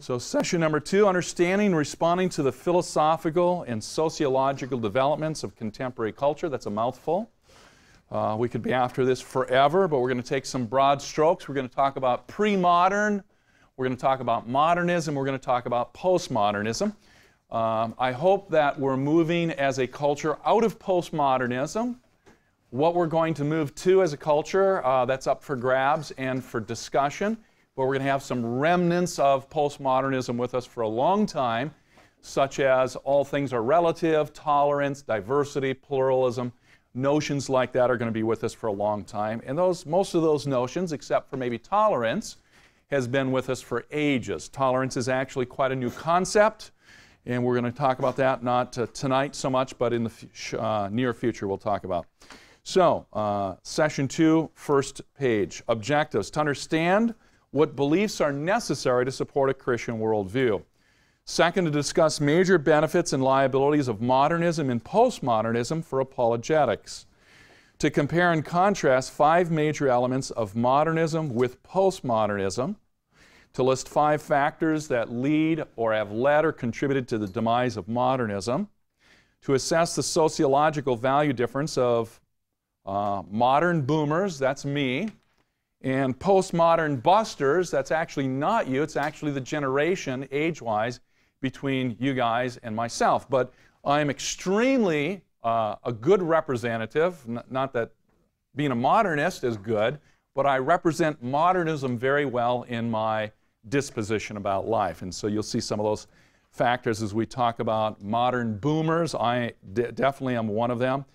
So session number 2, understanding and responding to the philosophical and sociological developments of contemporary culture. That's a mouthful. We could be after this forever, but we're going to take some broad strokes. We're going to talk about pre-modern, we're going to talk about modernism, we're going to talk about postmodernism. I hope that we're moving as a culture out of postmodernism. What we're going to move to as a culture, that's up for grabs and for discussion. But we're going to have some remnants of postmodernism with us for a long time, such as all things are relative, tolerance, diversity, pluralism. Notions like that are going to be with us for a long time. And most of those notions, except for maybe tolerance, has been with us for ages. Tolerance is actually quite a new concept, and we're going to talk about that not tonight so much, but in the near future we'll talk about. So, session 2, first page. Objectives: to understand what beliefs are necessary to support a Christian worldview. Second, to discuss major benefits and liabilities of modernism and postmodernism for apologetics. To compare and contrast 5 major elements of modernism with postmodernism. To list 5 factors that lead or have led or contributed to the demise of modernism. To assess the sociological value difference of modern boomers, that's me, and postmodern busters, that's actually not you, it's actually the generation, age-wise, between you guys and myself. But I'm extremely a good representative, not that being a modernist is good, but I represent modernism very well in my disposition about life. And so you'll see some of those factors as we talk about modern boomers. I definitely am one of them.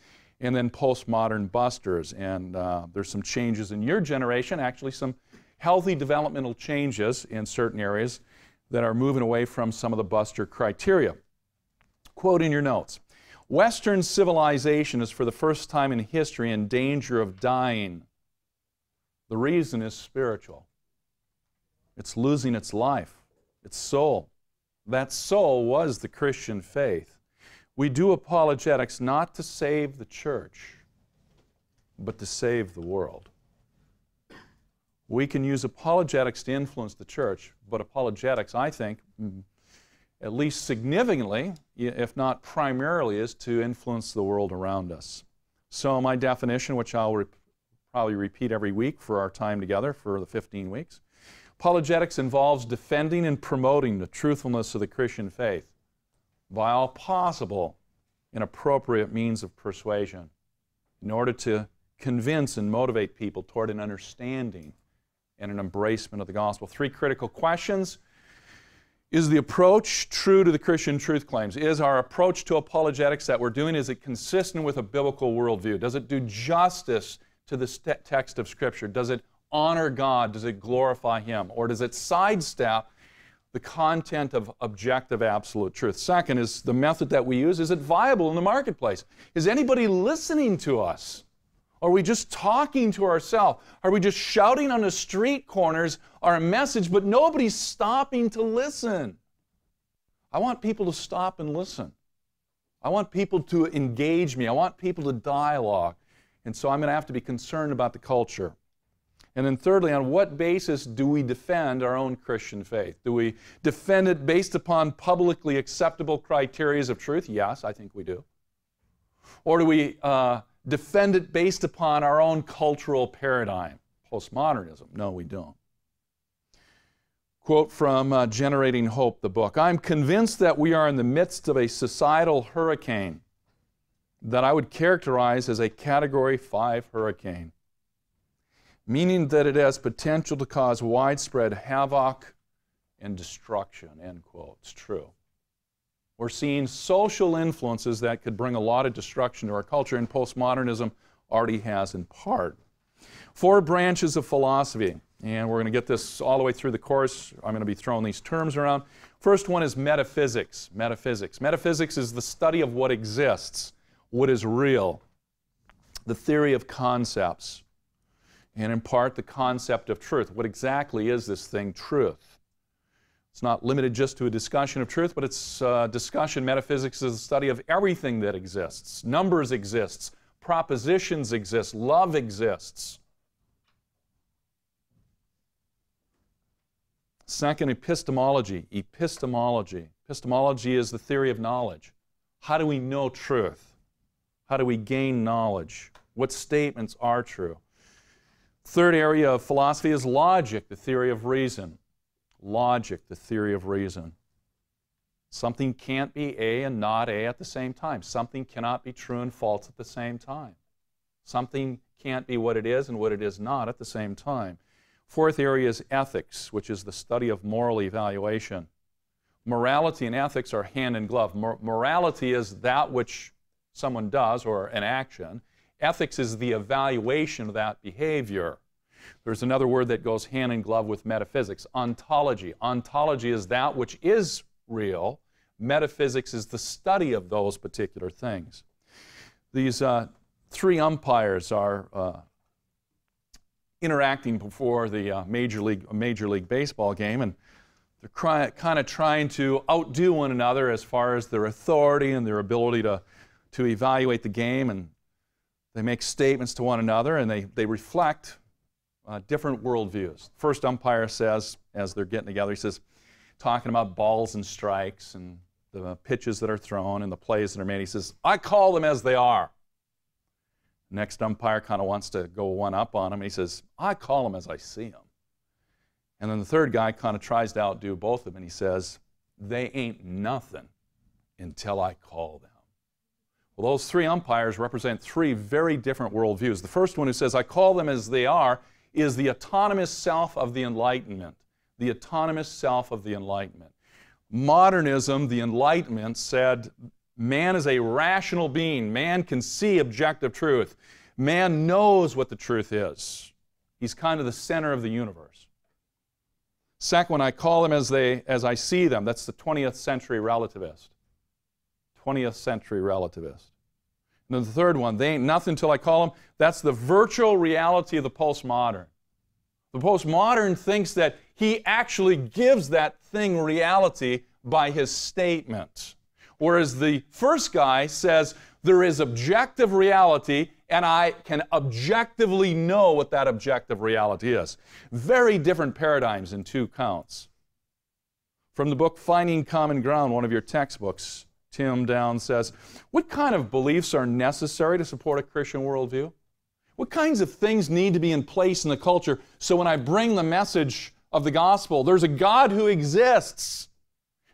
And then postmodern busters. And there's some changes in your generation, actually some healthy developmental changes in certain areas that are moving away from some of the buster criteria. Quote in your notes: Western civilization is for the first time in history in danger of dying. The reason is spiritual. It's losing its life, its soul. That soul was the Christian faith. We do apologetics not to save the church, but to save the world. We can use apologetics to influence the church, but apologetics, I think, at least significantly, if not primarily, is to influence the world around us. So my definition, which I'll probably repeat every week for our time together for the 15 weeks, apologetics involves defending and promoting the truthfulness of the Christian faith by all possible and appropriate means of persuasion in order to convince and motivate people toward an understanding and an embracement of the gospel. 3 critical questions. Is the approach true to the Christian truth claims? Is our approach to apologetics that we're doing, is it consistent with a biblical worldview? Does it do justice to the text of Scripture? Does it honor God? Does it glorify Him? Or does it sidestep the content of objective absolute truth? Second is the method that we use. Is it viable in the marketplace? Is anybody listening to us? Are we just talking to ourselves? Are we just shouting on the street corners our message, but nobody's stopping to listen? I want people to stop and listen. I want people to engage me. I want people to dialogue. And so I'm going to have to be concerned about the culture. And then thirdly, on what basis do we defend our own Christian faith? Do we defend it based upon publicly acceptable criteria of truth? Yes, I think we do. Or do we defend it based upon our own cultural paradigm? Postmodernism? No, we don't. Quote from Generating Hope, the book: I'm convinced that we are in the midst of a societal hurricane that I would characterize as a Category 5 hurricane, meaning that it has potential to cause widespread havoc and destruction, end quote. It's true. We're seeing social influences that could bring a lot of destruction to our culture, and postmodernism already has in part. 4 branches of philosophy, and we're going to get this all the way through the course. I'm going to be throwing these terms around. First one is metaphysics. Metaphysics. Metaphysics is the study of what exists, what is real, the theory of concepts, and in part the concept of truth. What exactly is this thing, truth? It's not limited just to a discussion of truth, but it's discussion. Metaphysics is the study of everything that exists. Numbers exists, propositions exist, love exists. Second, epistemology. Epistemology. Epistemology is the theory of knowledge. How do we know truth? How do we gain knowledge? What statements are true? Third area of philosophy is logic, the theory of reason. Logic, the theory of reason. Something can't be A and not A at the same time. Something cannot be true and false at the same time. Something can't be what it is and what it is not at the same time. Fourth area is ethics, which is the study of moral evaluation. Morality and ethics are hand in glove. Morality is that which someone does or an action. Ethics is the evaluation of that behavior. There's another word that goes hand in glove with metaphysics, ontology. Ontology is that which is real. Metaphysics is the study of those particular things. These three umpires are interacting before the Major League Baseball game, and they're kind of trying to outdo one another as far as their authority and their ability to evaluate the game, and they make statements to one another, and they reflect different worldviews. First umpire says, as they're getting together, he says, talking about balls and strikes and the pitches that are thrown and the plays that are made, he says, I call them as they are. Next umpire kind of wants to go one up on him. He says, I call them as I see them. And then the third guy kind of tries to outdo both of them, and he says, they ain't nothing until I call them. Well, those three umpires represent three very different worldviews. The first one, who says, I call them as they are, is the autonomous self of the Enlightenment. The autonomous self of the Enlightenment. Modernism, the Enlightenment, said man is a rational being. Man can see objective truth. Man knows what the truth is. He's kind of the center of the universe. Second one, I call them as I see them. That's the 20th century relativist. 20th century relativist. And then the third one, they ain't nothing till I call them. That's the virtual reality of the postmodern. The postmodern thinks that he actually gives that thing reality by his statement. Whereas the first guy says, there is objective reality, and I can objectively know what that objective reality is. Very different paradigms in two counts. From the book Finding Common Ground, one of your textbooks, Tim Downs says, what kind of beliefs are necessary to support a Christian worldview? What kinds of things need to be in place in the culture so when I bring the message of the gospel, there's a God who exists.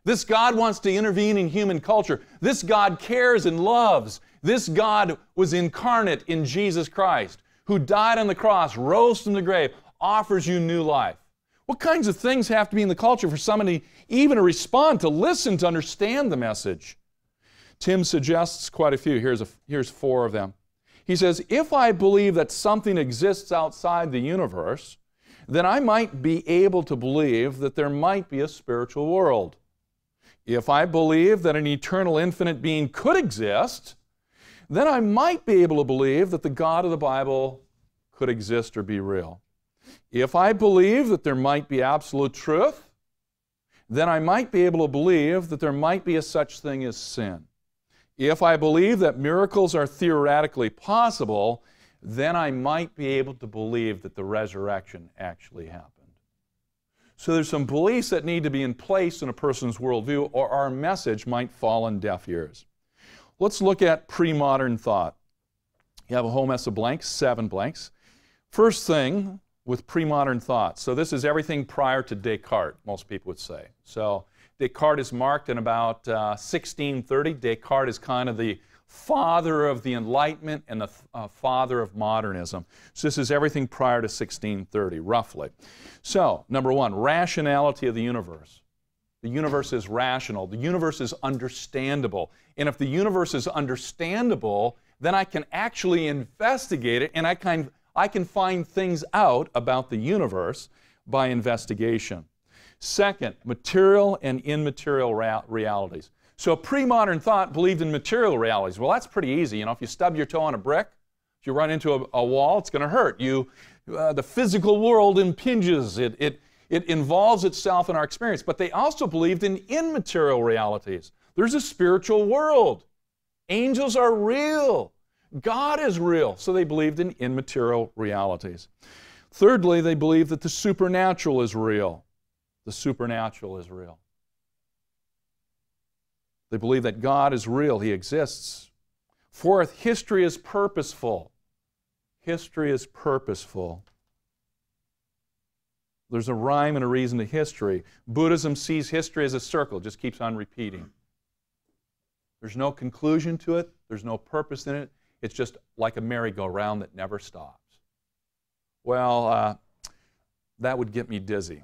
This God wants to intervene in human culture. This God cares and loves. This God was incarnate in Jesus Christ, who died on the cross, rose from the grave, offers you new life. What kinds of things have to be in the culture for somebody even to respond, to listen, to understand the message? Tim suggests quite a few. Here's four of them. He says, if I believe that something exists outside the universe, then I might be able to believe that there might be a spiritual world. If I believe that an eternal infinite being could exist, then I might be able to believe that the God of the Bible could exist or be real. If I believe that there might be absolute truth, then I might be able to believe that there might be a such thing as sin. If I believe that miracles are theoretically possible, then I might be able to believe that the resurrection actually happened. So there's some beliefs that need to be in place in a person's worldview, or our message might fall on deaf ears. Let's look at pre-modern thought. You have a whole mess of blanks, 7 blanks. First thing with pre-modern thought. So this is everything prior to Descartes, most people would say. So Descartes is marked in about 1630. Descartes is kind of the father of the Enlightenment and the father of modernism. So this is everything prior to 1630, roughly. So, number one, rationality of the universe. The universe is rational. The universe is understandable. And if the universe is understandable, then I can actually investigate it, and I can find things out about the universe by investigation. Second, material and immaterial realities. So pre-modern thought believed in material realities. Well, that's pretty easy. You know, if you stub your toe on a brick, if you run into a wall, it's going to hurt. The physical world impinges. It involves itself in our experience. But they also believed in immaterial realities. There's a spiritual world. Angels are real. God is real. So they believed in immaterial realities. Thirdly, they believed that the supernatural is real. the supernatural is real. They believe that God is real, He exists. Fourth, history is purposeful. History is purposeful. There's a rhyme and a reason to history. Buddhism sees history as a circle, it just keeps on repeating. There's no conclusion to it, there's no purpose in it. It's just like a merry-go-round that never stops. Well, that would get me dizzy.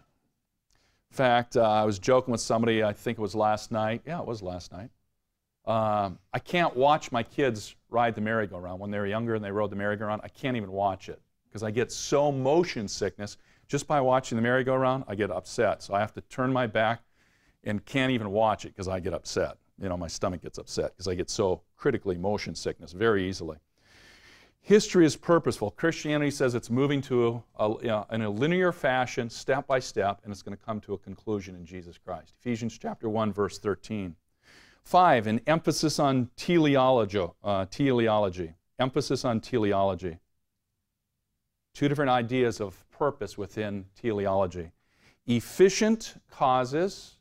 In fact, I was joking with somebody, I think it was last night. Yeah, it was last night. I can't watch my kids ride the merry-go-round. When they were younger and they rode the merry-go-round, I can't even watch it because I get so motion sickness. Just by watching the merry-go-round, I get upset. So I have to turn my back and can't even watch it because I get upset. You know, my stomach gets upset because I get so critically motion sickness very easily. History is purposeful. Christianity says it's moving to in a linear fashion, step by step, and it's going to come to a conclusion in Jesus Christ. Ephesians chapter 1, verse 13. 5, an emphasis on teleology. Emphasis on teleology. Two different ideas of purpose within teleology. Efficient causes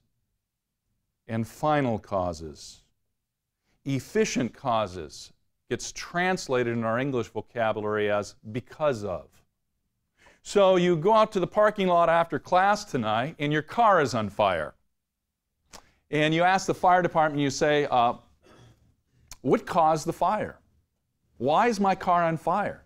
and final causes. Efficient causes gets translated in our English vocabulary as because of. So you go out to the parking lot after class tonight and your car is on fire. And you ask the fire department, you say, what caused the fire? Why is my car on fire?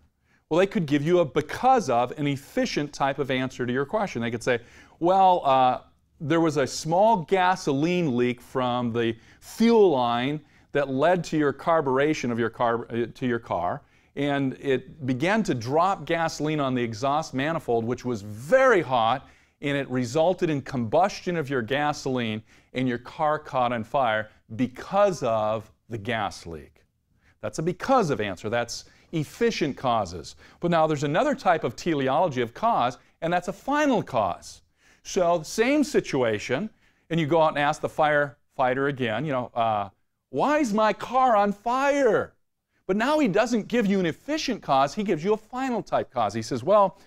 Well, they could give you a because of, an efficient type of answer to your question. They could say, well, there was a small gasoline leak from the fuel line that led to your carburation of your car, and it began to drop gasoline on the exhaust manifold, which was very hot, and it resulted in combustion of your gasoline, and your car caught on fire because of the gas leak. That's a because of answer. That's efficient causes. But now there's another type of teleology of cause, and that's a final cause. So same situation, and you go out and ask the firefighter again, why is my car on fire? But now he doesn't give you an efficient cause, he gives you a final type cause. He says, well,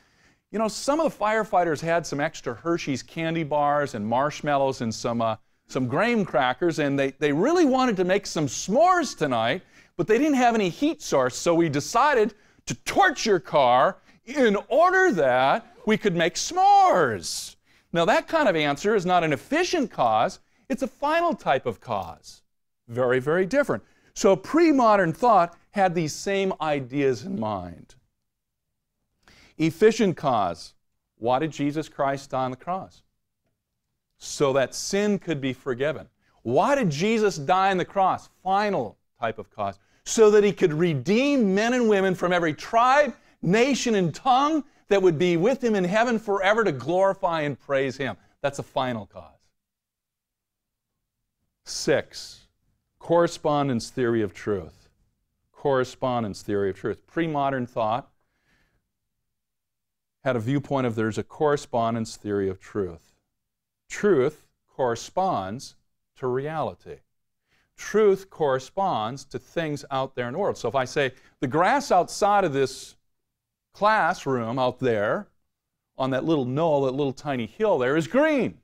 some of the firefighters had some extra Hershey's candy bars and marshmallows and some graham crackers, and they really wanted to make some s'mores tonight, but they didn't have any heat source, so we decided to torch your car in order that we could make s'mores. Now that kind of answer is not an efficient cause, it's a final type of cause. Very, very different. So pre-modern thought had these same ideas in mind. Efficient cause. Why did Jesus Christ die on the cross? So that sin could be forgiven. Why did Jesus die on the cross? Final type of cause. So that He could redeem men and women from every tribe, nation, and tongue that would be with Him in heaven forever to glorify and praise Him. That's a final cause. 6. Correspondence theory of truth. Correspondence theory of truth. Pre-modern thought had a viewpoint of there's a correspondence theory of truth. Truth corresponds to reality. Truth corresponds to things out there in the world. So if I say, the grass outside of this classroom out there, on that little knoll, that little tiny hill there, is green.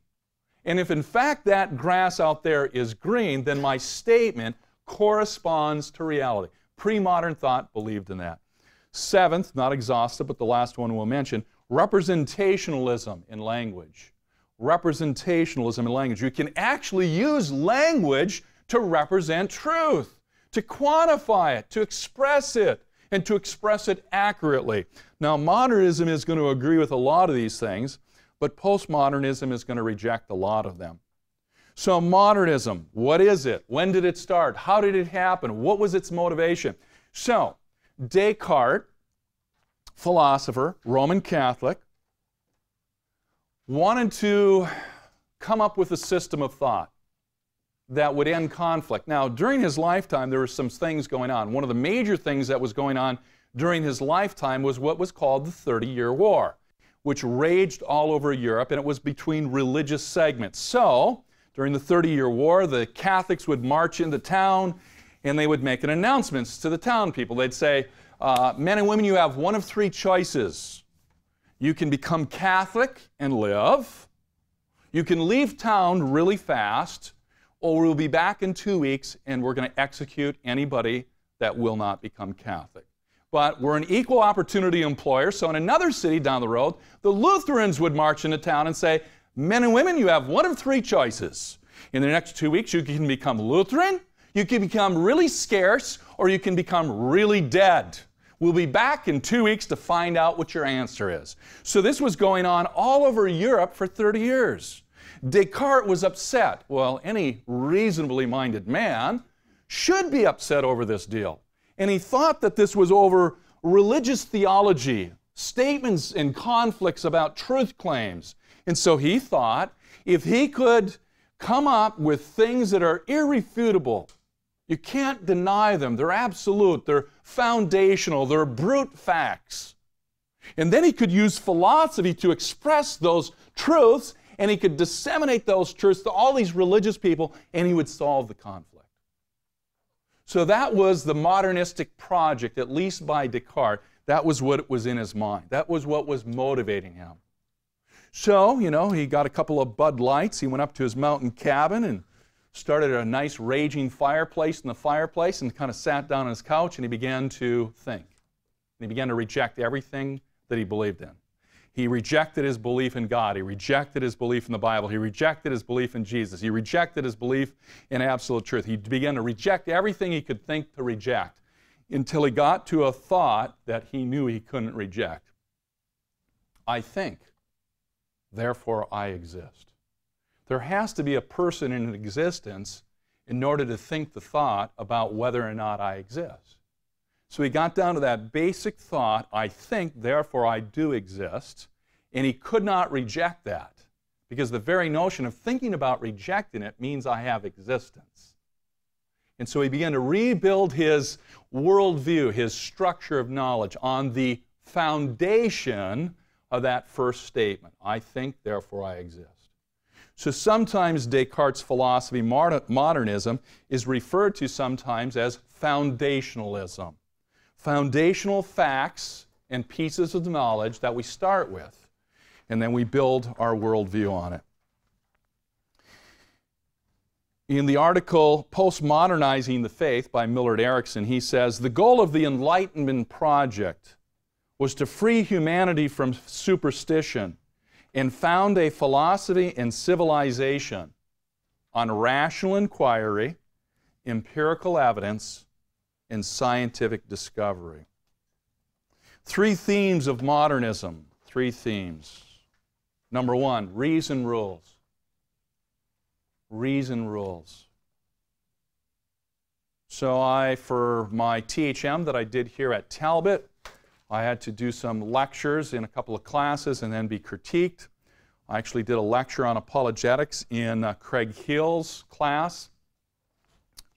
And if in fact that grass out there is green, then my statement corresponds to reality. Pre-modern thought believed in that. 7th, not exhaustive, but the last one we'll mention, representationalism in language. Representationalism in language. You can actually use language to represent truth, to quantify it, to express it, and to express it accurately. Now, modernism is going to agree with a lot of these things, but postmodernism is going to reject a lot of them. So modernism, what is it? When did it start? How did it happen? What was its motivation? So, Descartes, philosopher, Roman Catholic, wanted to come up with a system of thought that would end conflict. Now, during his lifetime, there were some things going on. One of the major things that was going on during his lifetime was what was called the 30-Year War, which raged all over Europe, and it was between religious segments. So, during the 30-Year War, the Catholics would march into town, and they would make an announcement to the town people. They'd say, men and women, you have one of 3 choices. You can become Catholic and live. You can leave town really fast, or we'll be back in 2 weeks and we're going to execute anybody that will not become Catholic. But we're an equal opportunity employer, so in another city down the road, the Lutherans would march into town and say, men and women, you have one of three choices. In the next 2 weeks, you can become Lutheran, you can become really scarce, or you can become really dead. We'll be back in 2 weeks to find out what your answer is. So this was going on all over Europe for 30 years. Descartes was upset. Well, any reasonably minded man should be upset over this deal. And he thought that this was over religious theology, statements and conflicts about truth claims. And so he thought if he could come up with things that are irrefutable, you can't deny them, they're absolute, they're foundational, they're brute facts. And then he could use philosophy to express those truths, and he could disseminate those truths to all these religious people, and he would solve the conflict. So that was the modernistic project, at least by Descartes. That was what was in his mind. That was what was motivating him. So, he got a couple of Bud Lights. He went up to his mountain cabin and started a nice raging fireplace in the fireplace and kind of sat down on his couch, and he began to think. And he began to reject everything that he believed in. He rejected his belief in God. He rejected his belief in the Bible. He rejected his belief in Jesus. He rejected his belief in absolute truth. He began to reject everything he could think to reject until he got to a thought that he knew he couldn't reject. I think, therefore I exist. There has to be a person in existence in order to think the thought about whether or not I exist. So he got down to that basic thought, I think, therefore I do exist, and he could not reject that because the very notion of thinking about rejecting it means I have existence. And so he began to rebuild his worldview, his structure of knowledge on the foundation of that first statement, I think, therefore I exist. So sometimes Descartes' philosophy, modernism, is referred to sometimes as foundationalism. Foundational facts and pieces of knowledge that we start with, and then we build our worldview on it. In the article Postmodernizing the Faith by Millard Erickson, he says, the goal of the Enlightenment project was to free humanity from superstition and found a philosophy and civilization on rational inquiry, empirical evidence, and scientific discovery. Three themes of modernism. Three themes. Number one, reason rules. Reason rules. So for my THM that I did here at Talbot, I had to do some lectures in a couple of classes and then be critiqued. I actually did a lecture on apologetics in Craig Hill's class.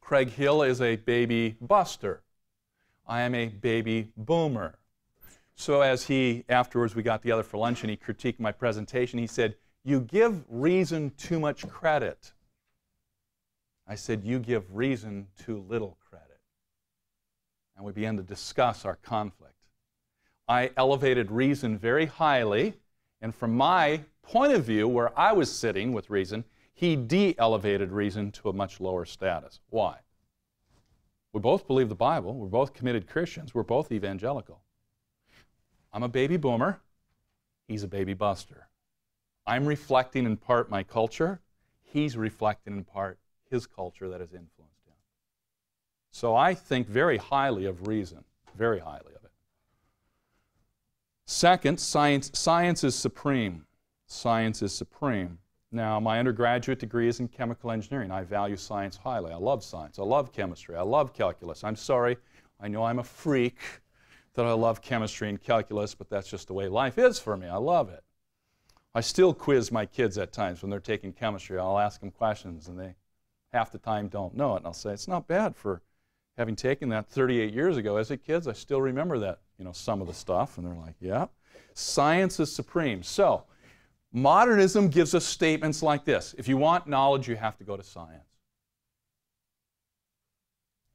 Craig Hill is a baby buster. I am a baby boomer. So afterwards we got together for lunch and he critiqued my presentation. He said, you give reason too much credit. I said, you give reason too little credit. And we began to discuss our conflict. I elevated reason very highly, and from my point of view, where I was sitting with reason, he de-elevated reason to a much lower status. Why? We both believe the Bible. We're both committed Christians. We're both evangelical. I'm a baby boomer. He's a baby buster. I'm reflecting in part my culture. He's reflecting in part his culture that has influenced him. So I think very highly of reason, very highly of it. Second, science is supreme. Science is supreme. Now, my undergraduate degree is in chemical engineering. I value science highly. I love science. I love chemistry. I love calculus. I'm sorry, I know I'm a freak that I love chemistry and calculus, but that's just the way life is for me. I love it. I still quiz my kids at times when they're taking chemistry. I'll ask them questions, and they half the time don't know it. And I'll say, it's not bad for having taken that 38 years ago. As a kid, I still remember that, some of the stuff. And they're like, yeah. Science is supreme. So, modernism gives us statements like this. If you want knowledge, you have to go to science.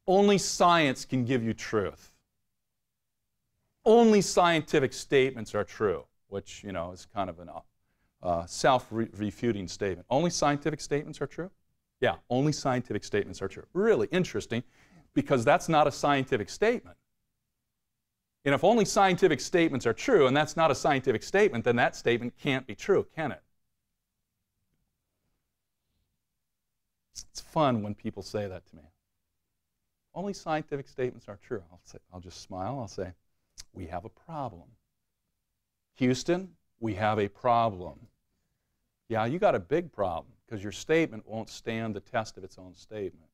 Only science can give you truth. Only scientific statements are true, which, is kind of self-refuting statement. Only scientific statements are true? Yeah, only scientific statements are true. Really interesting, because that's not a scientific statement. And if only scientific statements are true, and that's not a scientific statement, then that statement can't be true, can it? It's fun when people say that to me. Only scientific statements are true. I'll just smile. I'll say, we have a problem. Houston, we have a problem. Yeah, you got a big problem, because your statement won't stand the test of its own statement.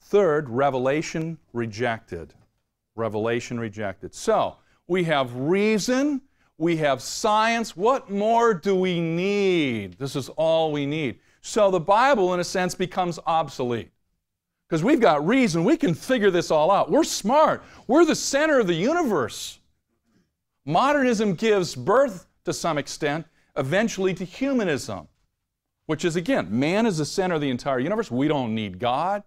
Third, revelation rejected. Revelation rejected. So, we have reason, we have science. What more do we need? This is all we need. So the Bible, in a sense, becomes obsolete. Because we've got reason, we can figure this all out. We're smart. We're the center of the universe. Modernism gives birth, to some extent, eventually to humanism, which is, again, man is the center of the entire universe. We don't need God.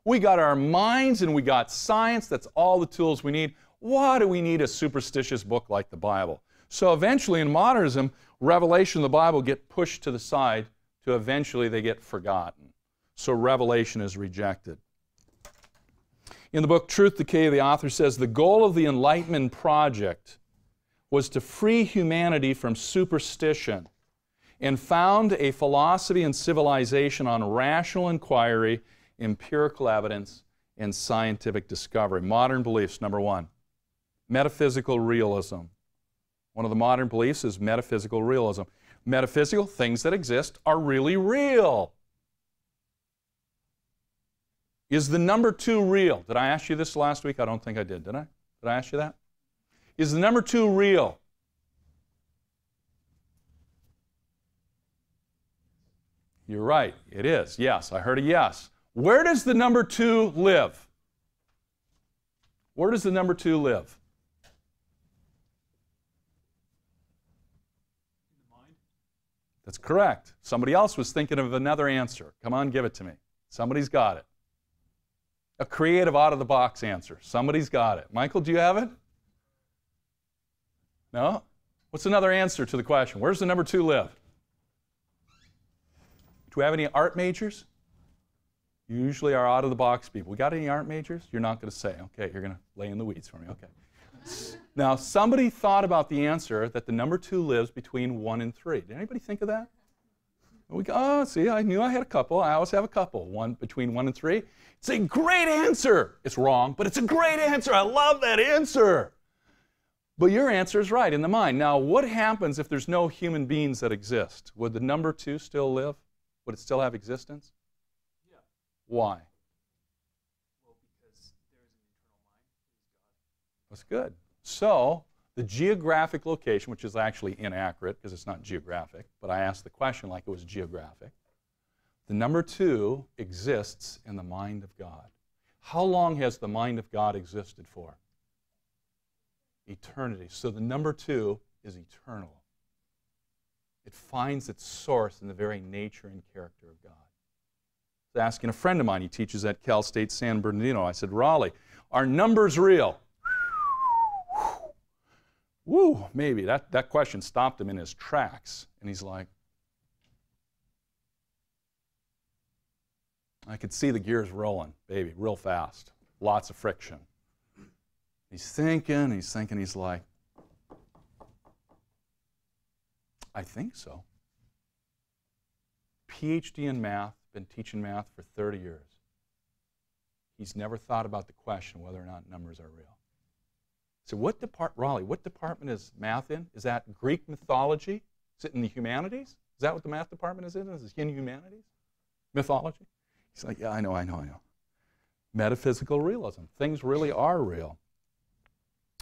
We got our minds and we got science. That's all the tools we need. Why do we need a superstitious book like the Bible? So eventually in modernism, revelation of the Bible get pushed to the side to eventually they get forgotten. So revelation is rejected. In the book Truth Decay, the author says, the goal of the Enlightenment project was to free humanity from superstition and found a philosophy and civilization on rational inquiry, empirical evidence, and scientific discovery. Modern beliefs, number one, metaphysical realism. One of the modern beliefs is metaphysical realism. Metaphysical, things that exist, are really real. Is the number 2 real? Did I ask you this last week? I don't think I did. Did I? Did I ask you that? Is the number 2 real? You're right. It is. Yes. I heard a yes. Where does the number 2 live? Where does the number 2 live? In the mind. That's correct. Somebody else was thinking of another answer. Come on, give it to me. Somebody's got it. A creative, out-of-the-box answer. Somebody's got it. Michael, do you have it? No? What's another answer to the question? Where's the number 2 live? Do we have any art majors? You usually are out-of-the-box people. We got any art majors? You're not going to say. Okay, you're going to lay in the weeds for me. Okay. Now, somebody thought about the answer that the number 2 lives between 1 and 3. Did anybody think of that? Oh, see, I knew I had a couple. I always have a couple. One between 1 and 3. It's a great answer. It's wrong, but it's a great answer. I love that answer. But your answer is right in the mind. Now, what happens if there's no human beings that exist? Would the number 2 still live? Would it still have existence? Yeah. Why? Well, because there is an internal mind. God. That's good. So, the geographic location, which is actually inaccurate because it's not geographic, but I asked the question like it was geographic. The number 2 exists in the mind of God. How long has the mind of God existed for? Eternity. So the number 2 is eternal. It finds its source in the very nature and character of God. I was asking a friend of mine, he teaches at Cal State San Bernardino. I said, Raleigh, are numbers real? Woo, maybe. That question stopped him in his tracks. And he's like, I could see the gears rolling, baby, real fast. Lots of friction. He's thinking, he's like, I think so. PhD in math, been teaching math for 30 years. He's never thought about the question whether or not numbers are real. So Raleigh, what department is math in? Is that Greek mythology? Is it in the humanities? Is that what the math department is in? Is it in humanities? Mythology? He's like, yeah, I know. Metaphysical realism. Things really are real.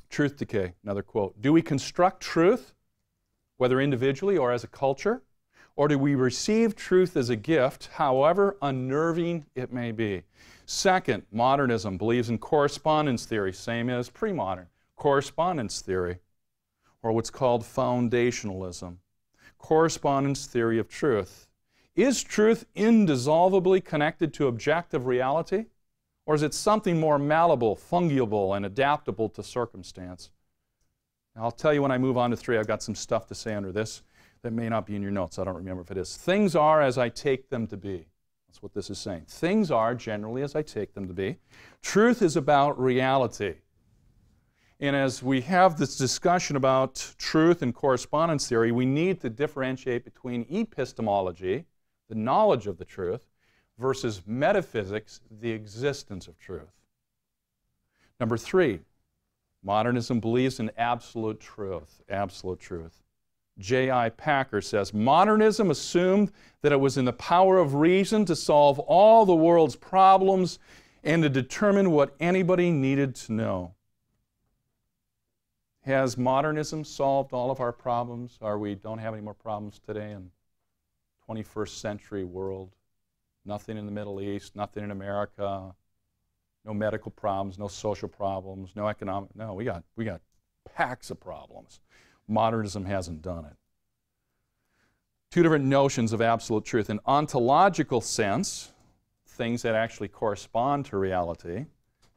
Truth decay, another quote. Do we construct truth, whether individually or as a culture? Or do we receive truth as a gift, however unnerving it may be? Second, modernism believes in correspondence theory, same as pre-modern. Correspondence theory, or what's called foundationalism. Correspondence theory of truth. Is truth indissolubly connected to objective reality? Or is it something more malleable, fungible, and adaptable to circumstance? Now, I'll tell you when I move on to 3, I've got some stuff to say under this. That may not be in your notes. I don't remember if it is. Things are as I take them to be. That's what this is saying. Things are generally as I take them to be. Truth is about reality. And as we have this discussion about truth and correspondence theory, we need to differentiate between epistemology, the knowledge of the truth, versus metaphysics, the existence of truth. Number 3, modernism believes in absolute truth. Absolute truth. J.I. Packer says, modernism assumed that it was in the power of reason to solve all the world's problems and to determine what anybody needed to know. Has modernism solved all of our problems? We don't have any more problems today in 21st century world? Nothing in the Middle East, nothing in America, no medical problems, no social problems, no economic, no, we got packs of problems. Modernism hasn't done it. 2 different notions of absolute truth. In ontological sense, things that actually correspond to reality,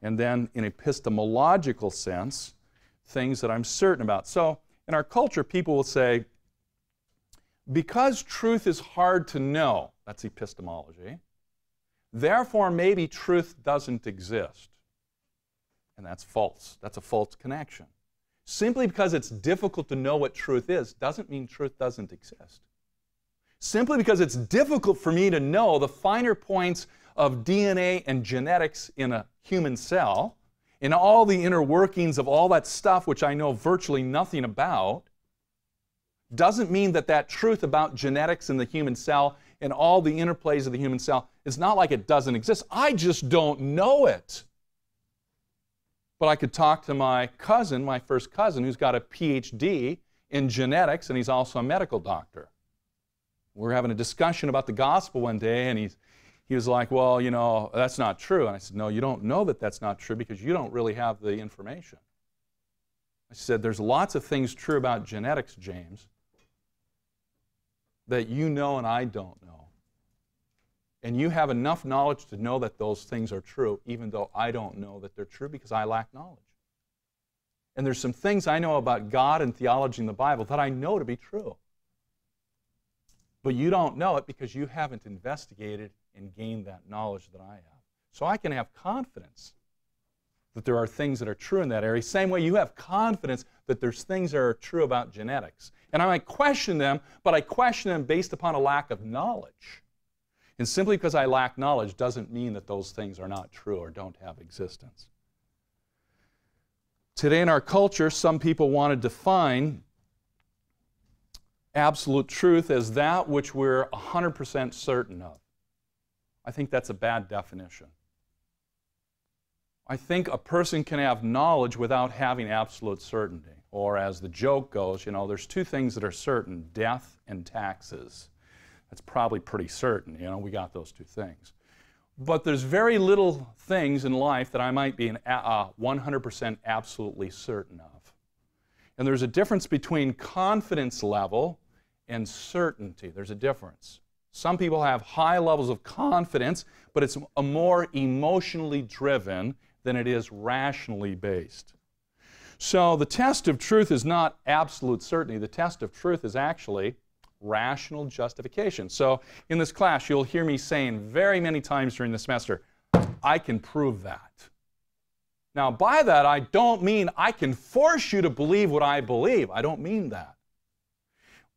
and then in epistemological sense, things that I'm certain about. So in our culture, people will say, because truth is hard to know, that's epistemology, therefore maybe truth doesn't exist. And that's false. That's a false connection. Simply because it's difficult to know what truth is doesn't mean truth doesn't exist. Simply because it's difficult for me to know the finer points of DNA and genetics in a human cell, in all the inner workings of all that stuff which I know virtually nothing about, doesn't mean that that truth about genetics in the human cell and all the interplays of the human cell, it's not like it doesn't exist. I just don't know it. But I could talk to my cousin, my first cousin, who's got a PhD in genetics, and he's also a medical doctor. We're having a discussion about the gospel one day, and he was like, well, you know, that's not true. And I said, no, you don't know that that's not true because you don't really have the information. I said, there's lots of things true about genetics, James, that you know and I don't know. And you have enough knowledge to know that those things are true, even though I don't know that they're true because I lack knowledge. And there's some things I know about God and theology in the Bible that I know to be true. But you don't know it because you haven't investigated and gained that knowledge that I have. So I can have confidence that there are things that are true in that area. Same way you have confidence that there's things that are true about genetics. And I might question them, but I question them based upon a lack of knowledge. And simply because I lack knowledge doesn't mean that those things are not true or don't have existence. Today in our culture, some people want to define absolute truth as that which we're 100% certain of. I think that's a bad definition. I think a person can have knowledge without having absolute certainty. Or as the joke goes, you know, there's 2 things that are certain, death and taxes. That's probably pretty certain, you know, we got those 2 things. But there's very little things in life that I might be 100% absolutely certain of. And there's a difference between confidence level and certainty. There's a difference. Some people have high levels of confidence, but it's a more emotionally driven than it is rationally based. So the test of truth is not absolute certainty. The test of truth is actually rational justification. So in this class, you'll hear me saying very many times during the semester, I can prove that. Now, by that, I don't mean I can force you to believe what I believe. I don't mean that.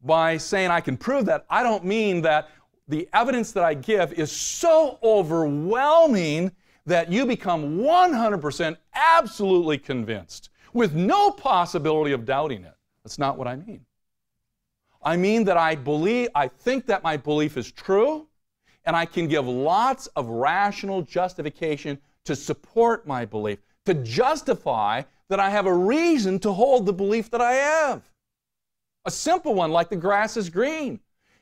By saying I can prove that, I don't mean that the evidence that I give is so overwhelming that you become 100% absolutely convinced with no possibility of doubting it. That's not what I mean. I mean that I think that my belief is true, and I can give lots of rational justification to support my belief, to justify that I have a reason to hold the belief that I have. A simple one, like the grass is green.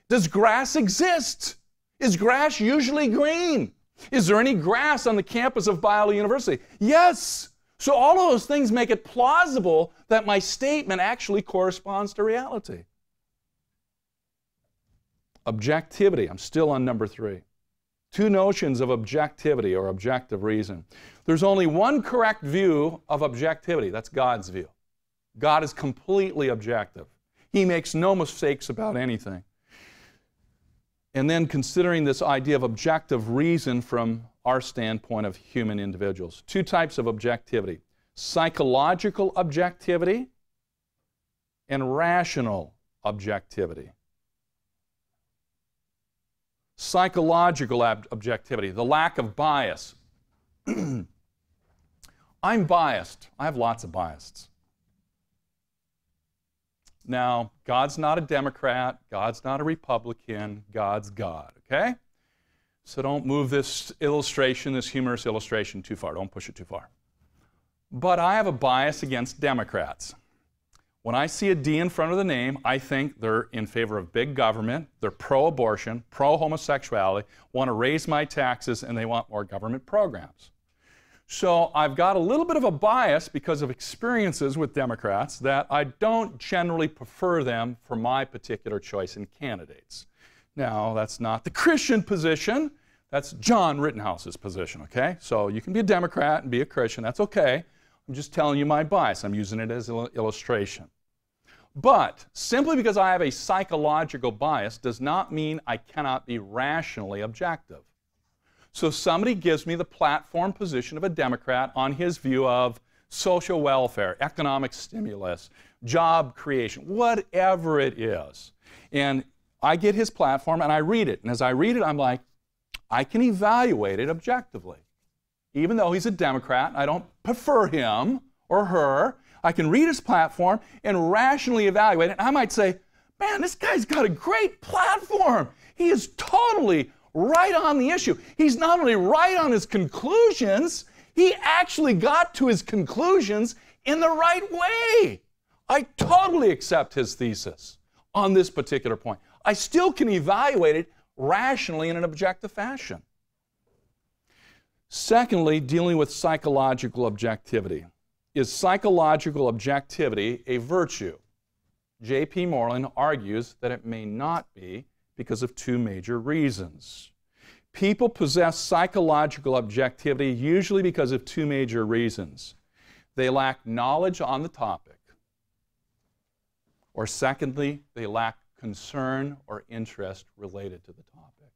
Does grass exist? Is grass usually green? Is there any grass on the campus of Biola University? Yes. So all of those things make it plausible that my statement actually corresponds to reality. Objectivity. I'm still on number 3. 2 notions of objectivity or objective reason. There's only one correct view of objectivity. That's God's view. God is completely objective. He makes no mistakes about anything. And then considering this idea of objective reason from our standpoint of human individuals. Two types of objectivity: psychological objectivity and rational objectivity. Psychological objectivity, the lack of bias. I'm biased. I have lots of biases. Now, God's not a Democrat. God's not a Republican. God's God, okay? So don't move this illustration, this humorous illustration, too far. Don't push it too far. But I have a bias against Democrats. When I see a D in front of the name, I think they're in favor of big government, they're pro-abortion, pro-homosexuality, want to raise my taxes, and they want more government programs. So I've got a little bit of a bias because of experiences with Democrats that I don't generally prefer them for my particular choice in candidates. Now, that's not the Christian position. That's Jon Rittenhouse's position, okay? So you can be a Democrat and be a Christian. That's okay. I'm just telling you my bias. I'm using it as an illustration. But simply because I have a psychological bias does not mean I cannot be rationally objective. So somebody gives me the platform position of a Democrat on his view of social welfare, economic stimulus, job creation, whatever it is. And I get his platform and I read it. And as I read it, I'm like, I can evaluate it objectively. Even though he's a Democrat, I don't prefer him or her. I can read his platform and rationally evaluate it. And I might say, man, this guy's got a great platform. He is totally right on the issue. He's not only right on his conclusions, he actually got to his conclusions in the right way. I totally accept his thesis on this particular point. I still can evaluate it rationally in an objective fashion. Secondly, dealing with psychological objectivity. Is psychological objectivity a virtue? J.P. Moreland argues that it may not be because of two major reasons. People possess psychological objectivity usually because of two major reasons. They lack knowledge on the topic, or secondly, they lack concern or interest related to the topic.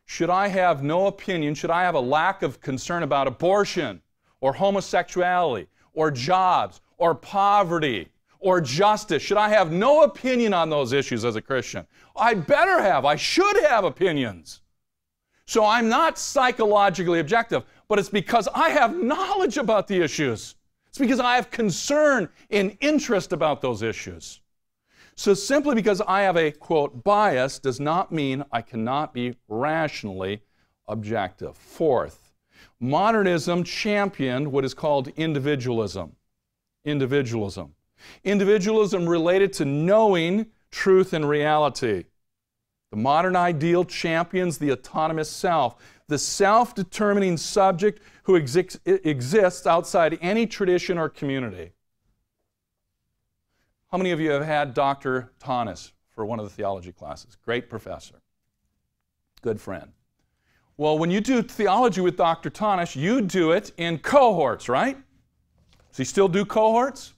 Should I have no opinion, should I have a lack of concern about abortion, or homosexuality, or jobs, or poverty, or justice? Should I have no opinion on those issues as a Christian? I better have. I should have opinions. So I'm not psychologically objective, but it's because I have knowledge about the issues. It's because I have concern and interest about those issues. So simply because I have a, quote, bias does not mean I cannot be rationally objective. Fourth, modernism championed what is called individualism. Individualism. Individualism related to knowing truth and reality. The modern ideal champions the autonomous self, the self-determining subject who exists outside any tradition or community. How many of you have had Dr. Tonnis for one of the theology classes? Great professor. Good friend. Well, when you do theology with Dr. Tonnis, you do it in cohorts, right? Does he still do cohorts?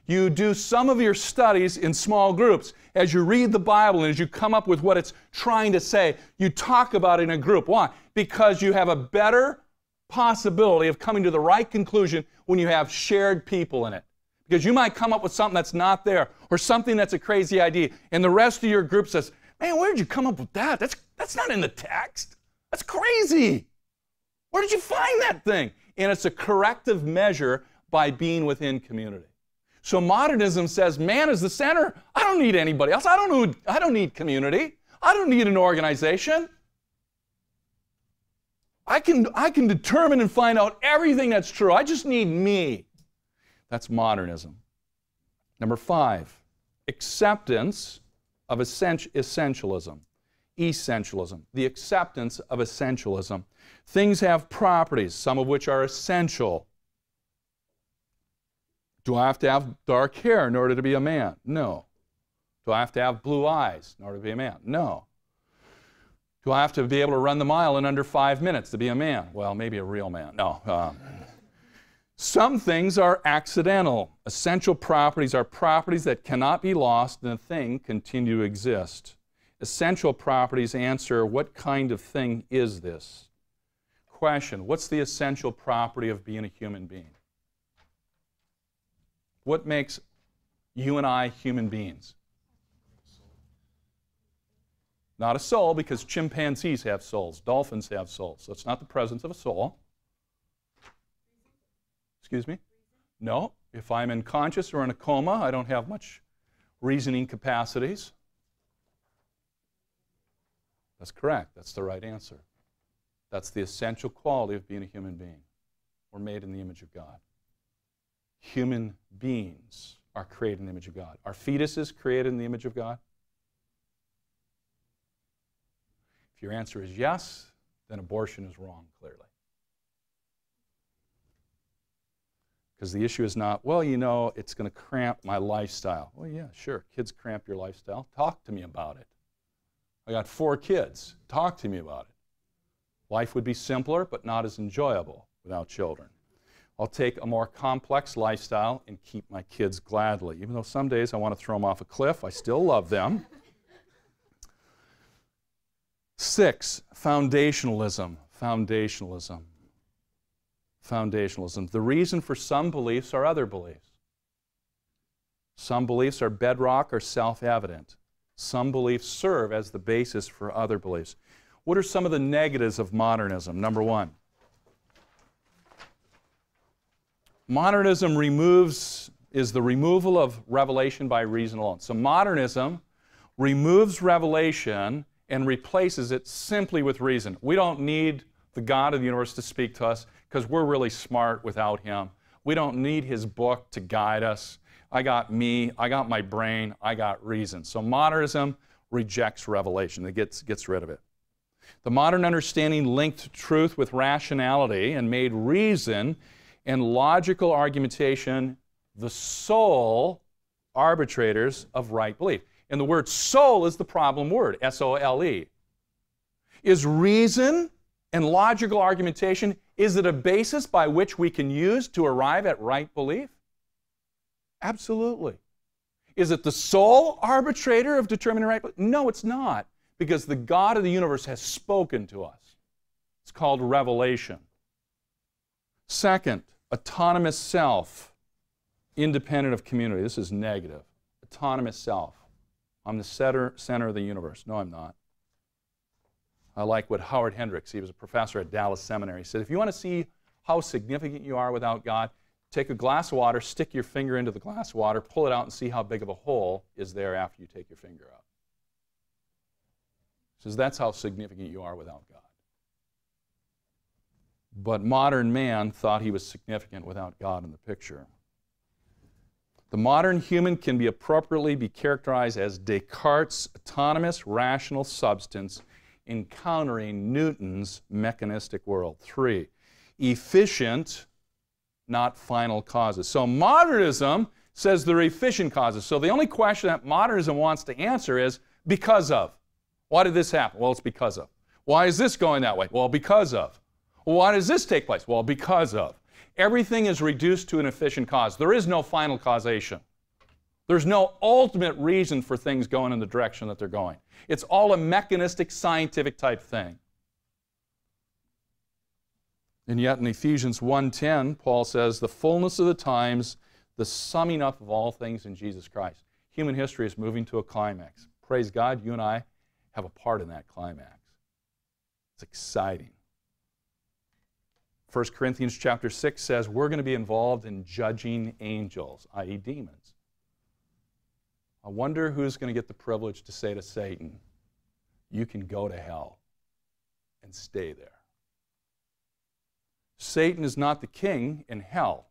You do some of your studies in small groups. As you read the Bible and as you come up with what it's trying to say, you talk about it in a group. Why? Because you have a better possibility of coming to the right conclusion when you have shared people in it. Because you might come up with something that's not there, or something that's a crazy idea, and the rest of your group says, man, where did you come up with that? That's not in the text. That's crazy. Where did you find that thing? And it's a corrective measure by being within community. So modernism says man is the center. I don't need anybody else. I don't need community. I don't need an organization. I can determine and find out everything that's true. I just need me. That's modernism. Number 5, acceptance of essentialism. Essentialism, the acceptance of essentialism. Things have properties, some of which are essential. Do I have to have dark hair in order to be a man? No. Do I have to have blue eyes in order to be a man? No. Do I have to be able to run the mile in under 5 minutes to be a man? Well, maybe a real man. No. Some things are accidental. Essential properties are properties that cannot be lost and a thing continue to exist. Essential properties answer, what kind of thing is this? Question, what's the essential property of being a human being? What makes you and I human beings? Not a soul, because chimpanzees have souls. Dolphins have souls. So it's not the presence of a soul. Excuse me? No. If I'm unconscious or in a coma, I don't have much reasoning capacities. That's correct. That's the right answer. That's the essential quality of being a human being. We're made in the image of God. Human beings are created in the image of God. Are fetuses created in the image of God? If your answer is yes, then abortion is wrong, clearly. Because the issue is not, well, you know, it's going to cramp my lifestyle. Well, yeah, sure, kids cramp your lifestyle. Talk to me about it. I got 4 kids. Talk to me about it. Life would be simpler, but not as enjoyable without children. I'll take a more complex lifestyle and keep my kids gladly. Even though some days I want to throw them off a cliff, I still love them. 6, foundationalism. Foundationalism. Foundationalism. The reason for some beliefs are other beliefs. Some beliefs are bedrock or self-evident. Some beliefs serve as the basis for other beliefs. What are some of the negatives of modernism? Number 1. Modernism is the removal of revelation by reason alone. So modernism removes revelation and replaces it simply with reason. We don't need the God of the universe to speak to us because we're really smart without Him. We don't need His book to guide us. I got me, I got my brain, I got reason. So modernism rejects revelation. It gets rid of it. The modern understanding linked truth with rationality and made reason and logical argumentation the sole arbitrators of right belief. And the word soul is the problem word, S-O-L-E. Is reason and logical argumentation, is it a basis by which we can use to arrive at right belief? Absolutely. Is it the sole arbitrator of determining right belief? No, it's not, because the God of the universe has spoken to us. It's called revelation. Second, autonomous self, independent of community. This is negative. Autonomous self. I'm the center of the universe. No, I'm not. I like what Howard Hendricks, he was a professor at Dallas Seminary, he said, if you want to see how significant you are without God, take a glass of water, stick your finger into the glass of water, pull it out, and see how big of a hole is there after you take your finger out. He says, that's how significant you are without God. But modern man thought he was significant without God in the picture. The modern human can be appropriately characterized as Descartes' autonomous rational substance encountering Newton's mechanistic world. 3, efficient, not final causes. So modernism says they're efficient causes. So the only question that modernism wants to answer is because of. Why did this happen? Well, it's because of. Why is this going that way? Well, because of. Well, why does this take place? Well, because of. Everything is reduced to an efficient cause. There is no final causation. There's no ultimate reason for things going in the direction that they're going. It's all a mechanistic, scientific type thing. And yet in Ephesians 1:10, Paul says, the fullness of the times, the summing up of all things in Jesus Christ. Human history is moving to a climax. Praise God, you and I have a part in that climax. It's exciting. 1 Corinthians chapter 6 says we're going to be involved in judging angels, i.e. demons. I wonder who's going to get the privilege to say to Satan, you can go to hell and stay there. Satan is not the king in hell.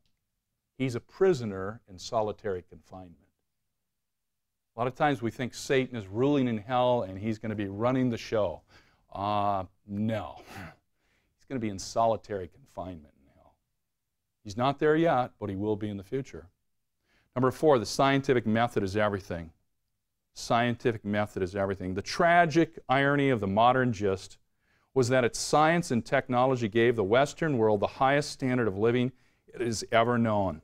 He's a prisoner in solitary confinement. A lot of times we think Satan is ruling in hell and he's going to be running the show. No. He's going to be in solitary confinement in hell. He's not there yet, but he will be in the future. Number 4, the scientific method is everything. Scientific method is everything. The tragic irony of the modern gist was that its science and technology gave the Western world the highest standard of living it is ever known.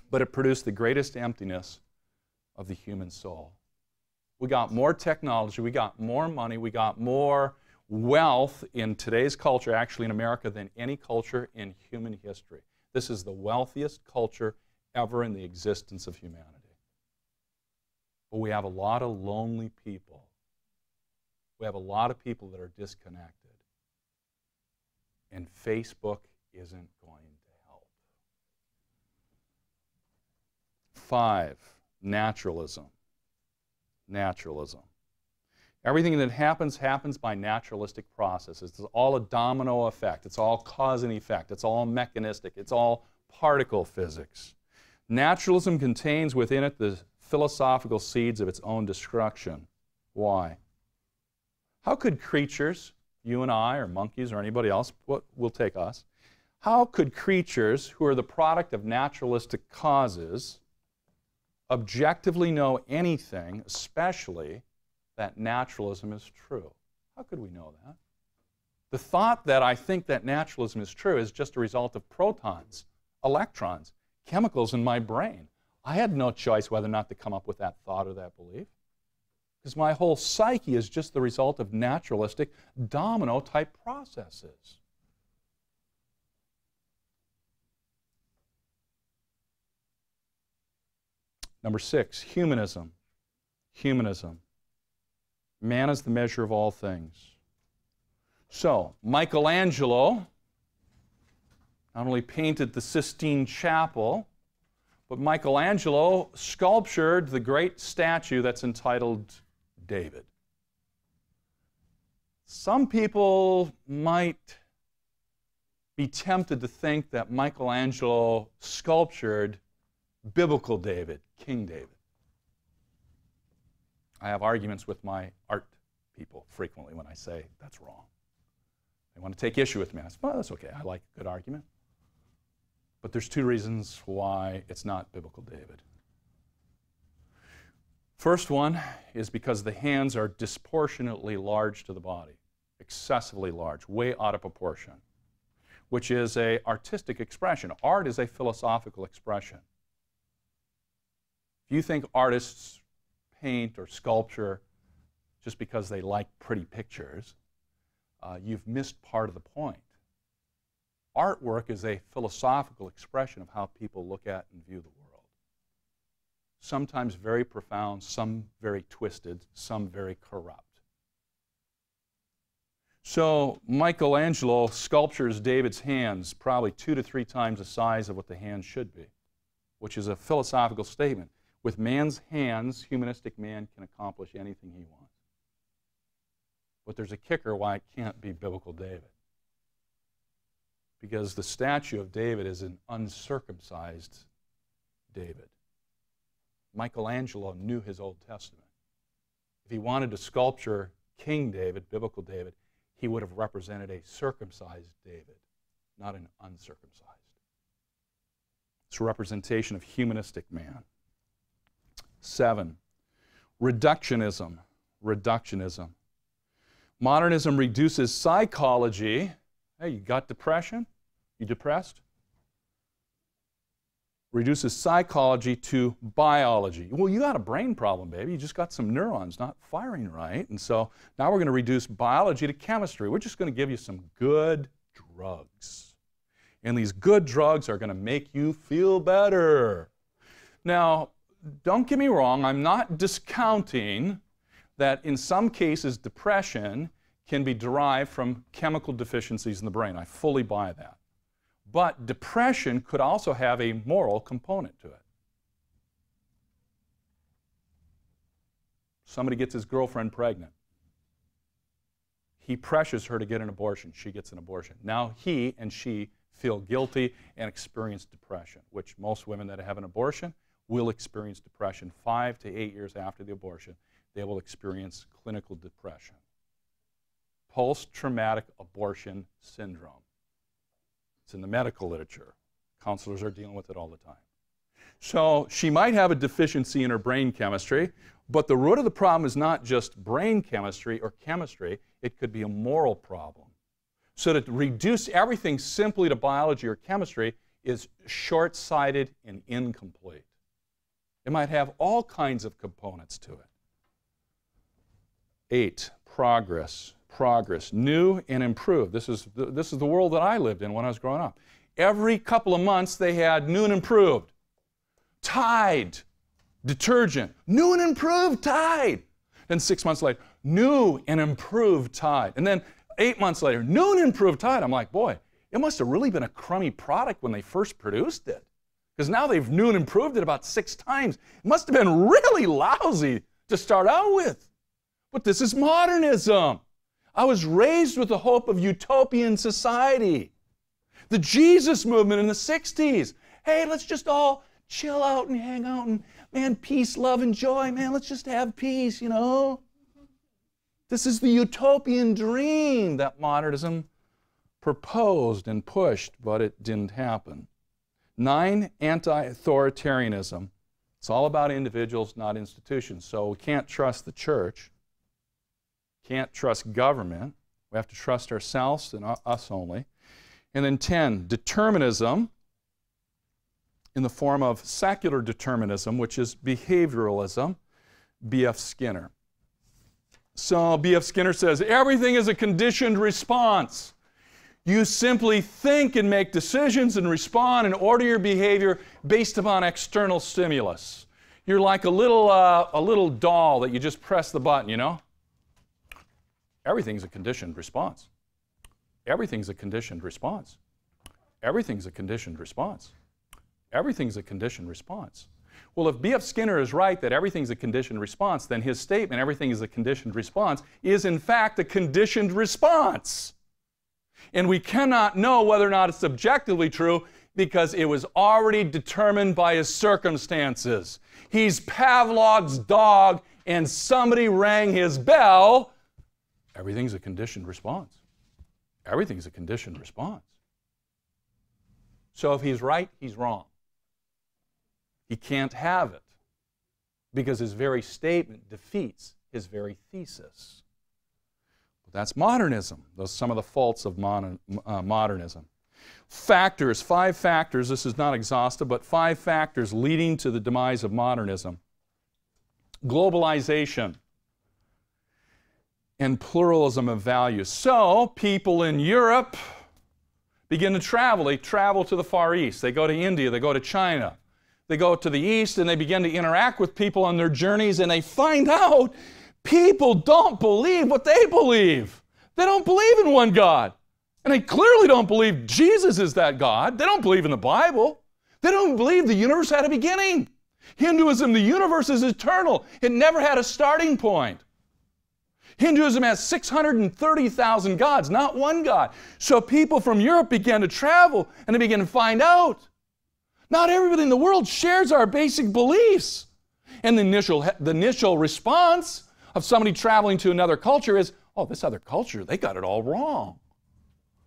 But it produced the greatest emptiness of the human soul. We got more technology, we got more money, we got more wealth in today's culture, actually in America, than any culture in human history. This is the wealthiest culture ever in the existence of humanity. But we have a lot of lonely people. We have a lot of people that are disconnected. And Facebook isn't going to help. 5, naturalism. Naturalism. Everything that happens by naturalistic processes. It's all a domino effect. It's all cause and effect. It's all mechanistic. It's all particle physics. Naturalism contains within it the philosophical seeds of its own destruction. Why? How could creatures, you and I, or monkeys, or anybody else, what will take us, how could creatures who are the product of naturalistic causes objectively know anything, especially that naturalism is true? How could we know that? The thought that I think that naturalism is true is just a result of protons, electrons, chemicals in my brain. I had no choice whether or not to come up with that thought or that belief, because my whole psyche is just the result of naturalistic domino-type processes. Number 6, humanism. Humanism. Man is the measure of all things. So, Michelangelo not only painted the Sistine Chapel, but Michelangelo sculptured the great statue that's entitled David. Some people might be tempted to think that Michelangelo sculptured biblical David, King David. I have arguments with my art people frequently when I say that's wrong. They want to take issue with me. I say, well, that's okay. I like a good argument. But there's 2 reasons why it's not biblical David. First one is because the hands are disproportionately large to the body, excessively large, way out of proportion, which is an artistic expression. Art is a philosophical expression. If you think artists paint or sculpture just because they like pretty pictures, you've missed part of the point. Artwork is a philosophical expression of how people look at and view the world. Sometimes very profound, some very twisted, some very corrupt. So Michelangelo sculptures David's hands probably 2 to 3 times the size of what the hands should be, which is a philosophical statement. With man's hands, humanistic man can accomplish anything he wants. But there's a kicker why it can't be biblical David. Because the statue of David is an uncircumcised David. Michelangelo knew his Old Testament. If he wanted to sculpture King David, biblical David, he would have represented a circumcised David, not an uncircumcised. It's a representation of humanistic man. 7, reductionism. Reductionism. Modernism reduces psychology. Hey, you got depression? You depressed? Reduces psychology to biology. Well, you got a brain problem, baby. You just got some neurons not firing right. And so now we're going to reduce biology to chemistry. We're just going to give you some good drugs. And these good drugs are going to make you feel better. Now, don't get me wrong. I'm not discounting that in some cases depression can be derived from chemical deficiencies in the brain. I fully buy that. But depression could also have a moral component to it. Somebody gets his girlfriend pregnant. He pressures her to get an abortion. She gets an abortion. Now he and she feel guilty and experience depression, which most women that have an abortion will experience depression 5 to 8 years after the abortion. They will experience clinical depression. Post-traumatic abortion syndrome. It's in the medical literature. Counselors are dealing with it all the time. So she might have a deficiency in her brain chemistry, but the root of the problem is not just brain chemistry or chemistry. It could be a moral problem. So to reduce everything simply to biology or chemistry is short-sighted and incomplete. It might have all kinds of components to it. 8, progress. Progress, new and improved. This is the world that I lived in when I was growing up. Every couple of months they had new and improved. Tide, detergent, new and improved Tide. Then 6 months later, new and improved Tide. And then 8 months later, new and improved Tide. I'm like, boy, it must have really been a crummy product when they first produced it. Because now they've new and improved it about 6 times. It must have been really lousy to start out with. But this is modernism. I was raised with the hope of utopian society. The Jesus movement in the 60s. Hey, let's just all chill out and hang out and, man, peace, love, and joy. Man, let's just have peace, you know. This is the utopian dream that modernism proposed and pushed, but it didn't happen. 9, anti-authoritarianism. It's all about individuals, not institutions. So we can't trust the church. Can't trust government. We have to trust ourselves and us only. And then 10, determinism in the form of secular determinism, which is behavioralism, B.F. Skinner. So B.F. Skinner says, everything is a conditioned response. You simply think and make decisions and respond and order your behavior based upon external stimulus. You're like a little doll that you just press the button, you know? Everything's a conditioned response. Everything's a conditioned response. Everything's a conditioned response. Everything's a conditioned response. Well, if B.F. Skinner is right that everything's a conditioned response, then his statement, everything is a conditioned response, is in fact a conditioned response. And we cannot know whether or not it's objectively true because it was already determined by his circumstances. He's Pavlov's dog and somebody rang his bell. Everything's a conditioned response. Everything's a conditioned response. So if he's right, he's wrong. He can't have it because his very statement defeats his very thesis. But that's modernism. Those are some of the faults of modernism. Factors, 5 factors, this is not exhaustive, but 5 factors leading to the demise of modernism. Globalization and pluralism of values. So people in Europe begin to travel. They travel to the Far East. They go to India. They go to China. They go to the East and they begin to interact with people on their journeys and they find out people don't believe what they believe. They don't believe in one God. And they clearly don't believe Jesus is that God. They don't believe in the Bible. They don't believe the universe had a beginning. Hinduism, the universe is eternal. It never had a starting point. Hinduism has 630,000 gods, not one God. So people from Europe began to travel and they began to find out. Not everybody in the world shares our basic beliefs. And the initial response of somebody traveling to another culture is, oh, this other culture, they got it all wrong.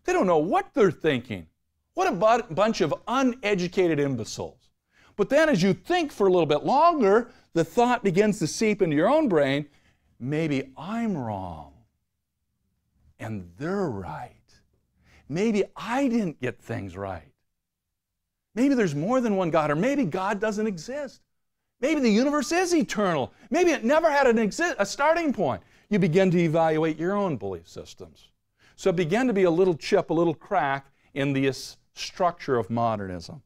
They don't know what they're thinking. What a bunch of uneducated imbeciles. But then as you think for a little bit longer, the thought begins to seep into your own brain, maybe I'm wrong and they're right. Maybe I didn't get things right. Maybe there's more than one God, or maybe God doesn't exist. Maybe the universe is eternal. Maybe it never had a starting point. You begin to evaluate your own belief systems. So it began to be a little chip, a little crack in this structure of modernism.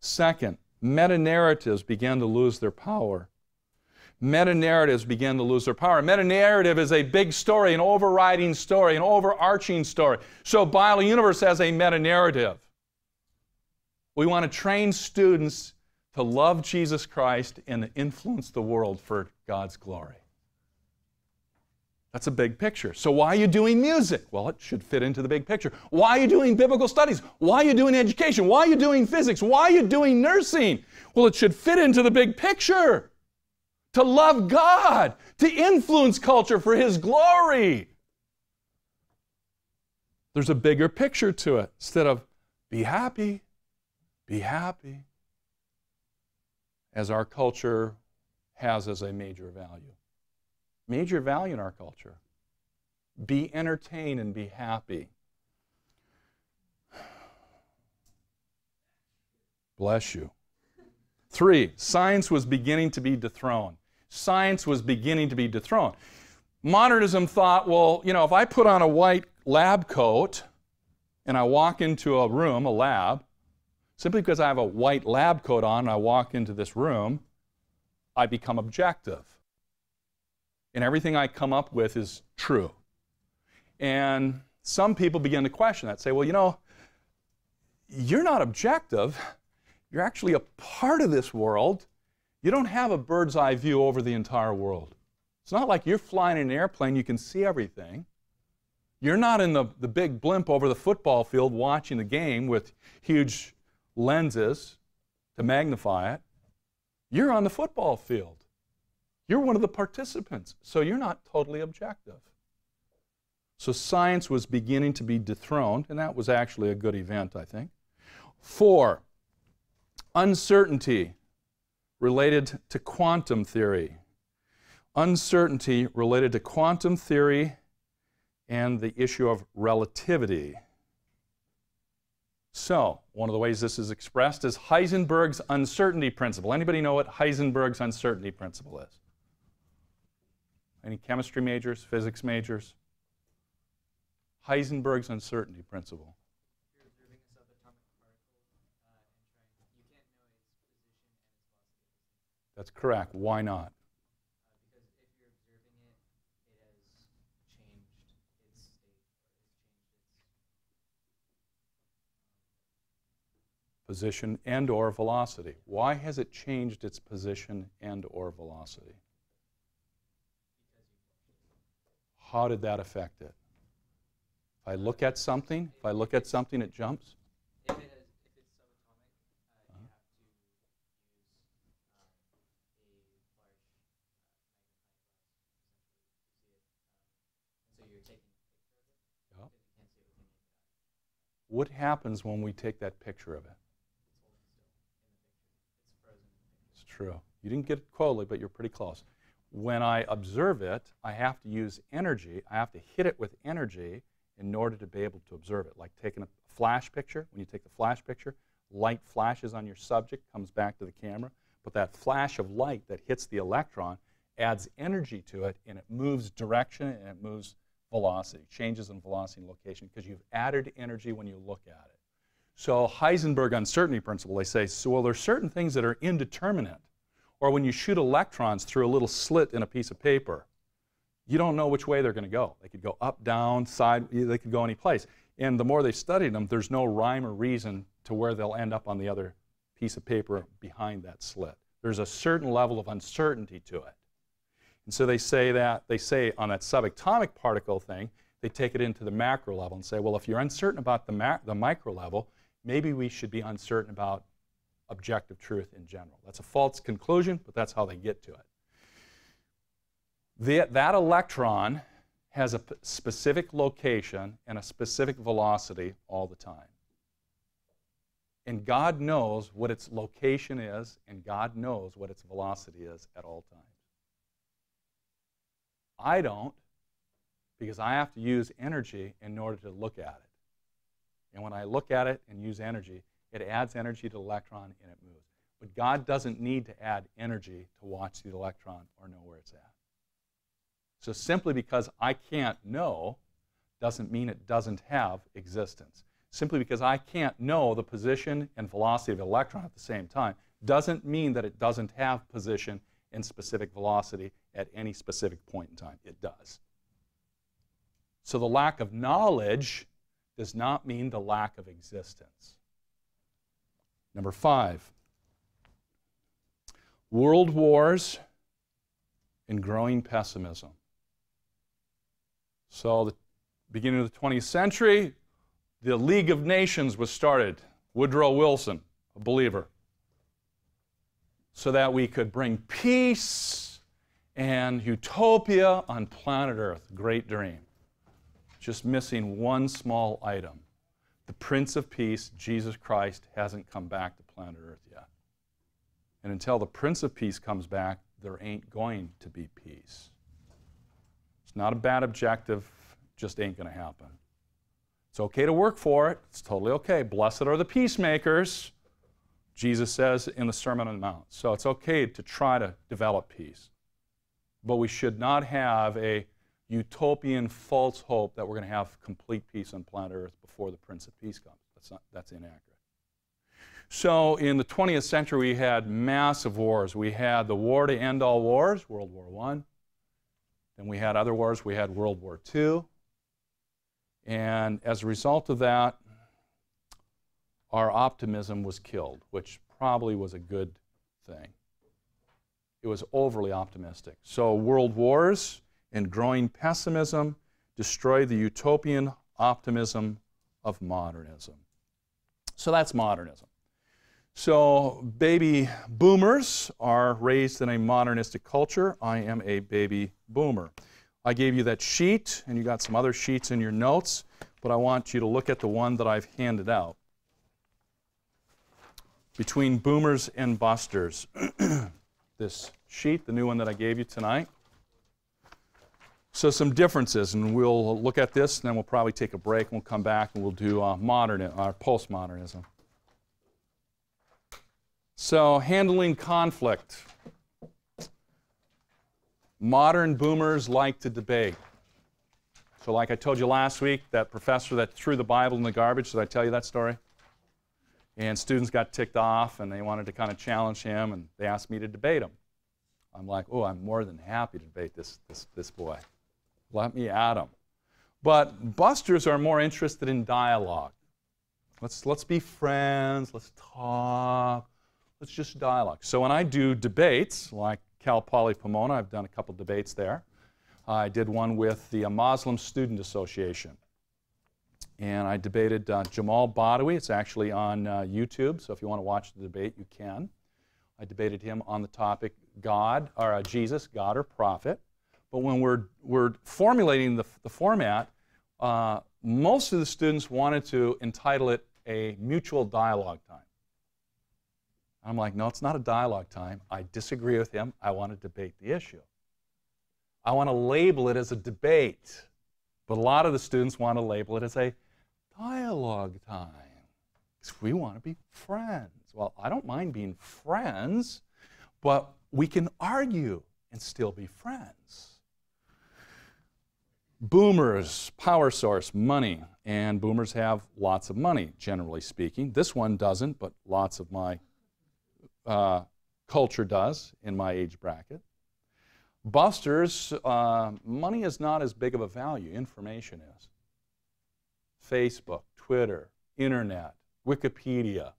Second, meta-narratives began to lose their power. Meta-narratives began to lose their power. Meta-narrative is a big story, an overriding story, an overarching story. So Biola Universe has a meta-narrative. We want to train students to love Jesus Christ and to influence the world for God's glory. That's a big picture. So why are you doing music? Well, it should fit into the big picture. Why are you doing biblical studies? Why are you doing education? Why are you doing physics? Why are you doing nursing? Well, it should fit into the big picture. To love God, to influence culture for His glory. There's a bigger picture to it. Instead of be happy, as our culture has as a major value. Major value in our culture. Be entertained and be happy. Bless you. 3, science was beginning to be dethroned. Science was beginning to be dethroned. Modernism thought, well, you know, if I put on a white lab coat and I walk into a room, a lab, simply because I have a white lab coat on and I walk into this room, I become objective. And everything I come up with is true. And some people begin to question that, say, well, you know, you're not objective. You're actually a part of this world. You don't have a bird's eye view over the entire world. It's not like you're flying in an airplane, you can see everything. You're not in the big blimp over the football field watching the game with huge lenses to magnify it. You're on the football field. You're one of the participants, so you're not totally objective. So science was beginning to be dethroned, and that was actually a good event, I think. 4, uncertainty related to quantum theory. Uncertainty related to quantum theory and the issue of relativity. So, one of the ways this is expressed is Heisenberg's uncertainty principle. Anybody know what Heisenberg's uncertainty principle is? Any chemistry majors, physics majors? Heisenberg's uncertainty principle. You're observing a subatomic particle and you can't know its position and its velocity. That's correct. Why not? Because if you're observing it, it has changed its state, or it's changed its Position and or velocity. Why has it changed its position and or velocity? How did that affect it? If I look at something, it jumps. If it's subatomic, you have to use a large magnifying glass, essentially, to see it. So you're taking a picture of it, Yeah. because you can't see it with your naked eye. What happens when we take that picture of it? It's holding still in the picture. It's frozen in the picture. It's true. You didn't get it quotely, but you're pretty close. When I observe it, I have to use energy. I have to hit it with energy in order to be able to observe it. Like taking a flash picture. When you take the flash picture, light flashes on your subject, comes back to the camera. But that flash of light that hits the electron adds energy to it, and it moves direction and it moves velocity, changes in velocity and location, because you've added energy when you look at it. So Heisenberg uncertainty principle, they say, so, well, there's certain things that are indeterminate. Or when you shoot electrons through a little slit in a piece of paper, you don't know which way they're going to go. They could go up, down, side, they could go any place. And the more they studied them, there's no rhyme or reason to where they'll end up on the other piece of paper behind that slit. There's a certain level of uncertainty to it. And so they say on that subatomic particle thing, they take it into the macro level and say, well, if you're uncertain about the micro level, maybe we should be uncertain about objective truth in general. That's a false conclusion, but that's how they get to it. That electron has a specific location and a specific velocity all the time. And God knows what its location is, and God knows what its velocity is at all times. I don't, because I have to use energy in order to look at it. And when I look at it and use energy, it adds energy to the electron and it moves. But God doesn't need to add energy to watch the electron or know where it's at. So simply because I can't know doesn't mean it doesn't have existence. Simply because I can't know the position and velocity of an electron at the same time doesn't mean that it doesn't have position and specific velocity at any specific point in time. It does. So the lack of knowledge does not mean the lack of existence. Number 5, world wars and growing pessimism. So the beginning of the 20th century, the League of Nations was started. Woodrow Wilson, a believer, so that we could bring peace and utopia on planet Earth. Great dream. Just missing one small item. The Prince of Peace, Jesus Christ, hasn't come back to planet Earth yet. And until the Prince of Peace comes back, there ain't going to be peace. It's not a bad objective. just ain't going to happen. It's okay to work for it. It's totally okay. Blessed are the peacemakers, Jesus says in the Sermon on the Mount. So it's okay to try to develop peace. But we should not have a utopian false hope that we're going to have complete peace on planet Earth before the Prince of Peace comes. That's inaccurate. So in the 20th century, we had massive wars. We had the war to end all wars, World War I. Then we had other wars. We had World War II. And as a result of that, our optimism was killed, which probably was a good thing. It was overly optimistic. So world wars and growing pessimism destroyed the utopian optimism of modernism. So that's modernism. So baby boomers are raised in a modernistic culture. I am a baby boomer. I gave you that sheet, and you got some other sheets in your notes, but I want you to look at the one that I've handed out. Between boomers and busters. This sheet, the new one that I gave you tonight. So some differences, and we'll look at this, and then we'll probably take a break, and we'll come back, and we'll do postmodernism. So handling conflict. Modern boomers like to debate. So like I told you last week, that professor that threw the Bible in the garbage, did I tell you that story? And students got ticked off, and they wanted to kind of challenge him, and they asked me to debate him. I'm like, oh, I'm more than happy to debate this boy. Let me at him. But busters are more interested in dialogue. Let's be friends, let's talk, let's just dialogue. So when I do debates, like Cal Poly Pomona, I've done a couple debates there. I did one with the Muslim Student Association. And I debated Jamal Badawi. It's actually on YouTube, so if you want to watch the debate, you can. I debated him on the topic God, or Jesus, God or prophet. But when we're formulating the format, most of the students wanted to entitle it a mutual dialogue time. I'm like, no, it's not a dialogue time. I disagree with him. I want to debate the issue. I want to label it as a debate. But a lot of the students want to label it as a dialogue time. Because we want to be friends. Well, I don't mind being friends, but we can argue and still be friends. Boomers, power source, money. And boomers have lots of money, generally speaking. This one doesn't, but lots of my culture does in my age bracket. Busters, money is not as big of a value. Information is. Facebook, Twitter, Internet, Wikipedia.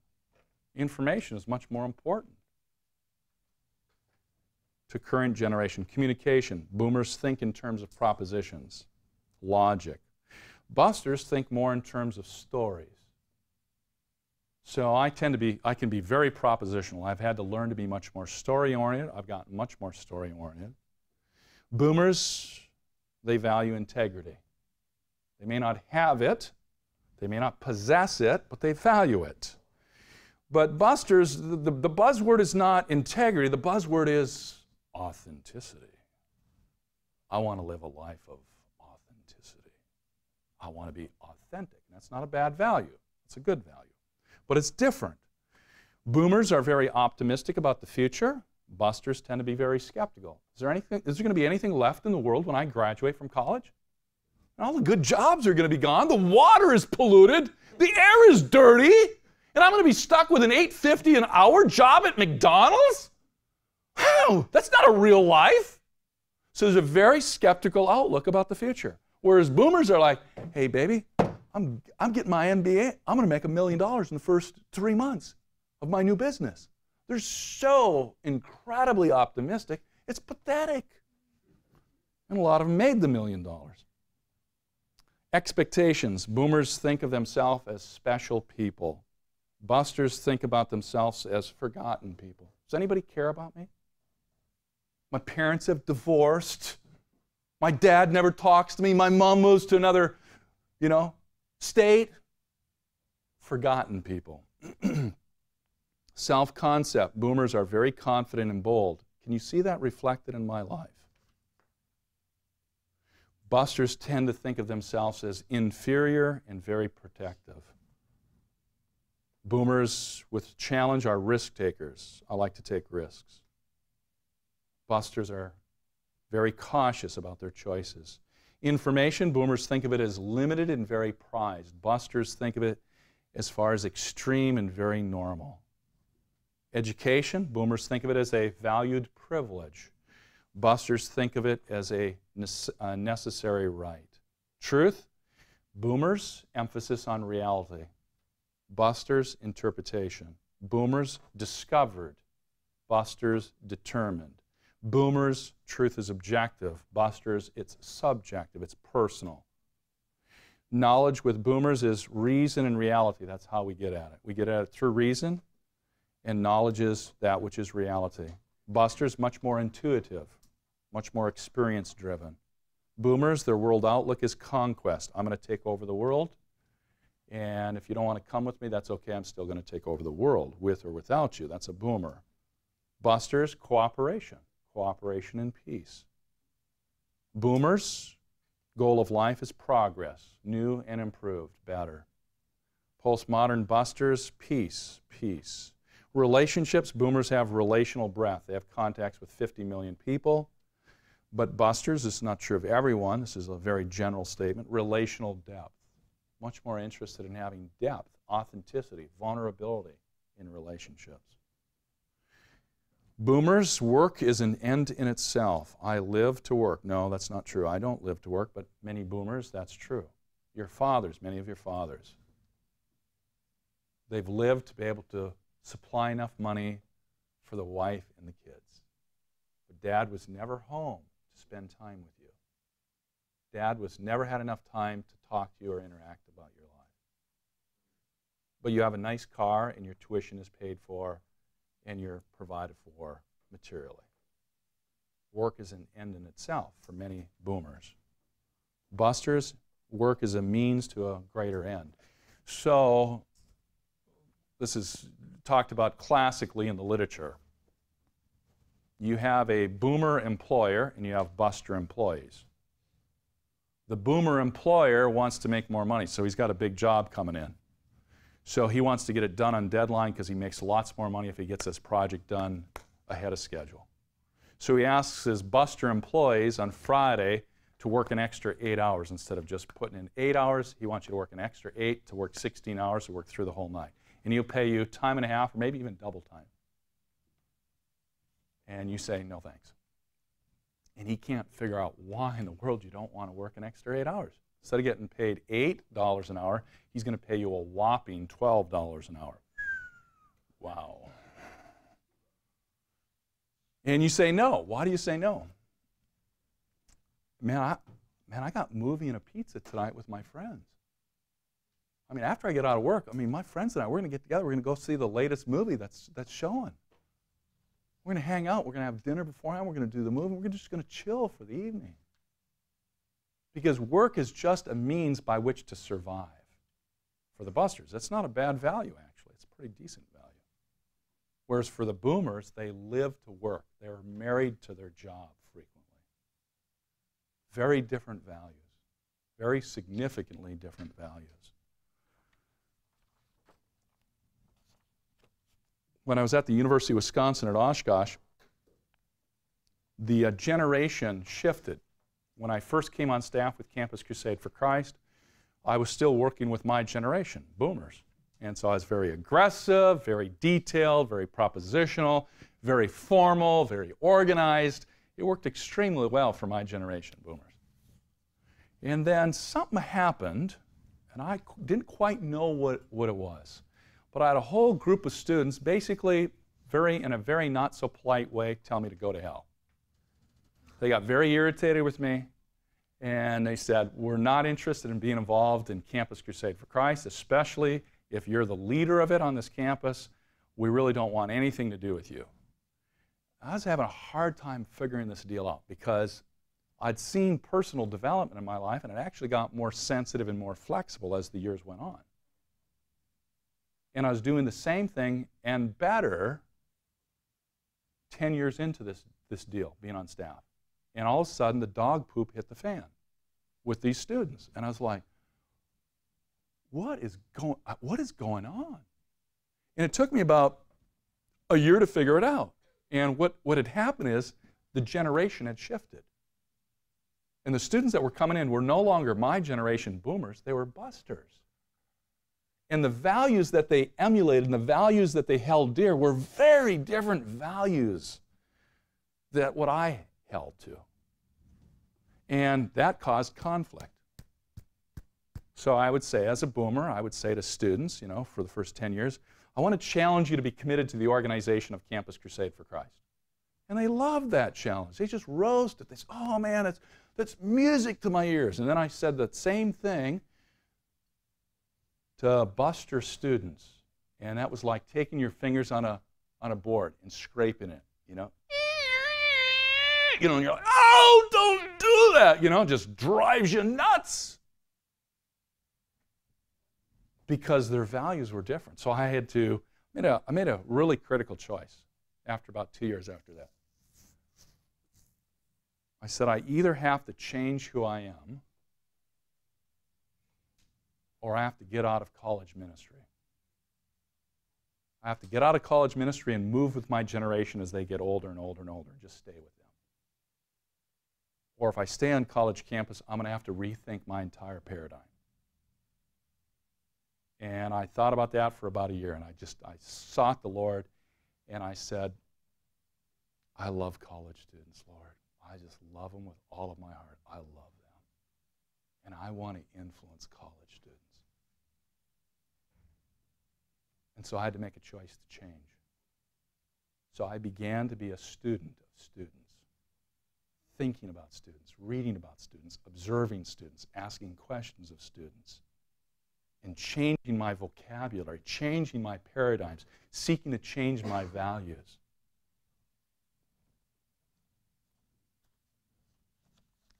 Information is much more important to current generation. Communication. Boomers think in terms of propositions, logic. Busters think more in terms of stories. So I can be very propositional. I've had to learn to be much more story-oriented. I've gotten much more story-oriented. Boomers, they value integrity. They may not have it, they may not possess it, but they value it. But busters, the buzzword is not integrity, the buzzword is authenticity. I want to live a life of authenticity. I want to be authentic. That's not a bad value. It's a good value. But it's different. Boomers are very optimistic about the future. Busters tend to be very skeptical. Is there going to be anything left in the world when I graduate from college? And all the good jobs are going to be gone. The water is polluted. The air is dirty. And I'm going to be stuck with an $8.50 an hour job at McDonald's? How? That's not a real life. So there's a very skeptical outlook about the future. Whereas boomers are like, hey, baby, I'm getting my MBA. I'm going to make $1 million in the first 3 months of my new business. They're so incredibly optimistic, it's pathetic. And a lot of them made the $1 million. Expectations. Boomers think of themselves as special people. Busters think about themselves as forgotten people. Does anybody care about me? My parents have divorced. My dad never talks to me. My mom moves to another, state. Forgotten people. Self-concept. Boomers are very confident and bold. Can you see that reflected in my life? Busters tend to think of themselves as inferior and very protective. Boomers with challenge are risk takers. I like to take risks. Busters are very cautious about their choices. Information, boomers think of it as limited and very prized. Busters think of it as far as extreme and very normal. Education, boomers think of it as a valued privilege. Busters think of it as a necessary right. Truth, boomers, emphasis on reality. Busters, interpretation. Boomers, discovered. Busters, determined. Boomers, truth is objective. Busters, it's subjective, it's personal. Knowledge with boomers is reason and reality. That's how we get at it. We get at it through reason, and knowledge is that which is reality. Busters, much more intuitive, much more experience-driven. Boomers, their world outlook is conquest. I'm going to take over the world, and if you don't want to come with me, that's okay. I'm still going to take over the world, with or without you. That's a boomer. Busters, cooperation. Cooperation and peace. Boomers, goal of life is progress, new and improved, better. Postmodern busters, peace, peace. Relationships, boomers have relational breadth. They have contacts with 50 million people. But busters, this is not true of everyone. This is a very general statement. Relational depth. Much more interested in having depth, authenticity, vulnerability in relationships. Boomers, work is an end in itself. I live to work. No, that's not true. I don't live to work, but many boomers, that's true. Your fathers, many of your fathers, they've lived to be able to supply enough money for the wife and the kids. But Dad was never home to spend time with you. Dad was never had enough time to talk to you or interact about your life. But you have a nice car and your tuition is paid for and you're provided for materially. Work is an end in itself for many boomers. Busters, work is a means to a greater end. So this is talked about classically in the literature. You have a boomer employer and you have buster employees. The boomer employer wants to make more money, so he's got a big job coming in. So he wants to get it done on deadline because he makes lots more money if he gets this project done ahead of schedule. So he asks his buster employees on Friday to work an extra 8 hours instead of just putting in 8 hours. He wants you to work an extra 8, to work 16 hours, to work through the whole night. And he'll pay you time and a half or maybe even double time. And you say, no thanks. And he can't figure out why in the world you don't want to work an extra 8 hours. Instead of getting paid $8 an hour, he's going to pay you a whopping $12 an hour. Wow. And you say no. Why do you say no? Man, I got movie and a pizza tonight with my friends. I mean, after I get out of work, my friends and I, we're going to get together. We're going to go see the latest movie that's showing. We're going to hang out. We're going to have dinner beforehand. We're going to do the movie. We're just going to chill for the evening. Because work is just a means by which to survive. For the busters, that's not a bad value, actually. It's a pretty decent value. Whereas for the boomers, they live to work. They're married to their job frequently. Very different values. Very significantly different values. When I was at the University of Wisconsin at Oshkosh, the generation shifted. When I first came on staff with Campus Crusade for Christ, I was still working with my generation, boomers. And so I was very aggressive, very detailed, very propositional, very formal, very organized. It worked extremely well for my generation, boomers. And then something happened, and I didn't quite know what it was. But I had a whole group of students, basically in a very not so polite way, tell me to go to hell. They got very irritated with me, and they said, we're not interested in being involved in Campus Crusade for Christ, especially if you're the leader of it on this campus. We really don't want anything to do with you. I was having a hard time figuring this deal out because I'd seen personal development in my life, and it actually got more sensitive and more flexible as the years went on. And I was doing the same thing and better 10 years into this deal, being on staff. And all of a sudden, the dog poop hit the fan. with these students. And I was like, what is going on? And it took me about a year to figure it out. And what had happened is the generation had shifted. And the students that were coming in were no longer my generation boomers, they were busters. And the values that they emulated and the values that they held dear were very different values than what I held to. And that caused conflict. So I would say, as a boomer, I would say to students, you know, for the first 10 years, I want to challenge you to be committed to the organization of Campus Crusade for Christ. And they loved that challenge. They just rose to it. They said, oh man, that's music to my ears. And then I said the same thing to buster students. And that was like taking your fingers on a board and scraping it, you know. You know, and you're like, oh, don't do that. You know, it just drives you nuts. Because their values were different. So I made a really critical choice after about 2 years after that. I said, I either have to change who I am or I have to get out of college ministry. I have to get out of college ministry and move with my generation as they get older and older and older and just stay with them. Or if I stay on college campus, I'm going to have to rethink my entire paradigm. And I thought about that for about a year, and I sought the Lord, and I said, I love college students, Lord. I just love them with all of my heart. I love them. And I want to influence college students. And so I had to make a choice to change. So I began to be a student of students, thinking about students, reading about students, observing students, asking questions of students, and changing my vocabulary, changing my paradigms, seeking to change my values.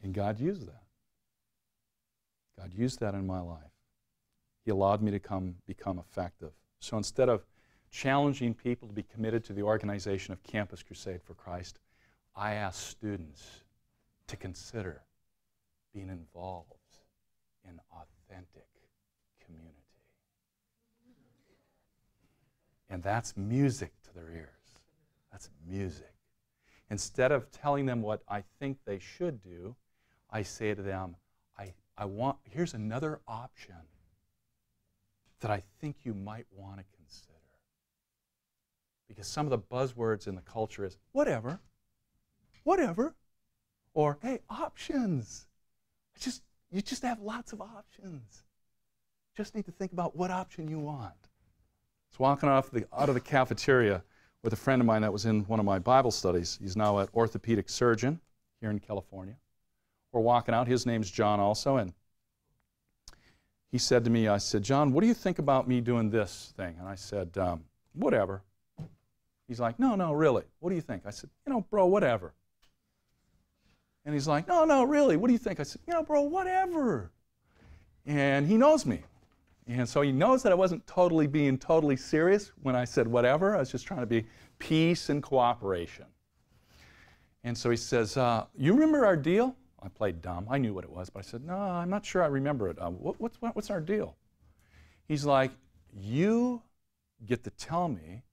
And God used that. God used that in my life. He allowed me to become effective. So instead of challenging people to be committed to the organization of Campus Crusade for Christ, I asked students to consider being involved in authentic community. And that's music to their ears. That's music. Instead of telling them what I think they should do, I say to them, here's another option that I think you might want to consider. Because some of the buzzwords in the culture is, whatever, or, hey, options. You just have lots of options. Just need to think about what option you want. I was walking out of the cafeteria with a friend of mine that was in one of my Bible studies. He's now an orthopedic surgeon here in California. We're walking out. His name's John also, and he said to me, I said, John, what do you think about me doing this thing? And I said, whatever. He's like, no, really. What do you think? I said, bro, whatever. And he's like, no, really. What do you think? I said, bro, whatever. And he knows me. And so he knows that I wasn't being totally serious when I said whatever. I was just trying to be peace and cooperation. And so he says, you remember our deal? I played dumb. I knew what it was, but I said, no, I'm not sure I remember it. What's our deal? He's like, you get to tell me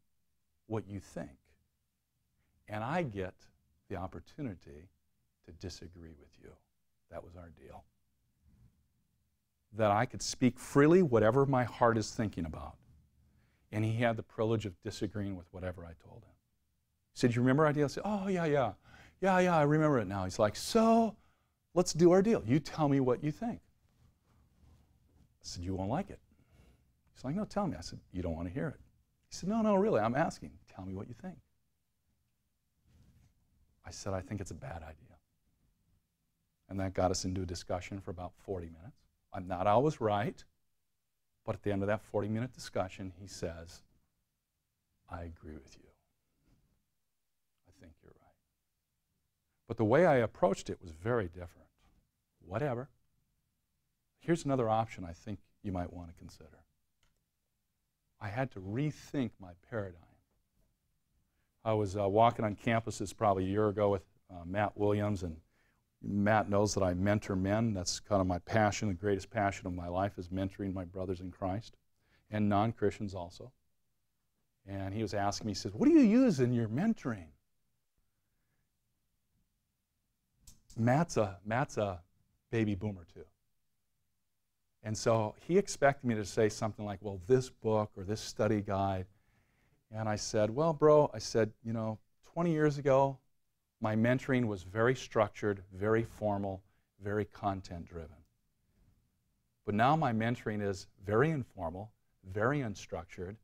what you think, and I get the opportunity to disagree with you. That was our deal. That I could speak freely whatever my heart is thinking about. And he had the privilege of disagreeing with whatever I told him. He said, you remember our deal? I said, oh, yeah, I remember it now. He's like, so let's do our deal. You tell me what you think. I said, you won't like it. He's like, no, tell me. I said, you don't want to hear it. He said, no, really, I'm asking. Tell me what you think. I said, I think it's a bad idea. And that got us into a discussion for about 40 minutes. I'm not always right, but at the end of that 40-minute discussion, he says, I agree with you. I think you're right. But the way I approached it was very different. Whatever. Here's another option I think you might want to consider. I had to rethink my paradigm. I was walking on campuses probably a year ago with Matt Williams, and Matt knows that I mentor men. That's kind of my passion. The greatest passion of my life is mentoring my brothers in Christ, and non-Christians also. And he was asking me, he says, what do you use in your mentoring? Matt's a baby boomer too. And so he expected me to say something like, well, this book or this study guide. And I said, well, bro, I said, 20 years ago, my mentoring was very structured, very formal, very content-driven. But now my mentoring is very informal, very unstructured,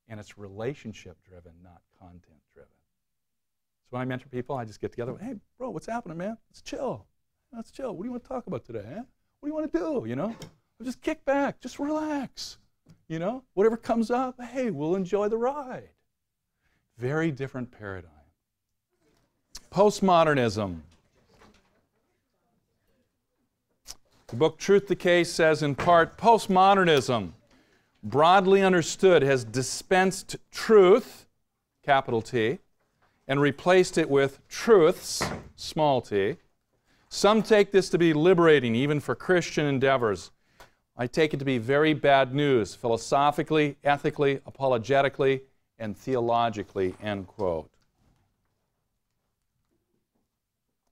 and it's relationship-driven, not content-driven. So when I mentor people, I just get together, hey, bro, what's happening, man? Let's chill. Let's chill. What do you want to talk about today, eh? What do you want to do, Just kick back, just relax. Whatever comes up, hey, we'll enjoy the ride. Very different paradigm. Postmodernism. The book Truth Decay says in part, postmodernism, broadly understood, has dispensed truth, capital T, and replaced it with truths, small t. Some take this to be liberating, even for Christian endeavors. I take it to be very bad news, philosophically, ethically, apologetically, and theologically, end quote.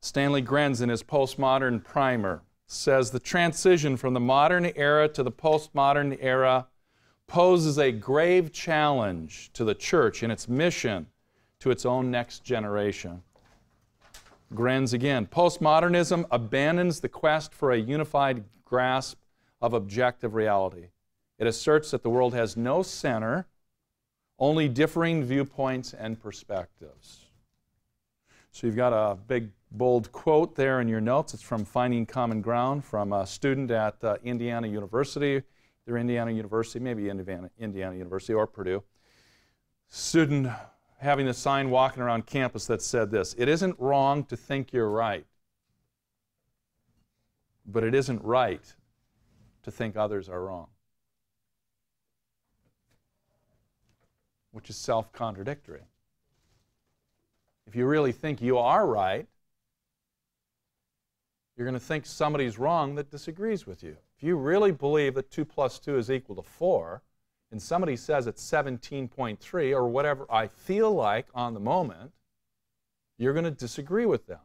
Stanley Grenz, in his Postmodern Primer, says the transition from the modern era to the postmodern era poses a grave challenge to the church in its mission to its own next generation. Grenz again, postmodernism abandons the quest for a unified grasp of objective reality. It asserts that the world has no center, only differing viewpoints and perspectives. So you've got a big, bold quote there in your notes. It's from Finding Common Ground from a student at Indiana University. Either Indiana University, maybe Indiana University or Purdue. Student having a sign walking around campus that said this: it isn't wrong to think you're right, but it isn't right to think others are wrong. Which is self-contradictory. If you really think you are right, you're going to think somebody's wrong that disagrees with you. If you really believe that 2 plus 2 is equal to 4, and somebody says it's 17.3 or whatever I feel like on the moment, you're going to disagree with them.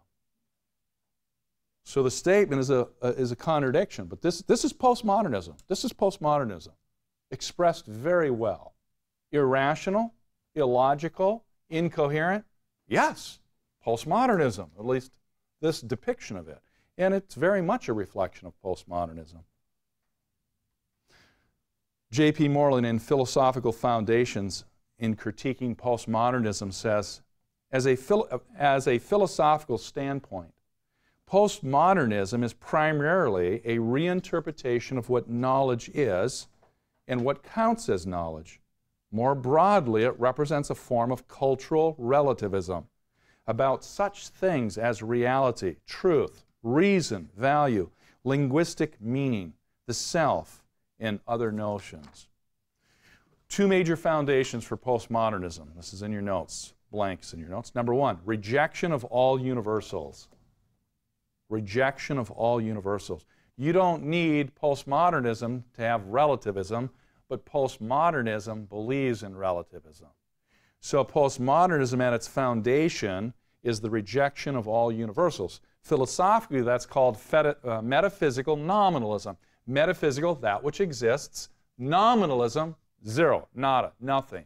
So the statement is a contradiction, but this is postmodernism. This is postmodernism, expressed very well. Irrational, illogical, incoherent? Yes, postmodernism, at least this depiction of it. And it's very much a reflection of postmodernism. J.P. Moreland in Philosophical Foundations in critiquing postmodernism says, as a philosophical standpoint, postmodernism is primarily a reinterpretation of what knowledge is and what counts as knowledge. More broadly, it represents a form of cultural relativism about such things as reality, truth, reason, value, linguistic meaning, the self, and other notions. Two major foundations for postmodernism. This is in your notes, blanks in your notes. Number one, rejection of all universals. Rejection of all universals. You don't need postmodernism to have relativism, but postmodernism believes in relativism. So postmodernism at its foundation is the rejection of all universals. Philosophically, that's called metaphysical nominalism. Metaphysical, that which exists. Nominalism, zero, nada, nothing.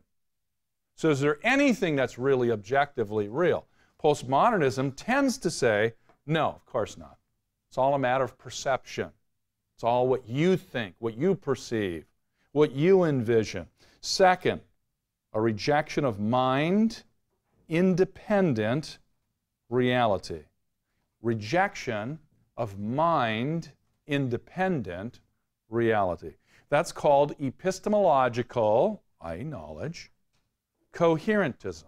So is there anything that's really objectively real? Postmodernism tends to say, no, of course not. It's all a matter of perception. It's all what you think, what you perceive, what you envision. Second, a rejection of mind-independent reality. Rejection of mind-independent reality. That's called epistemological, i.e. knowledge, coherentism.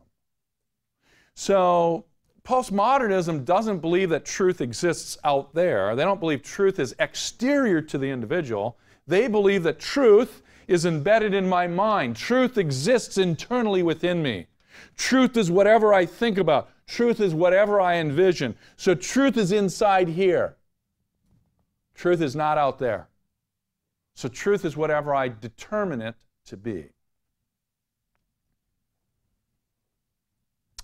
So postmodernism doesn't believe that truth exists out there. They don't believe truth is exterior to the individual. They believe that truth is embedded in my mind. Truth exists internally within me. Truth is whatever I think about. Truth is whatever I envision. So truth is inside here. Truth is not out there. So truth is whatever I determine it to be.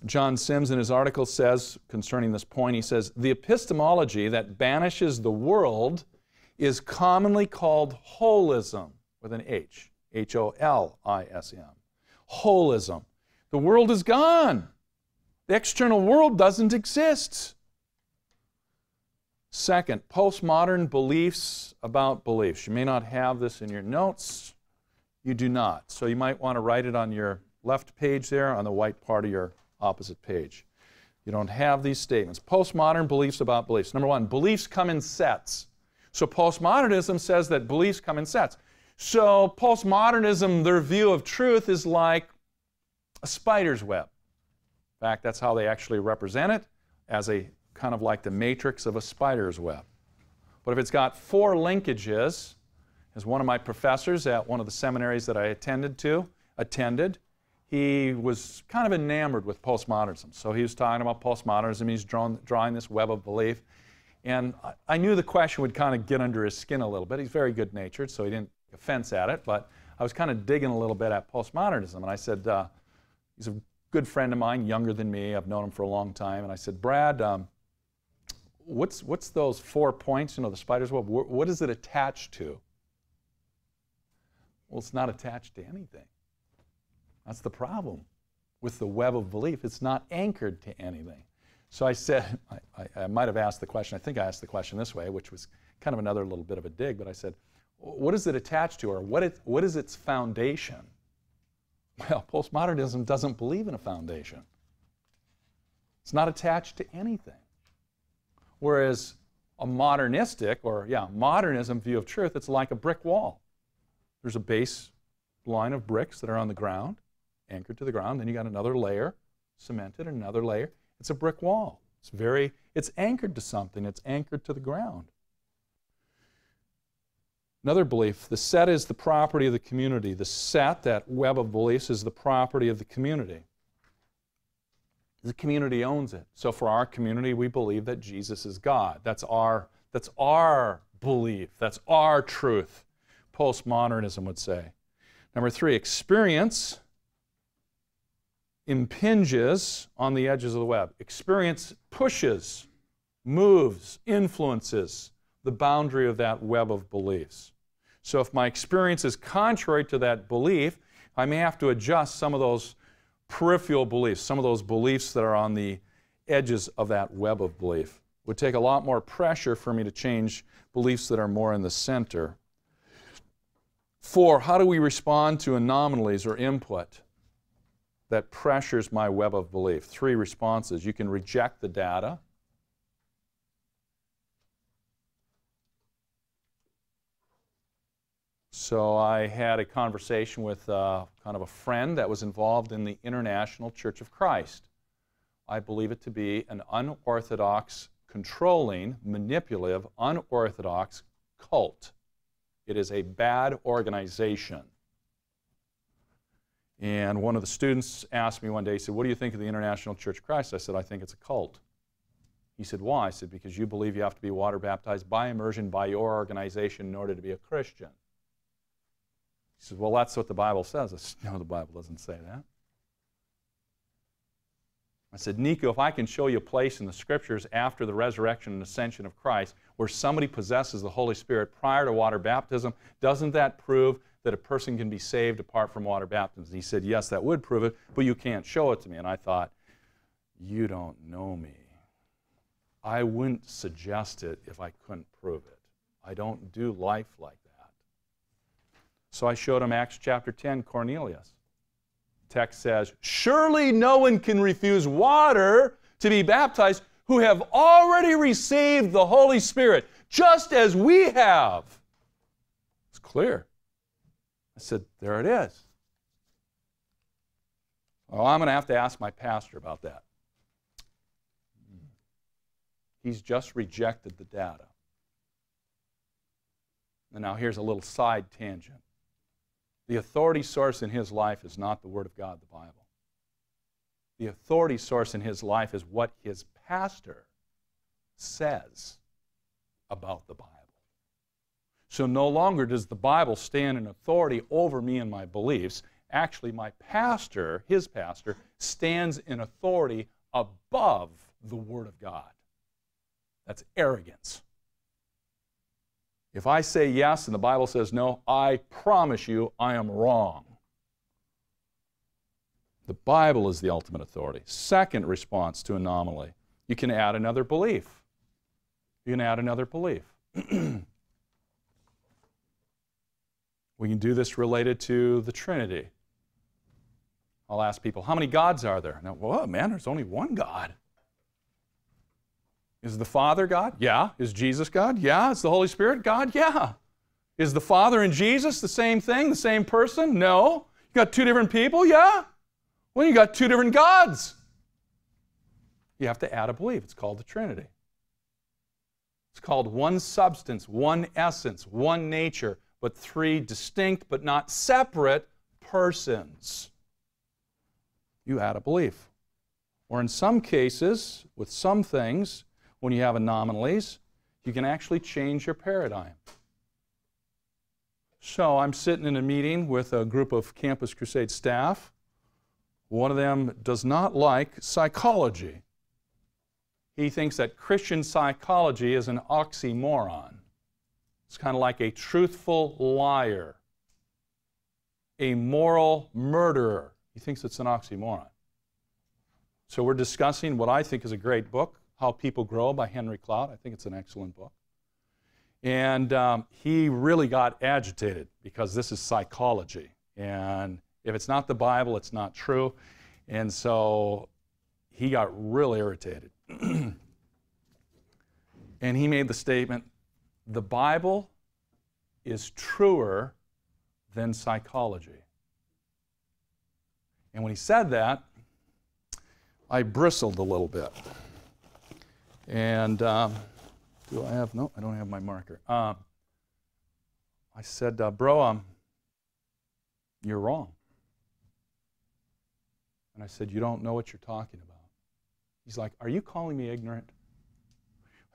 John Sims in his article says, concerning this point, he says, the epistemology that banishes the world is commonly called holism, with an H, H-O-L-I-S-M. Holism. The world is gone. The external world doesn't exist. Second, postmodern beliefs about beliefs. You may not have this in your notes. You do not. So you might want to write it on your left page there, on the white part of your opposite page. You don't have these statements. Postmodern beliefs about beliefs. Number one, beliefs come in sets. So postmodernism says that beliefs come in sets. So postmodernism, their view of truth is like a spider's web. In fact, that's how they actually represent it, as a kind of like the matrix of a spider's web. But if it's got four linkages, as one of my professors at one of the seminaries that I attended, he was kind of enamored with postmodernism. So he was talking about postmodernism. He's drawing this web of belief. And I knew the question would kind of get under his skin a little bit. He's very good-natured, so he didn't take offense at it. But I was kind of digging a little bit at postmodernism. And I said, he's a good friend of mine, younger than me. I've known him for a long time. And I said, Brad, what's those 4 points, the spider's web? What is it attached to? Well, it's not attached to anything. That's the problem with the web of belief. It's not anchored to anything. So I said, I might have asked the question, I think I asked the question this way, which was kind of another little bit of a dig, but I said, what is it attached to, or what is its foundation? Well, postmodernism doesn't believe in a foundation. It's not attached to anything. Whereas a modernistic, modernism view of truth, it's like a brick wall. There's a base line of bricks that are on the ground, anchored to the ground. Then you got another layer, cemented, and another layer. It's a brick wall. It's anchored to something. It's anchored to the ground. Another belief, the set is the property of the community. The set, that web of beliefs, is the property of the community. The community owns it. So for our community, we believe that Jesus is God. That's our belief. That's our truth, postmodernism would say. Number 3, experience impinges on the edges of the web. Experience pushes, moves, influences the boundary of that web of beliefs. So if my experience is contrary to that belief, I may have to adjust some of those peripheral beliefs, some of those beliefs that are on the edges of that web of belief. It would take a lot more pressure for me to change beliefs that are more in the center. 4, how do we respond to anomalies or input that pressures my web of belief? 3 responses. You can reject the data. So I had a conversation with kind of a friend that was involved in the International Church of Christ. I believe it to be an unorthodox, controlling, manipulative, unorthodox cult. It is a bad organization. And one of the students asked me one day, he said, what do you think of the International Church of Christ? I said, I think it's a cult. He said, why? I said, because you believe you have to be water baptized by immersion by your organization in order to be a Christian. He said, well, that's what the Bible says. I said, no, the Bible doesn't say that. I said, Nico, if I can show you a place in the Scriptures after the resurrection and ascension of Christ where somebody possesses the Holy Spirit prior to water baptism, doesn't that prove that a person can be saved apart from water baptism? He said, yes, that would prove it, but you can't show it to me. And I thought, you don't know me. I wouldn't suggest it if I couldn't prove it. I don't do life like that. So I showed him Acts chapter 10, Cornelius. Text says, surely no one can refuse water to be baptized who have already received the Holy Spirit, just as we have. It's clear. I said, there it is. Well, I'm going to have to ask my pastor about that. He's just rejected the data. And now here's a little side tangent. The authority source in his life is not the Word of God, the Bible. The authority source in his life is what his pastor says about the Bible. So no longer does the Bible stand in authority over me and my beliefs. Actually, my pastor, his pastor, stands in authority above the Word of God. That's arrogance. If I say yes and the Bible says no, I promise you I am wrong. The Bible is the ultimate authority. Second response to anomaly, you can add another belief. You can add another belief. We can do this related to the Trinity. I'll ask people, how many gods are there? Now, whoa, man, there's only one God. Is the Father God? Yeah. Is Jesus God? Yeah. Is the Holy Spirit God? Yeah. Is the Father and Jesus the same thing, the same person? No. You got two different people? Yeah. Well, you got two different gods. You have to add a belief. It's called the Trinity. It's called one substance, one essence, one nature, but three distinct but not separate persons. You add a belief. Or in some cases, with some things, when you have anomalies, you can actually change your paradigm. So I'm sitting in a meeting with a group of Campus Crusade staff. One of them does not like psychology. He thinks that Christian psychology is an oxymoron. It's kind of like a truthful liar, a moral murderer. He thinks it's an oxymoron. So we're discussing what I think is a great book, How People Grow by Henry Cloud. I think it's an excellent book. And he really got agitated because this is psychology. And if it's not the Bible, it's not true. And so he got really irritated. And he made the statement, the Bible is truer than psychology. And when he said that, I bristled a little bit. And do I have, no, I don't have my marker. I said, bro, you're wrong. And I said, you don't know what you're talking about. He's like, are you calling me ignorant?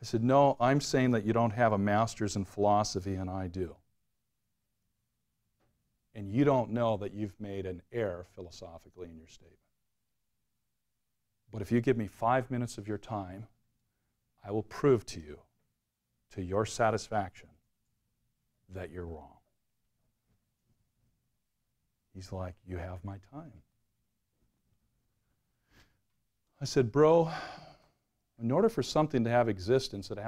I said, no, I'm saying that you don't have a master's in philosophy and I do. And you don't know that you've made an error philosophically in your statement. But if you give me 5 minutes of your time, I will prove to you, to your satisfaction, that you're wrong. He's like, you have my time. I said, bro, in order for something to have existence, it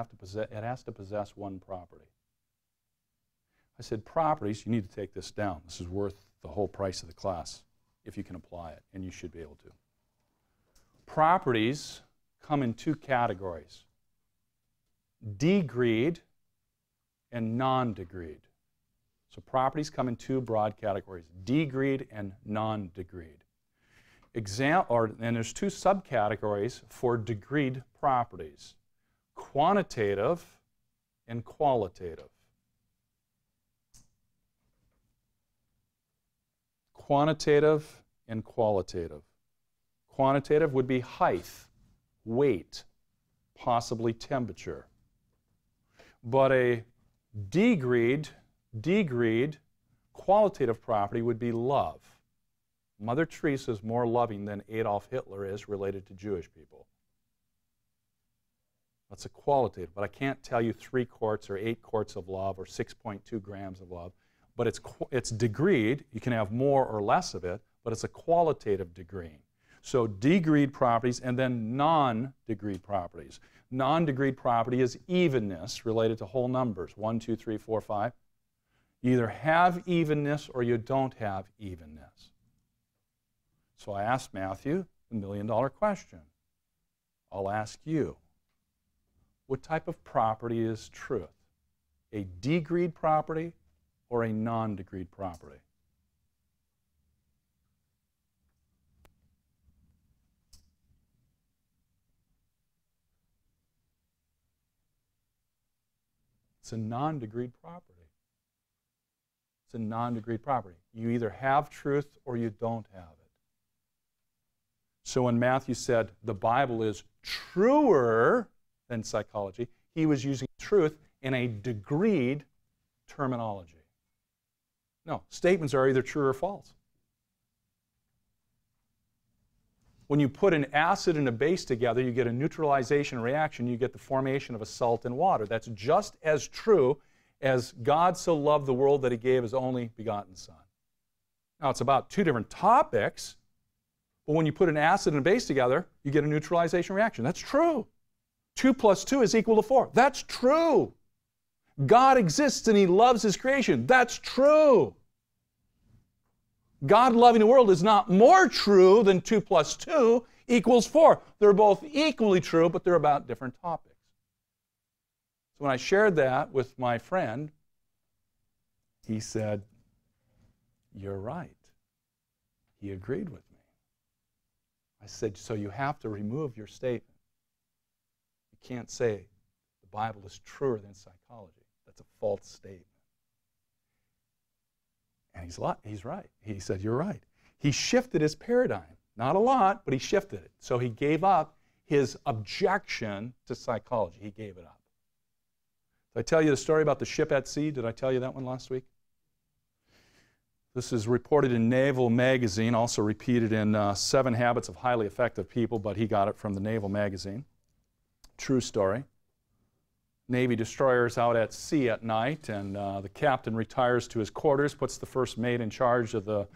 has to possess one property. I said, properties, you need to take this down. This is worth the whole price of the class if you can apply it, and you should be able to. Properties come in two categories, degreed and non-degreed. So properties come in two broad categories, degreed and non-degreed. And there's two subcategories for degreed properties, quantitative and qualitative. Quantitative and qualitative. Quantitative would be height, weight, possibly temperature. But a degreed qualitative property would be love. Mother Teresa is more loving than Adolf Hitler is related to Jewish people. That's a qualitative, but I can't tell you 3 quarts or 8 quarts of love or 6.2 grams of love. But it's degreed. You can have more or less of it, but it's a qualitative degree. So degreed properties and then non-degreed properties. Non-degreed property is evenness related to whole numbers, 1, 2, 3, 4, 5. You either have evenness or you don't have evenness. So I asked Matthew the $1 million question. I'll ask you, what type of property is truth? A degreed property or a non-degreed property? It's a non-degreed property. It's a non-degreed property. You either have truth or you don't have it. So when Matthew said the Bible is truer than psychology, he was using truth in a degreed terminology. No, statements are either true or false. When you put an acid and a base together, you get a neutralization reaction. You get the formation of a salt and water. That's just as true as God so loved the world that he gave his only begotten Son. Now, it's about two different topics, but when you put an acid and a base together, you get a neutralization reaction. That's true. 2 + 2 is equal to 4. That's true. God exists and he loves his creation. That's true. God loving the world is not more true than 2 + 2 = 4. They're both equally true, but they're about different topics. So when I shared that with my friend, he said, "You're right." He agreed with me. I said, "So you have to remove your statement. You can't say the Bible is truer than psychology. That's a false statement." And he's right. He said, "You're right." He shifted his paradigm. Not a lot, but he shifted it. So he gave up his objection to psychology. He gave it up. Did I tell you the story about the ship at sea? Did I tell you that one last week? This is reported in Naval Magazine, also repeated in 7 Habits of Highly Effective People, but he got it from the Naval Magazine. True story. Navy destroyers out at sea at night, and the captain retires to his quarters, puts the first mate in charge of the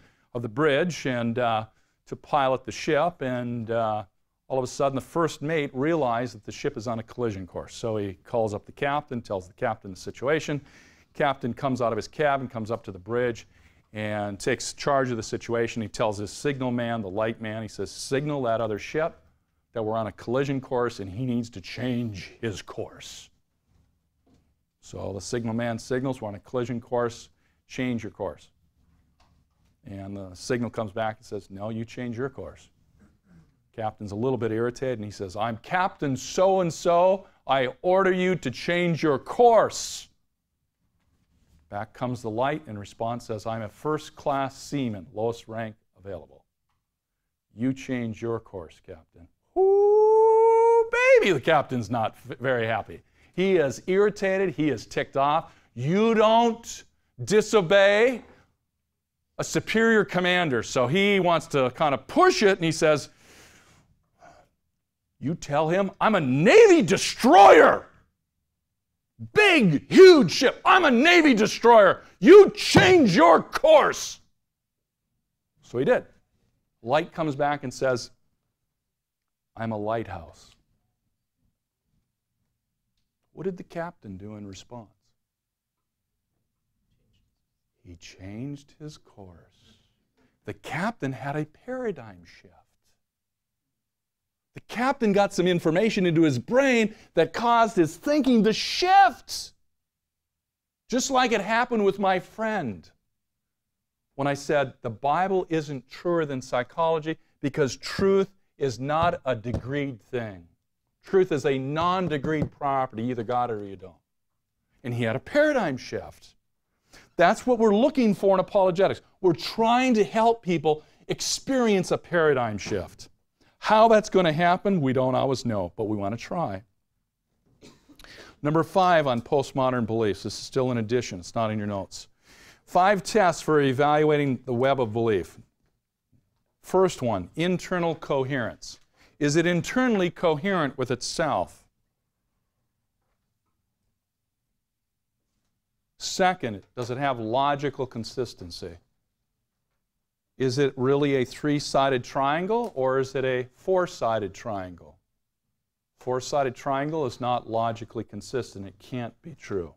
bridge and to pilot the ship, and all of a sudden the first mate realizes that the ship is on a collision course. So he calls up the captain, tells the captain the situation. Captain comes out of his cabin, comes up to the bridge, and takes charge of the situation. He tells his signal man, the light man, he says, "Signal that other ship that we're on a collision course and he needs to change his course." So the signal man signals, "We're on a collision course, change your course." And the signal comes back and says, "No, you change your course." Captain's a little bit irritated and he says, "I'm Captain so-and-so. I order you to change your course." Back comes the light and response says, "I'm a first-class seaman, lowest rank available. You change your course, Captain." Ooh, baby, the captain's not very happy. He is irritated. He is ticked off. You don't disobey a superior commander. So he wants to kind of push it, and he says, "You tell him I'm a Navy destroyer. Big, huge ship. I'm a Navy destroyer. You change your course." So he did. Light comes back and says, "I'm a lighthouse." What did the captain do in response? He changed his course. The captain had a paradigm shift. The captain got some information into his brain that caused his thinking to shift. Just like it happened with my friend when I said the Bible isn't truer than psychology because truth is not a degreed thing. Truth is a non-degreed property. You either got it or you don't. And he had a paradigm shift. That's what we're looking for in apologetics. We're trying to help people experience a paradigm shift. How that's going to happen, we don't always know, but we want to try. Number 5 on postmodern beliefs. This is still an addition. It's not in your notes. 5 tests for evaluating the web of belief. First one, internal coherence. Is it internally coherent with itself? Second, does it have logical consistency? Is it really a 3-sided triangle or is it a 4-sided triangle? 4-sided triangle is not logically consistent. It can't be true.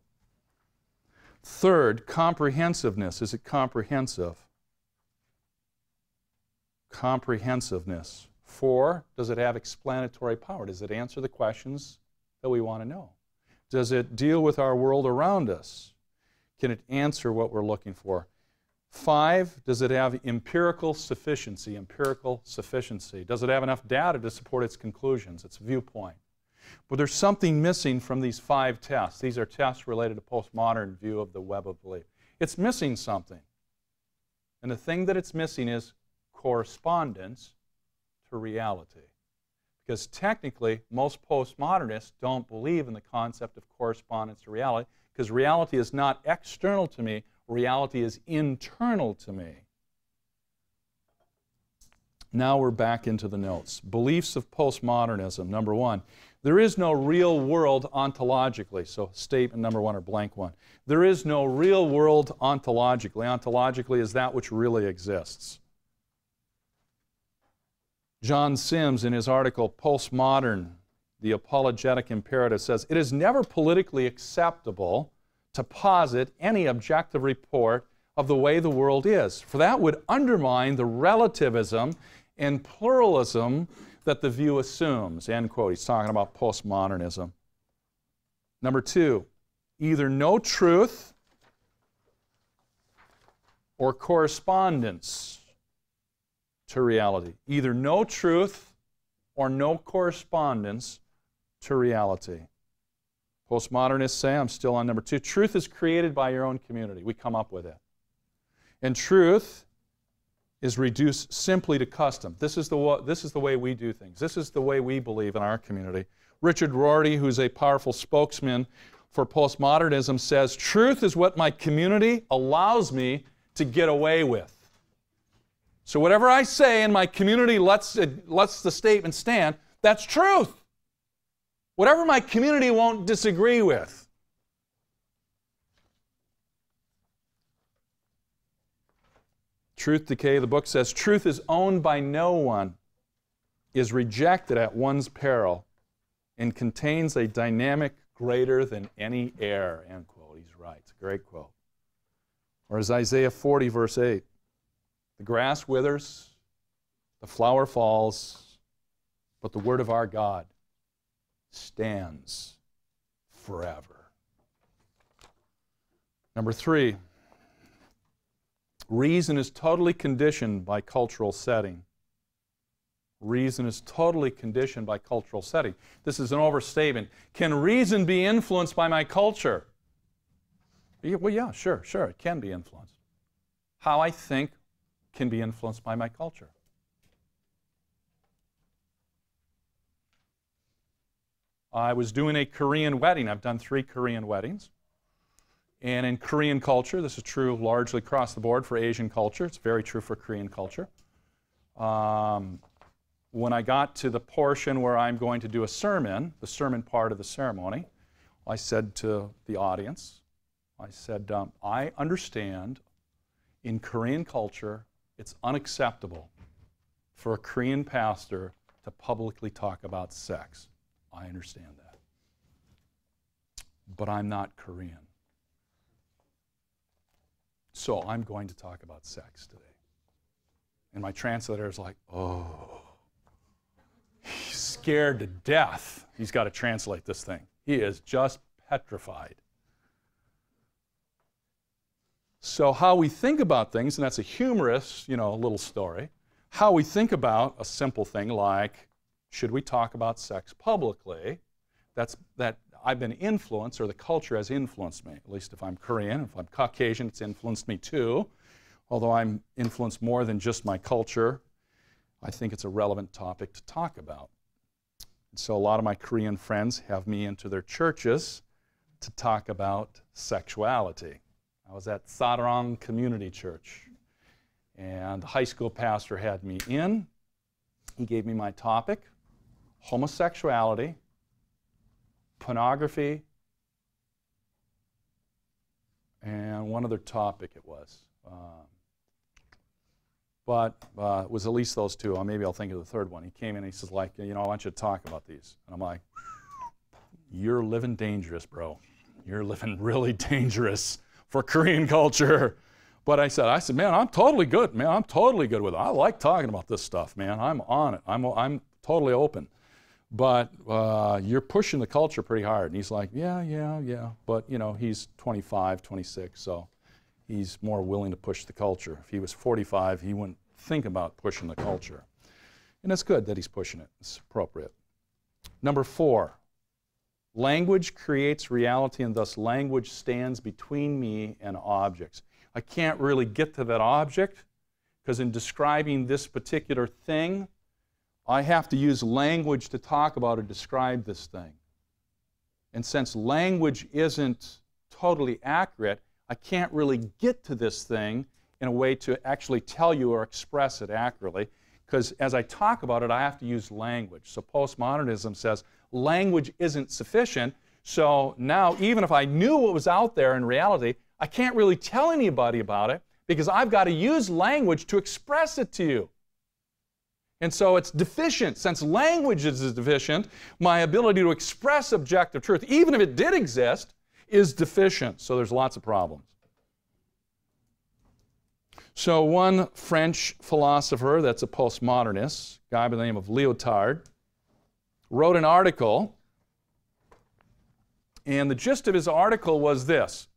Third, comprehensiveness. Is it comprehensive? Comprehensiveness. 4, does it have explanatory power? Does it answer the questions that we want to know? Does it deal with our world around us? Can it answer what we're looking for? 5, does it have empirical sufficiency? Empirical sufficiency. Does it have enough data to support its conclusions, its viewpoint? But there's something missing from these 5 tests. These are tests related to postmodern view of the web of belief. It's missing something. And the thing that it's missing is correspondence to reality. Because technically, most postmodernists don't believe in the concept of correspondence to reality, because reality is not external to me, reality is internal to me. Now we're back into the notes. Beliefs of postmodernism. Number one, there is no real world ontologically. So statement number one or blank one. There is no real world ontologically. Ontologically is that which really exists. John Sims, in his article, Postmodern, the Apologetic Imperative, says, it is never politically acceptable to posit any objective report of the way the world is, for that would undermine the relativism and pluralism that the view assumes, end quote. He's talking about postmodernism. Number two, either no truth or correspondence to reality. Either no truth or no correspondence to reality. Postmodernists say, I'm still on number two, truth is created by your own community. We come up with it. And truth is reduced simply to custom. This is the way we do things. This is the way we believe in our community. Richard Rorty, who's a powerful spokesman for postmodernism, says, truth is what my community allows me to get away with. So whatever I say and my community lets the statement stand, that's truth. Whatever my community won't disagree with. Truth Decay, the book says, truth is owned by no one, is rejected at one's peril, and contains a dynamic greater than any air, end quote. He's right. It's a great quote. Or as Isaiah 40, verse 8, the grass withers, the flower falls, but the word of our God stands forever. Number three, reason is totally conditioned by cultural setting. Reason is totally conditioned by cultural setting. This is an overstatement. Can reason be influenced by my culture? Well, yeah, sure, it can be influenced. How I think can be influenced by my culture. I was doing a Korean wedding. I've done 3 Korean weddings. And in Korean culture, this is true largely across the board for Asian culture. It's very true for Korean culture. When I got to the portion where I'm going to do a sermon, the sermon part of the ceremony, I said to the audience, I said, I understand in Korean culture it's unacceptable for a Korean pastor to publicly talk about sex. I understand that. But I'm not Korean. So I'm going to talk about sex today. And my translator is like, oh. He's scared to death. He's got to translate this thing. He is just petrified. So how we think about things, and that's a humorous, little story, how we think about a simple thing like, should we talk about sex publicly? That I've been influenced, or the culture has influenced me. At least if I'm Korean, if I'm Caucasian, it's influenced me too. Although I'm influenced more than just my culture, I think it's a relevant topic to talk about. And so a lot of my Korean friends have me into their churches to talk about sexuality. I was at Sarang Community Church, and the high school pastor had me in. He gave me my topic, homosexuality, pornography, and one other topic it was. But it was at least those 2. Maybe I'll think of the third one. He came in and he says, I want you to talk about these. And I'm like, you're living dangerous, bro. You're living really dangerous for Korean culture. But I said, man, I'm totally good, man. I'm totally good with it. I like talking about this stuff, man. I'm on it. I'm totally open. But you're pushing the culture pretty hard. And he's like, yeah. But, he's 25, 26, so he's more willing to push the culture. If he was 45, he wouldn't think about pushing the culture. And it's good that he's pushing it. It's appropriate. Number 4, language creates reality, and thus language stands between me and objects. I can't really get to that object because in describing this particular thing, I have to use language to talk about or describe this thing. And since language isn't totally accurate, I can't really get to this thing in a way to actually tell you or express it accurately, because as I talk about it, I have to use language. So postmodernism says language isn't sufficient, so now even if I knew what was out there in reality, I can't really tell anybody about it because I've got to use language to express it to you. And so it's deficient. Since language is deficient, my ability to express objective truth, even if it did exist, is deficient. So there's lots of problems. So one French philosopher that's a postmodernist, a guy by the name of Lyotard, wrote an article, and the gist of his article was this: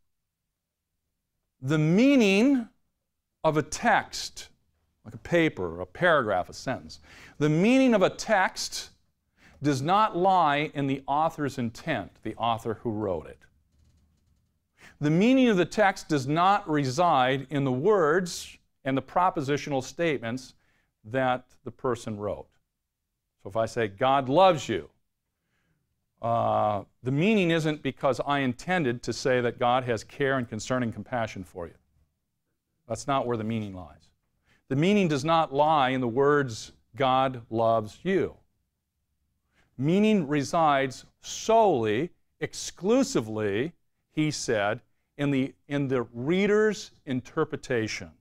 the meaning of a text, like a paper, a paragraph, a sentence, the meaning of a text does not lie in the author's intent, the author who wrote it. The meaning of the text does not reside in the words and the propositional statements that the person wrote. So if I say, God loves you, the meaning isn't because I intended to say that God has care and concern and compassion for you. That's not where the meaning lies. The meaning does not lie in the words, God loves you. Meaning resides solely, exclusively, he said, in the reader's interpretation.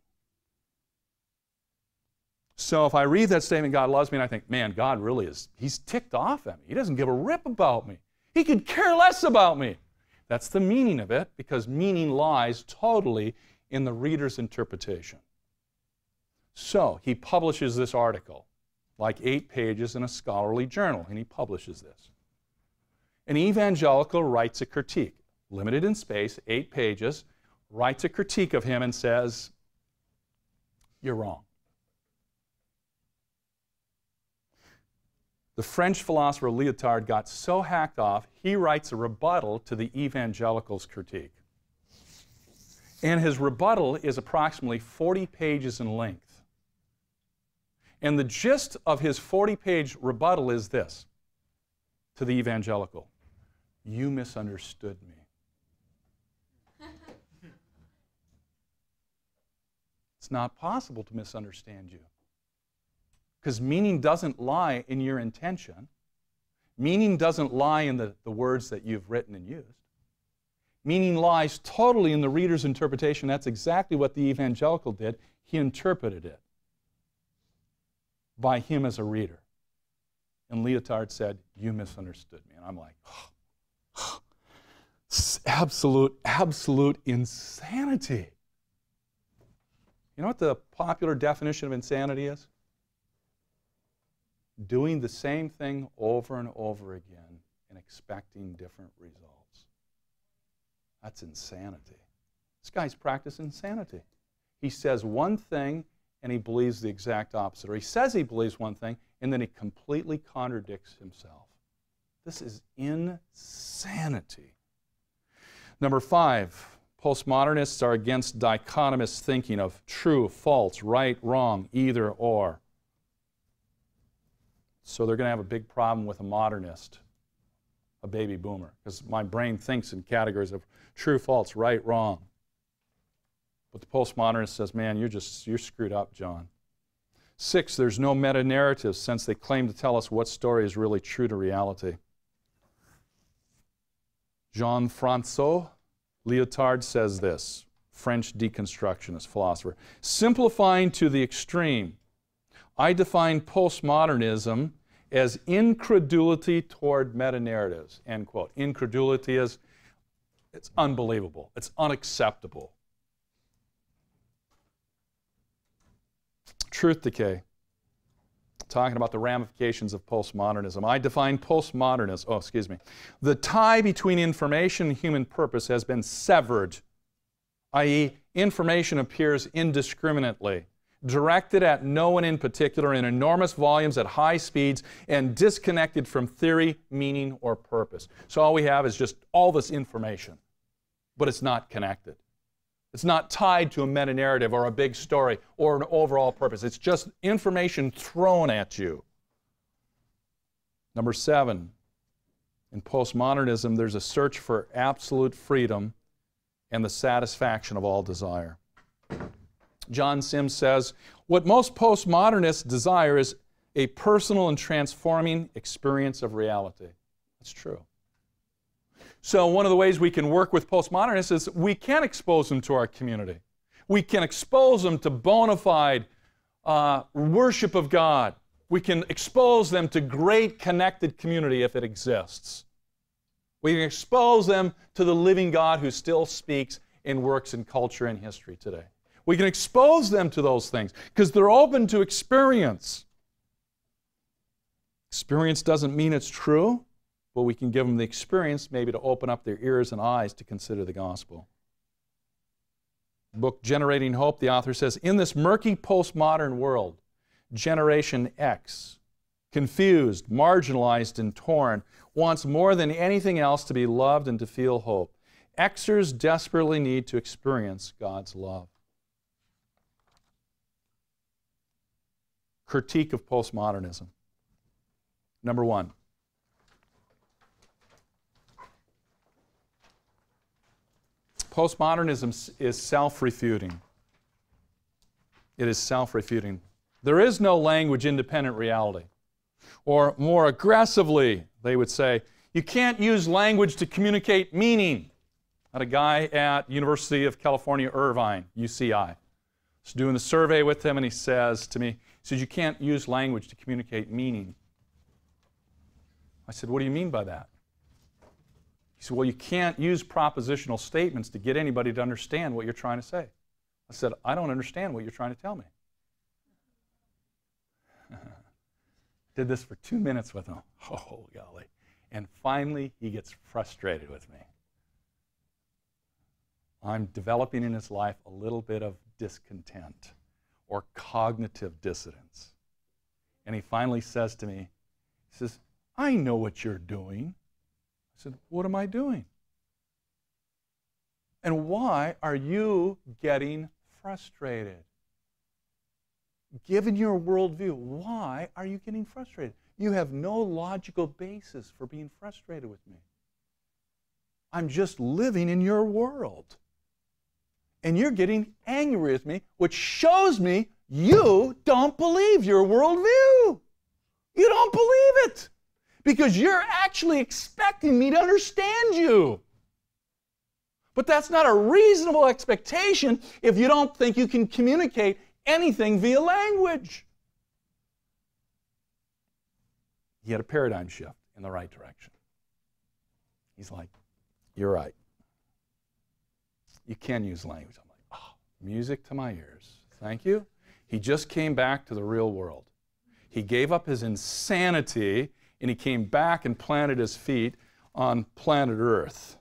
So if I read that statement, God loves me, and I think, man, God really is, he's ticked off at me. He doesn't give a rip about me. He could care less about me. That's the meaning of it, because meaning lies totally in the reader's interpretation. So he publishes this article, like 8 pages in a scholarly journal, and he publishes this. An evangelical writes a critique, limited in space, 8 pages, writes a critique of him and says, you're wrong. The French philosopher Lyotard got so hacked off, he writes a rebuttal to the evangelical's critique. And his rebuttal is approximately 40 pages in length. And the gist of his 40-page rebuttal is this to the evangelical: you misunderstood me. It's not possible to misunderstand you, because meaning doesn't lie in your intention. Meaning doesn't lie in the words that you've written and used. Meaning lies totally in the reader's interpretation. That's exactly what the evangelical did. He interpreted it by him as a reader. And Lyotard said, you misunderstood me. And I'm like, oh, absolute insanity. You know what the popular definition of insanity is? Doing the same thing over and over again and expecting different results. That's insanity. This guy's practicing insanity. He says one thing and he believes the exact opposite. Or he says he believes one thing and then he completely contradicts himself. This is insanity. Number 5, postmodernists are against dichotomous thinking of true, false, right, wrong, either, or. So they're going to have a big problem with a modernist, a baby boomer, because my brain thinks in categories of true, false, right, wrong. But the postmodernist says, man, you're screwed up, John. 6, there's no meta-narrative, since they claim to tell us what story is really true to reality. Jean-François Lyotard says this, French deconstructionist philosopher: simplifying to the extreme, I define postmodernism as incredulity toward meta-narratives, end quote. Incredulity is, it's unbelievable. It's unacceptable. Truth decay. Talking about the ramifications of postmodernism. I define postmodernism, the tie between information and human purpose has been severed, i.e., information appears indiscriminately, directed at no one in particular in enormous volumes at high speeds and disconnected from theory, meaning, or purpose. So all we have is just all this information, but it's not connected. It's not tied to a meta-narrative or a big story or an overall purpose. It's just information thrown at you. Number 7, in postmodernism, there's a search for absolute freedom and the satisfaction of all desire. John Sims says, what most postmodernists desire is a personal and transforming experience of reality. That's true. So one of the ways we can work with postmodernists is we can expose them to our community. We can expose them to bona fide worship of God. We can expose them to great connected community if it exists. We can expose them to the living God who still speaks and works in culture and history today. We can expose them to those things because they're open to experience. Experience doesn't mean it's true, but we can give them the experience maybe to open up their ears and eyes to consider the gospel. Book Generating Hope, the author says, in this murky postmodern world, Generation X, confused, marginalized, and torn, wants more than anything else to be loved and to feel hope. Xers desperately need to experience God's love. Critique of postmodernism. Number 1. Postmodernism is self-refuting. It is self-refuting. There is no language-independent reality. Or more aggressively, they would say, you can't use language to communicate meaning. I had a guy at University of California, Irvine, UCI. I was doing the survey with him, and he says to me, he says, you can't use language to communicate meaning. I said, what do you mean by that? He said, well, you can't use propositional statements to get anybody to understand what you're trying to say. I said, I don't understand what you're trying to tell me. Did this for 2 minutes with him. Oh, golly. And finally, he gets frustrated with me. I'm developing in his life a little bit of discontent or cognitive dissonance. And he finally says to me, he says, I know what you're doing. I said, what am I doing? And why are you getting frustrated? Given your worldview, why are you getting frustrated? You have no logical basis for being frustrated with me. I'm just living in your world. And you're getting angry with me, which shows me you don't believe your worldview. You don't believe it. Because you're actually expecting me to understand you. But that's not a reasonable expectation if you don't think you can communicate anything via language. He had a paradigm shift in the right direction. He's like, you're right. You can use language. I'm like, oh, music to my ears. Thank you. He just came back to the real world. He gave up his insanity and he came back and planted his feet on planet Earth.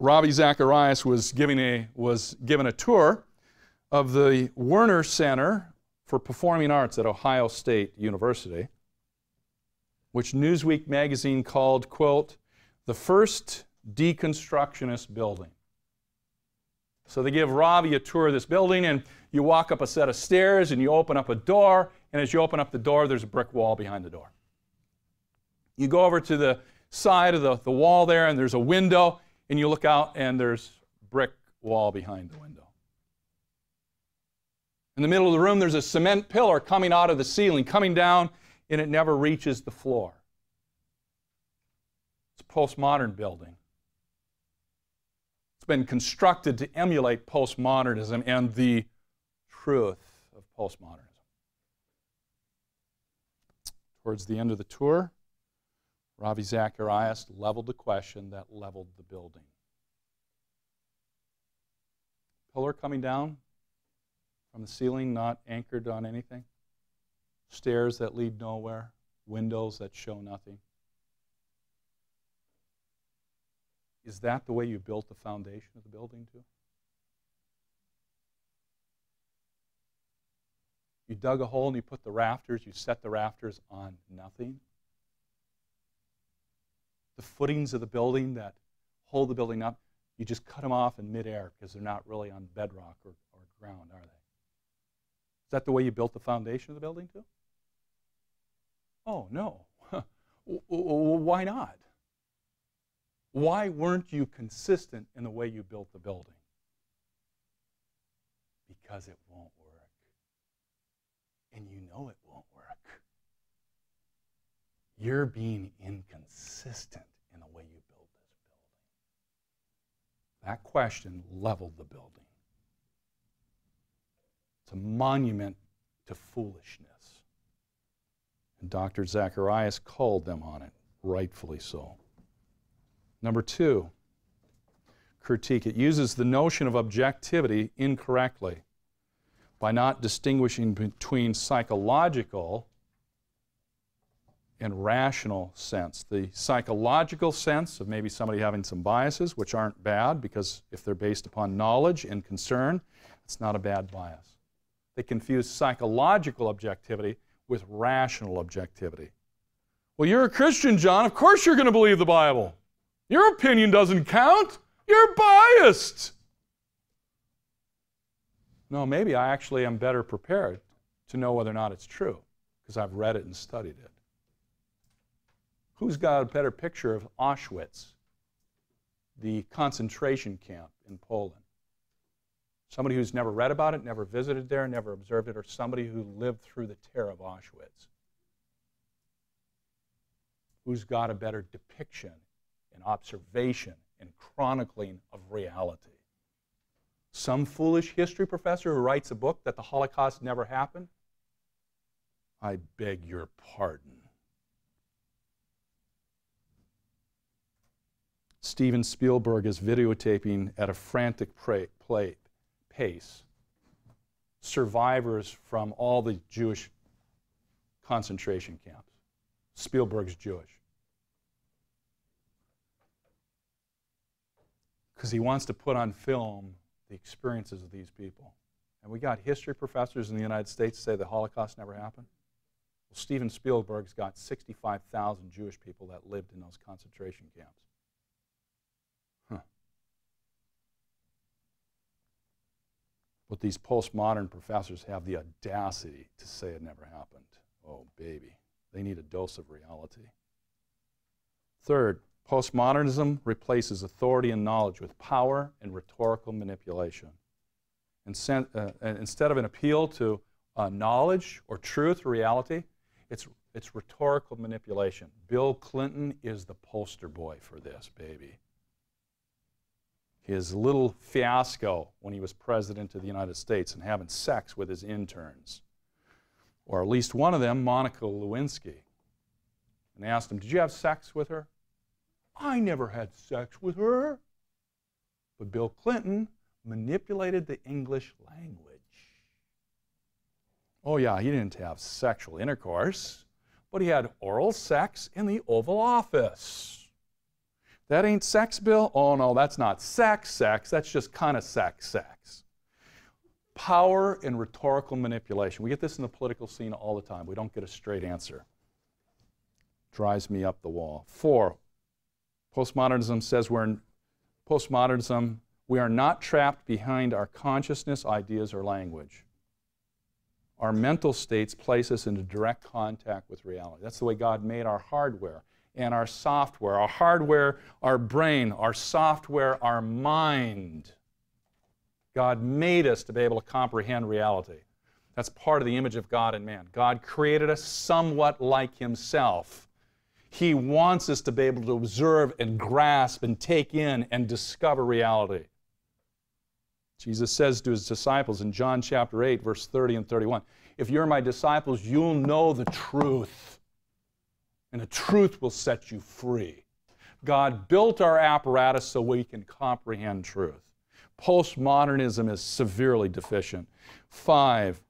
Ravi Zacharias was given a tour of the Werner Center for Performing Arts at Ohio State University, which Newsweek magazine called, quote, the first deconstructionist building. So they give Ravi a tour of this building, and you walk up a set of stairs, and you open up a door, and as you open up the door, there's a brick wall behind the door. You go over to the side of the wall there, and there's a window, and you look out, and there's brick wall behind the window. In the middle of the room, there's a cement pillar coming out of the ceiling, coming down, and it never reaches the floor. It's a postmodern building. It's been constructed to emulate postmodernism and the truth of postmodernism. Towards the end of the tour, Ravi Zacharias leveled the question that leveled the building. Pillar coming down from the ceiling, not anchored on anything. Stairs that lead nowhere. Windows that show nothing. Is that the way you built the foundation of the building too? You dug a hole and you put the rafters, you set the rafters on nothing. The footings of the building that hold the building up, you just cut them off in midair because they're not really on bedrock or ground, are they? Is that the way you built the foundation of the building too? Oh, no. Why not? Why weren't you consistent in the way you built the building? Because it won't work. And you know it won't work. You're being inconsistent in the way you build this building. That question leveled the building. It's a monument to foolishness. And Dr. Zacharias called them on it, rightfully so. Number 2, critique. It uses the notion of objectivity incorrectly by not distinguishing between psychological and rational sense. The psychological sense of maybe somebody having some biases, which aren't bad because if they're based upon knowledge and concern, it's not a bad bias. They confuse psychological objectivity with rational objectivity. Well, you're a Christian, John. Of course you're going to believe the Bible. Your opinion doesn't count. You're biased. No, maybe I actually am better prepared to know whether or not it's true because I've read it and studied it. Who's got a better picture of Auschwitz, the concentration camp in Poland? Somebody who's never read about it, never visited there, never observed it, or somebody who lived through the terror of Auschwitz? Who's got a better depiction and observation and chronicling of reality? Some foolish history professor who writes a book that the Holocaust never happened? I beg your pardon. Steven Spielberg is videotaping at a frantic pace survivors from all the Jewish concentration camps. Spielberg's Jewish. Because he wants to put on film the experiences of these people. And we got history professors in the United States say the Holocaust never happened. Well, Steven Spielberg's got 65,000 Jewish people that lived in those concentration camps. But these postmodern professors have the audacity to say it never happened. Oh, baby. They need a dose of reality. Third, postmodernism replaces authority and knowledge with power and rhetorical manipulation. Instead of an appeal to knowledge or truth or reality, it's rhetorical manipulation. Bill Clinton is the poster boy for this, baby. His little fiasco when he was president of the United States and having sex with his interns, or at least one of them, Monica Lewinsky, and asked him, "Did you have sex with her?" "I never had sex with her." But Bill Clinton manipulated the English language. Oh yeah, he didn't have sexual intercourse, but he had oral sex in the Oval Office. That ain't sex, Bill? Oh no, that's not sex. That's just kind of sex. Power and rhetorical manipulation. We get this in the political scene all the time. We don't get a straight answer. Drives me up the wall. 4, postmodernism says we are not trapped behind our consciousness, ideas, or language. Our mental states place us into direct contact with reality. That's the way God made our hardware and our software. Our hardware, our brain; our software, our mind. God made us to be able to comprehend reality. That's part of the image of God in man. God created us somewhat like Himself. He wants us to be able to observe and grasp and take in and discover reality. Jesus says to His disciples in John chapter 8, verse 30 and 31, "If you're my disciples, you'll know the truth, and the truth will set you free." God built our apparatus so we can comprehend truth. Postmodernism is severely deficient. 5,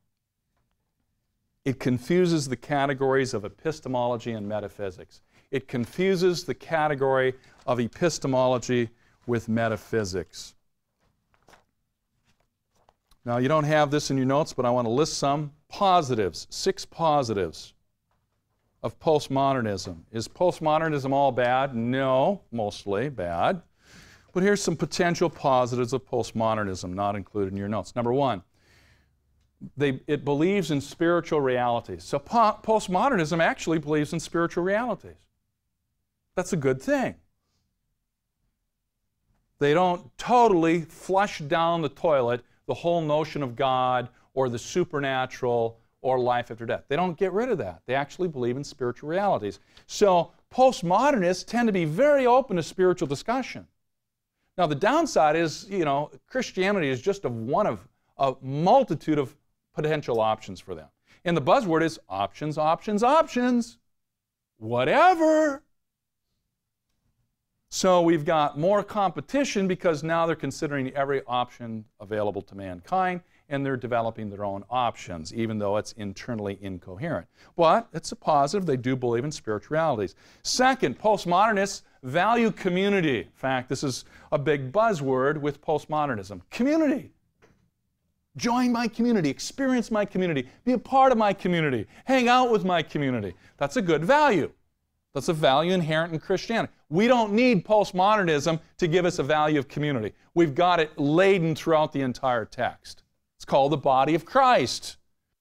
it confuses the categories of epistemology and metaphysics. It confuses the category of epistemology with metaphysics. Now, you don't have this in your notes, but I want to list some positives, 6 positives of postmodernism. Is postmodernism all bad? No, mostly bad. But here's some potential positives of postmodernism not included in your notes. Number 1, It believes in spiritual realities. So postmodernism actually believes in spiritual realities. That's a good thing. They don't totally flush down the toilet the whole notion of God or the supernatural or life after death. They don't get rid of that. They actually believe in spiritual realities. So postmodernists tend to be very open to spiritual discussion. Now the downside is, Christianity is just one of a multitude of potential options for them. And the buzzword is options, options, options. Whatever. So we've got more competition because now they're considering every option available to mankind, and they're developing their own options, even though it's internally incoherent. But it's a positive. They do believe in spiritual realities. Second, postmodernists value community. In fact, this is a big buzzword with postmodernism. Community. Join my community, experience my community, be a part of my community, hang out with my community. That's a good value. That's a value inherent in Christianity. We don't need postmodernism to give us a value of community. We've got it laden throughout the entire text. It's called the body of Christ.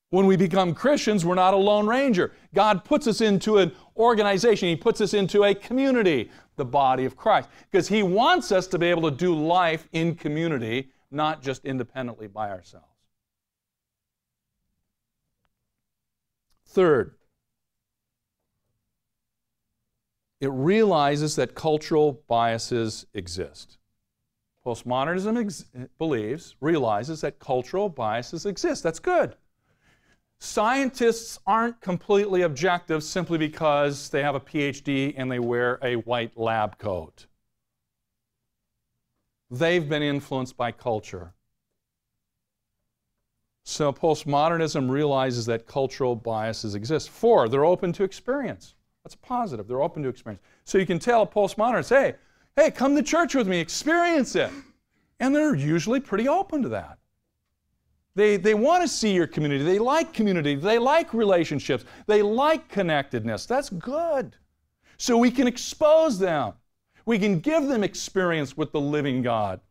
When we become Christians, we're not a lone ranger. God puts us into an organization. He puts us into a community, the body of Christ, because He wants us to be able to do life in community, not just independently by ourselves. Third, it realizes that cultural biases exist. Postmodernism realizes that cultural biases exist. That's good. Scientists aren't completely objective simply because they have a PhD and they wear a white lab coat. They've been influenced by culture. So postmodernism realizes that cultural biases exist. 4, they're open to experience. That's positive. They're open to experience. So you can tell a postmodernist, hey, come to church with me, experience it. And they're usually pretty open to that. They want to see your community. They like community. They like relationships. They like connectedness. That's good. So we can expose them. We can give them experience with the living God.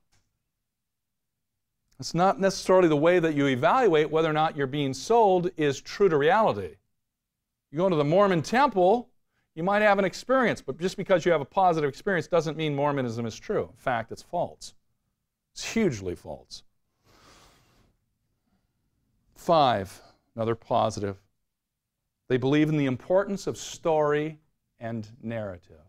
It's not necessarily the way that you evaluate whether or not you're being sold is true to reality. You go to the Mormon temple, you might have an experience, but just because you have a positive experience doesn't mean Mormonism is true. In fact, it's false. It's hugely false. 5, another positive. They believe in the importance of story and narrative.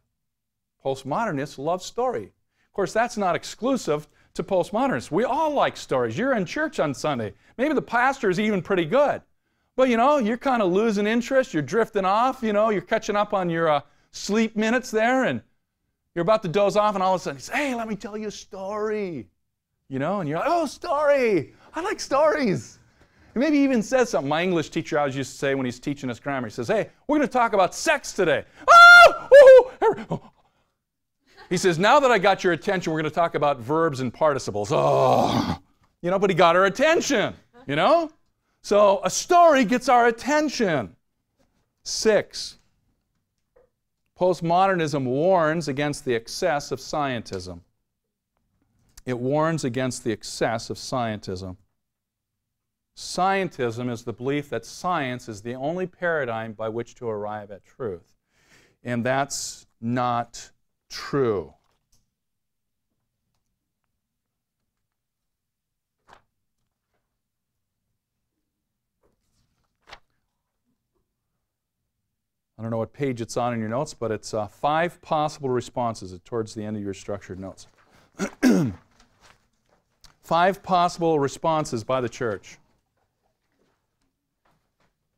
Postmodernists love story. Of course, that's not exclusive to postmodernists. We all like stories. You're in church on Sunday. Maybe the pastor is even pretty good. But you're kind of losing interest. You're drifting off. You're catching up on your sleep minutes there, and you're about to doze off, and all of a sudden he says, hey, let me tell you a story. And you're like, oh, story. I like stories. And maybe he even says something. My English teacher always used to say when he's teaching us grammar, he says, hey, we're going to talk about sex today. Oh! He says, now that I got your attention, we're going to talk about verbs and participles. Oh! But he got our attention, So a story gets our attention. 6, postmodernism warns against the excess of scientism. It warns against the excess of scientism. Scientism is the belief that science is the only paradigm by which to arrive at truth. And that's not true. I don't know what page it's on in your notes, but it's 5 possible responses towards the end of your structured notes. 5 possible responses by the church.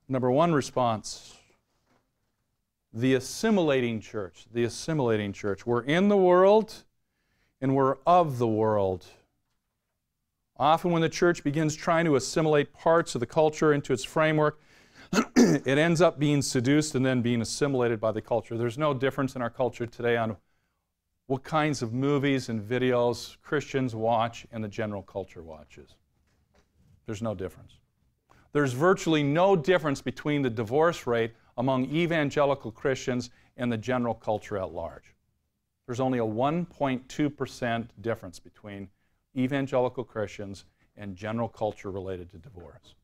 Number 1 response, the assimilating church. The assimilating church. We're in the world and we're of the world. Often when the church begins trying to assimilate parts of the culture into its framework, it ends up being seduced and then being assimilated by the culture. There's no difference in our culture today on what kinds of movies and videos Christians watch and the general culture watches. There's no difference. There's virtually no difference between the divorce rate among evangelical Christians and the general culture at large. There's only a 1.2% difference between evangelical Christians and general culture related to divorce.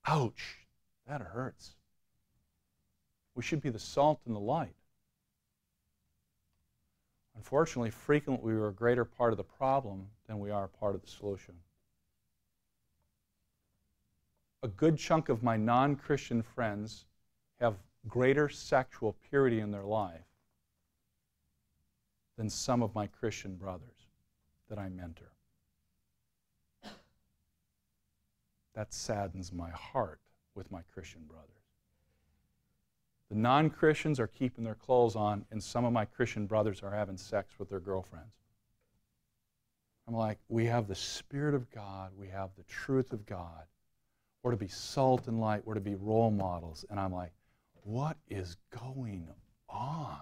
Ouch, that hurts. We should be the salt and the light. Unfortunately, frequently we are a greater part of the problem than we are a part of the solution. A good chunk of my non-Christian friends have greater sexual purity in their life than some of my Christian brothers that I mentor. That saddens my heart with my Christian brothers. The non-Christians are keeping their clothes on, and some of my Christian brothers are having sex with their girlfriends. I'm like, we have the Spirit of God, we have the truth of God. We're to be salt and light, we're to be role models. And I'm like, what is going on?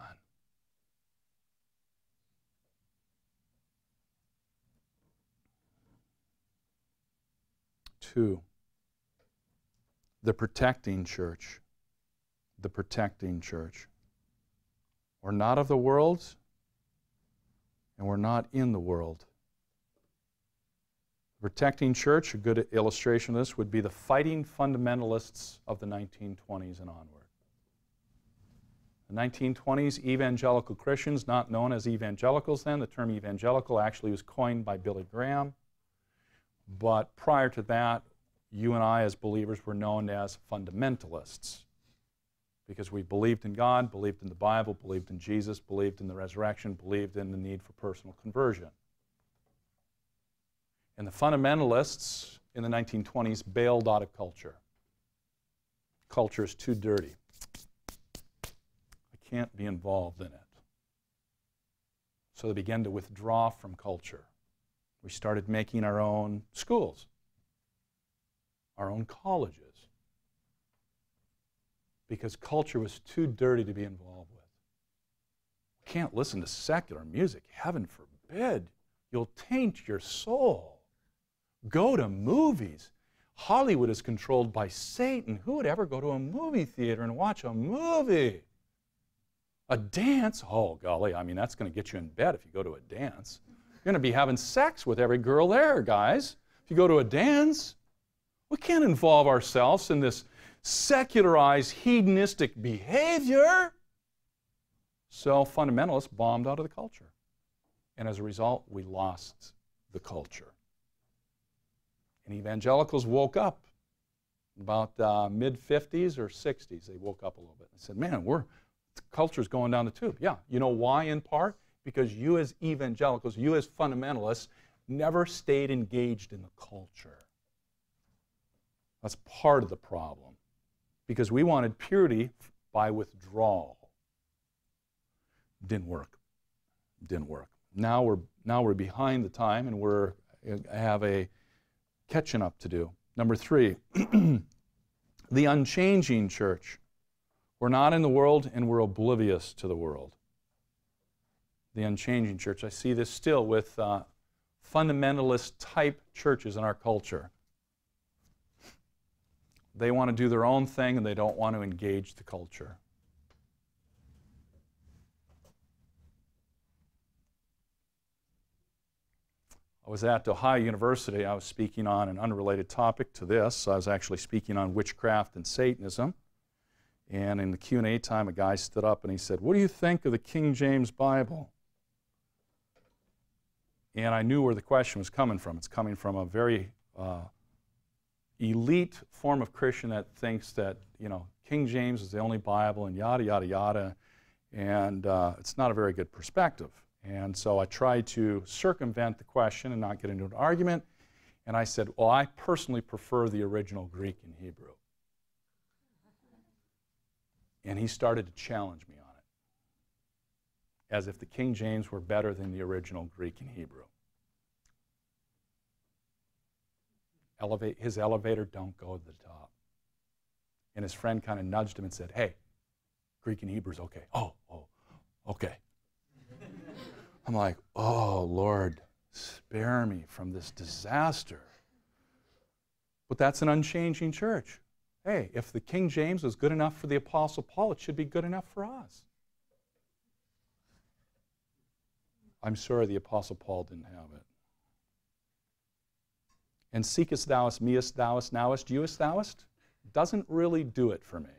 Two, the protecting church. The protecting church. We're not of the world, and we're not in the world. The protecting church, a good illustration of this, would be the fighting fundamentalists of the 1920s and onward. The 1920s, evangelical Christians, not known as evangelicals then, the term evangelical actually was coined by Billy Graham. But prior to that, you and I as believers were known as fundamentalists because we believed in God, believed in the Bible, believed in Jesus, believed in the resurrection, believed in the need for personal conversion. And the fundamentalists in the 1920s bailed out of culture. Culture is too dirty. I can't be involved in it. So they began to withdraw from culture. We started making our own schools, our own colleges, because culture was too dirty to be involved with. We can't listen to secular music. Heaven forbid. You'll taint your soul. Go to movies. Hollywood is controlled by Satan. Who would ever go to a movie theater and watch a movie? A dance? Oh, golly, I mean, that's going to get you in bed if you go to a dance. You're going to be having sex with every girl there, guys. If you go to a dance, we can't involve ourselves in this secularized, hedonistic behavior. So fundamentalists bombed out of the culture. And as a result, we lost the culture. And evangelicals woke up about mid-50s or 60s. They woke up a little bit and said, man, the culture's going down the tube. Yeah, you know why in part? Because you as evangelicals, you as fundamentalists, never stayed engaged in the culture. That's part of the problem. Because we wanted purity by withdrawal. Didn't work. Didn't work. Now we're behind the time and we have a catching up to do. Number 3, the unchanging church. We're not in the world and we're oblivious to the world. The unchanging church. I see this still with fundamentalist type churches in our culture. They want to do their own thing and they don't want to engage the culture. I was at Ohio University. I was speaking on an unrelated topic to this. I was actually speaking on witchcraft and Satanism. And in the Q&A time, a guy stood up and he said, what do you think of the King James Bible? And I knew where the question was coming from. It's coming from a very elite form of Christian that thinks that, you know, King James is the only Bible and yada, yada, yada. And it's not a very good perspective. And so I tried to circumvent the question and not get into an argument. And I said, well, I personally prefer the original Greek and Hebrew. And he started to challenge me on it, as if the King James were better than the original Greek and Hebrew. His elevator don't go to the top. And his friend kind of nudged him and said, hey, Greek and Hebrew's okay. Oh, okay. I'm like, oh, Lord, spare me from this disaster. But that's an unchanging church. Hey, if the King James was good enough for the Apostle Paul, it should be good enough for us. I'm sorry the Apostle Paul didn't have it. And seekest thouest, meest thouest, knowest, youest thouest? doesn't really do it for me.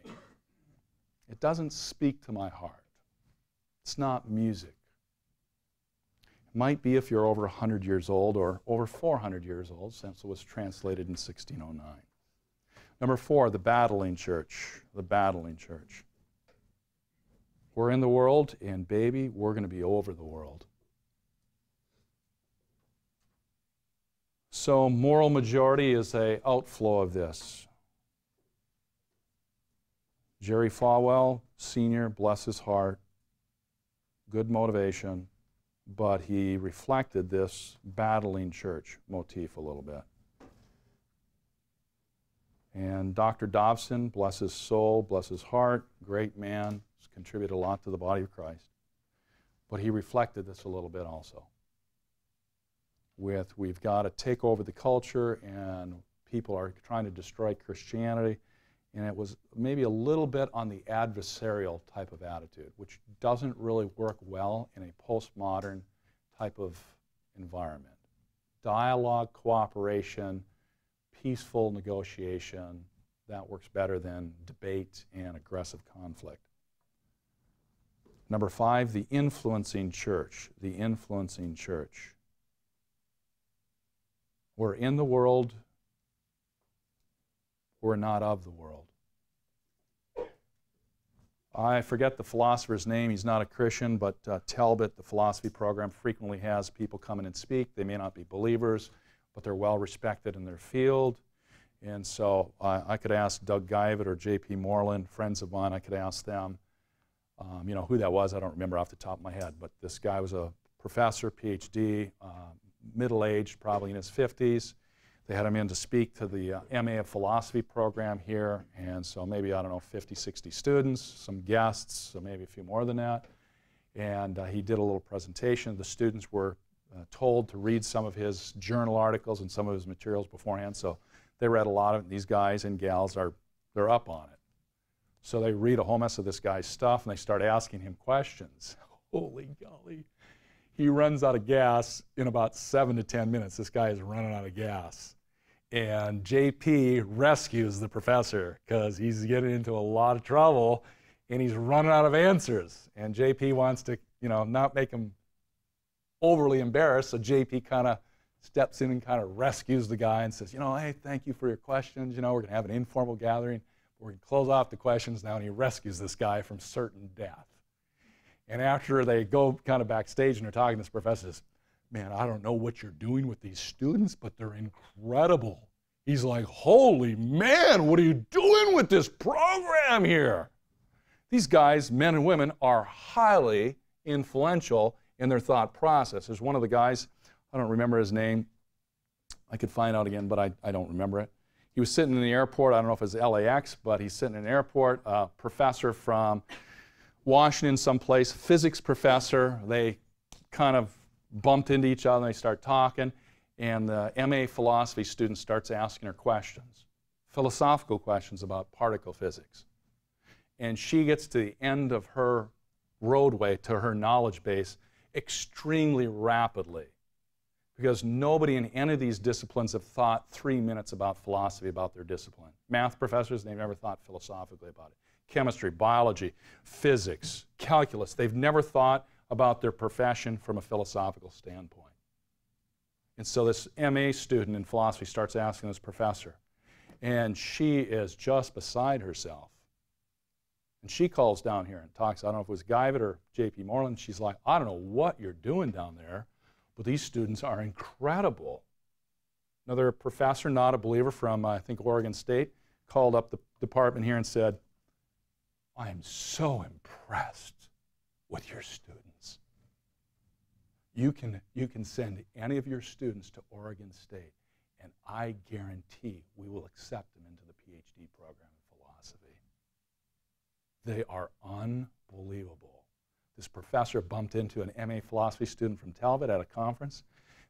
It doesn't speak to my heart. It's not music. It might be if you're over 100 years old or over 400 years old, since it was translated in 1609. Number 4, the battling church. The battling church. We're in the world, and baby, we're going to be over the world. So moral majority is an outflow of this. Jerry Falwell, Sr., bless his heart, good motivation, but he reflected this battling church motif a little bit. And Dr. Dobson, bless his soul, bless his heart, great man, has contributed a lot to the body of Christ. But he reflected this a little bit also. With we've got to take over the culture and people are trying to destroy Christianity. And it was maybe a little bit on the adversarial type of attitude, which doesn't really work well in a postmodern type of environment. Dialogue, cooperation, peaceful negotiation, that works better than debate and aggressive conflict. Number 5, the influencing church. The influencing church. We're in the world. We're not of the world. I forget the philosopher's name. He's not a Christian, but Talbot, the philosophy program, frequently has people come in and speak. They may not be believers, but they're well respected in their field. And so I could ask Doug Guyvett or J.P. Moreland, friends of mine, I could ask them, you know, who that was. I don't remember off the top of my head, but this guy was a professor, PhD, middle-aged, probably in his 50s. They had him in to speak to the MA of Philosophy program here, and so maybe, I don't know, 50, 60 students, some guests, so maybe a few more than that. And he did a little presentation. The students were told to read some of his journal articles and some of his materials beforehand, so they read a lot of it. These guys and gals they're up on it. So they read a whole mess of this guy's stuff, and they start asking him questions. Holy golly. He runs out of gas in about 7 to 10 minutes. This guy is running out of gas. And JP rescues the professor because he's getting into a lot of trouble and he's running out of answers. And JP wants to, you know, not make him overly embarrassed, so JP kind of steps in and kind of rescues the guy and says, you know, hey, thank you for your questions. You know, we're going to have an informal gathering. We're going to close off the questions now, and he rescues this guy from certain death. And after they go kind of backstage and they're talking, this professor says, man, I don't know what you're doing with these students, but they're incredible. He's like, holy man, what are you doing with this program here? These guys, men and women, are highly influential in their thought process. There's one of the guys, I don't remember his name. I could find out again, but I don't remember it. He was sitting in the airport. I don't know if it was LAX, but he's sitting in an airport, a professor from Washington someplace, physics professor. They kind of bumped into each other and they start talking, and the MA philosophy student starts asking her questions, philosophical questions about particle physics. And she gets to the end of her roadway to her knowledge base extremely rapidly, because nobody in any of these disciplines have thought 3 minutes about philosophy, about their discipline. Math professors, they've never thought philosophically about it. Chemistry, biology, physics, calculus, they've never thought about their profession from a philosophical standpoint. And so this MA student in philosophy starts asking this professor, and she is just beside herself. And she calls down here and talks, I don't know if it was Guyvett or J.P. Moreland, she's like, I don't know what you're doing down there, but these students are incredible. Another professor, not a believer, from, I think, Oregon State, called up the department here and said, I am so impressed with your students. You can send any of your students to Oregon State, and I guarantee we will accept them into the PhD program in philosophy. They are unbelievable. This professor bumped into an MA philosophy student from Talbot at a conference.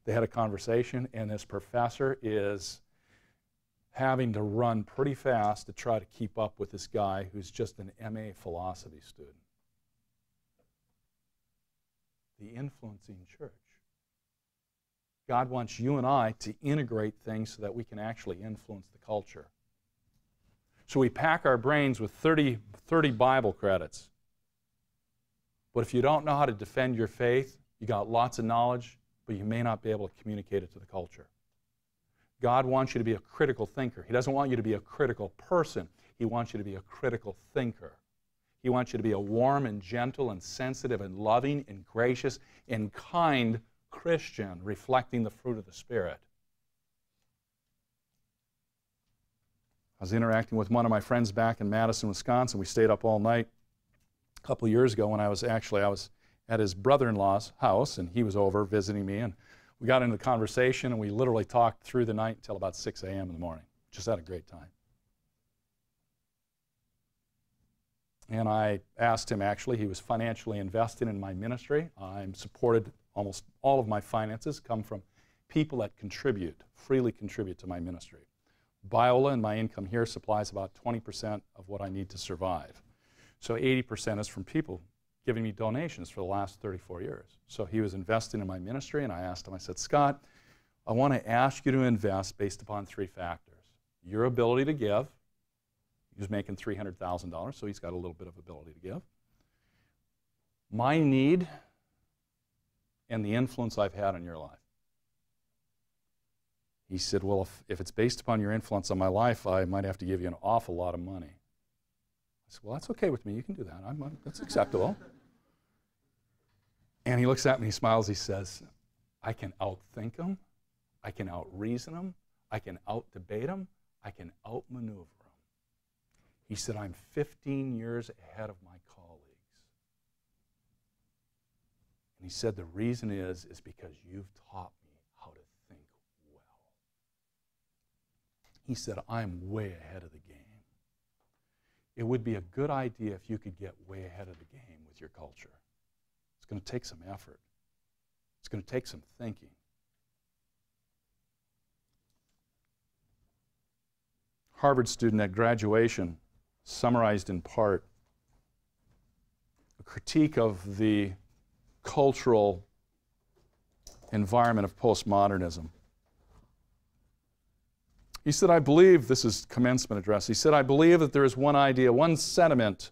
They had a conversation, and this professor is having to run pretty fast to try to keep up with this guy who's just an MA philosophy student. The influencing church. God wants you and I to integrate things so that we can actually influence the culture. So we pack our brains with 30 Bible credits. But if you don't know how to defend your faith, you got lots of knowledge, but you may not be able to communicate it to the culture. God wants you to be a critical thinker. He doesn't want you to be a critical person. He wants you to be a critical thinker. He wants you to be a warm and gentle and sensitive and loving and gracious and kind Christian, reflecting the fruit of the Spirit. I was interacting with one of my friends back in Madison, Wisconsin. We stayed up all night a couple of years ago when I was at his brother-in-law's house, and he was over visiting me, and we got into the conversation, and we literally talked through the night until about 6 a.m. in the morning. Just had a great time. And I asked him, actually, he was financially invested in my ministry. I'm supported, almost all of my finances come from people that freely contribute to my ministry. Biola and my income here supplies about 20% of what I need to survive. So 80% is from people giving me donations for the last 34 years. So he was investing in my ministry, and I asked him, I said, Scott, I want to ask you to invest based upon 3 factors. Your ability to give. He was making $300,000, so he's got a little bit of ability to give. My need and the influence I've had on your life. He said, well, if it's based upon your influence on my life, I might have to give you an awful lot of money. I said, well, that's okay with me. You can do that. That's acceptable. And he looks at me, he smiles, he says, I can outthink him, I can outreason him, I can outdebate him, I can outmaneuver him. He said, I'm 15 years ahead of my colleagues. And he said, the reason is because you've taught me how to think well. He said, I'm way ahead of the game. It would be a good idea if you could get way ahead of the game with your culture. It's going to take some effort. It's going to take some thinking. Harvard student at graduation summarized in part a critique of the cultural environment of postmodernism. He said, I believe, this is commencement address, he said, I believe that there is one idea, one sentiment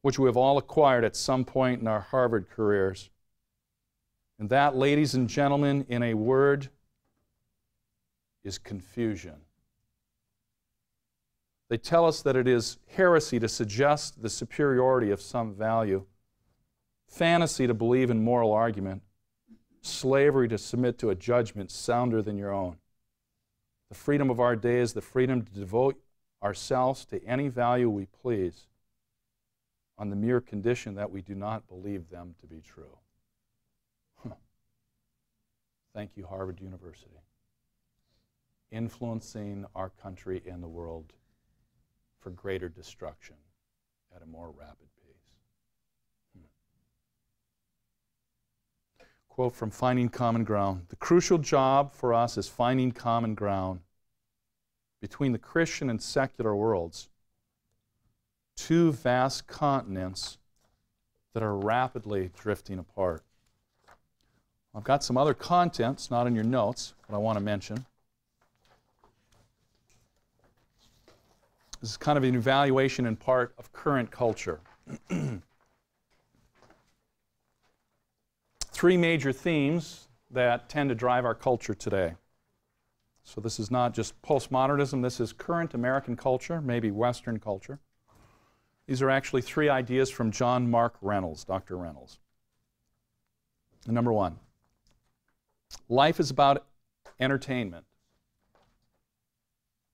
which we have all acquired at some point in our Harvard careers. And that, ladies and gentlemen, in a word, is confusion. They tell us that it is heresy to suggest the superiority of some value, fantasy to believe in moral argument, slavery to submit to a judgment sounder than your own. The freedom of our day is the freedom to devote ourselves to any value we please on the mere condition that we do not believe them to be true. Thank you, Harvard University. Influencing our country and the world for greater destruction at a more rapid pace. Quote from Finding Common Ground. The crucial job for us is finding common ground between the Christian and secular worlds, 2 vast continents that are rapidly drifting apart. I've got some other content, it's not in your notes, but I want to mention. This is kind of an evaluation in part of current culture. 3 major themes that tend to drive our culture today. So this is not just postmodernism, this is current American culture, maybe Western culture. These are actually 3 ideas from John Mark Reynolds, Dr. Reynolds. And number 1, life is about entertainment,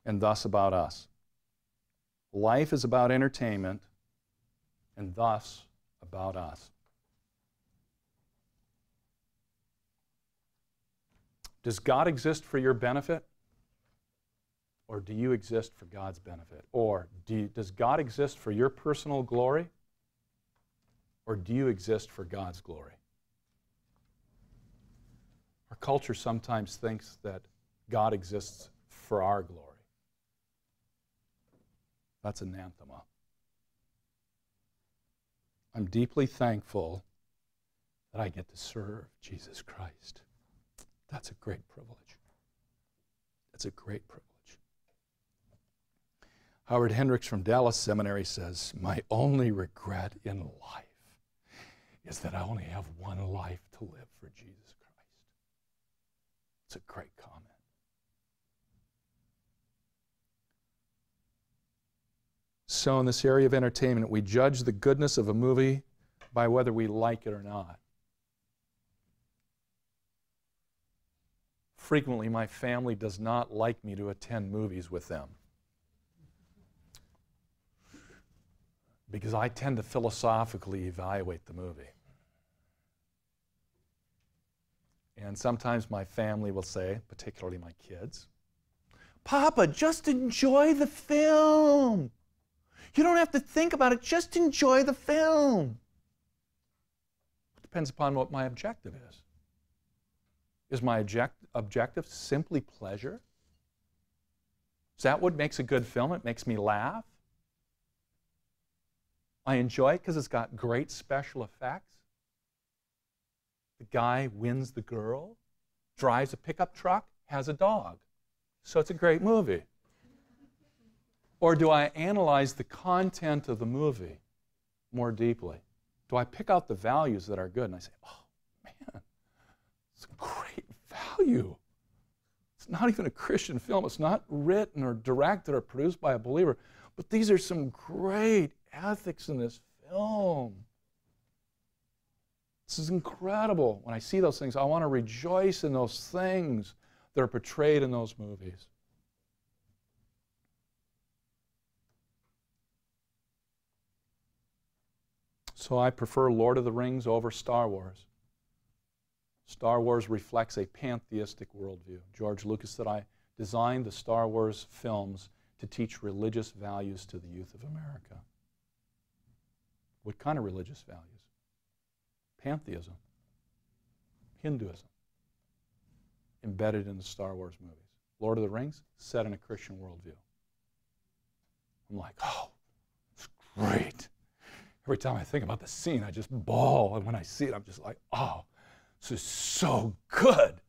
and thus about us. Life is about entertainment, and thus about us. Does God exist for your benefit? Or do you exist for God's benefit? Or does God exist for your personal glory? Or do you exist for God's glory? Our culture sometimes thinks that God exists for our glory. That's anathema. I'm deeply thankful that I get to serve Jesus Christ. That's a great privilege. That's a great privilege. Howard Hendricks from Dallas Seminary says, "My only regret in life is that I only have one life to live for Jesus Christ." It's a great comment. So in this area of entertainment, we judge the goodness of a movie by whether we like it or not. Frequently, my family does not like me to attend movies with them, because I tend to philosophically evaluate the movie. And sometimes my family will say, particularly my kids, "Papa, just enjoy the film. You don't have to think about it, just enjoy the film." It depends upon what my objective is. Is my objective simply pleasure? Is that what makes a good film? It makes me laugh. I enjoy it because it's got great special effects. The guy wins the girl, drives a pickup truck, has a dog. So it's a great movie. Or do I analyze the content of the movie more deeply? Do I pick out the values that are good and I say, "Oh, man, it's a great value. It's not even a Christian film. It's not written or directed or produced by a believer, but these are some great ethics in this film. This is incredible." When I see those things, I want to rejoice in those things that are portrayed in those movies. So I prefer Lord of the Rings over Star Wars. Star Wars reflects a pantheistic worldview. George Lucas said, "I designed the Star Wars films to teach religious values to the youth of America." What kind of religious values? Pantheism, Hinduism, embedded in the Star Wars movies. Lord of the Rings, set in a Christian worldview. I'm like, "Oh, it's great." Every time I think about the scene, I just bawl. And when I see it, I'm just like, "Oh, this is so good."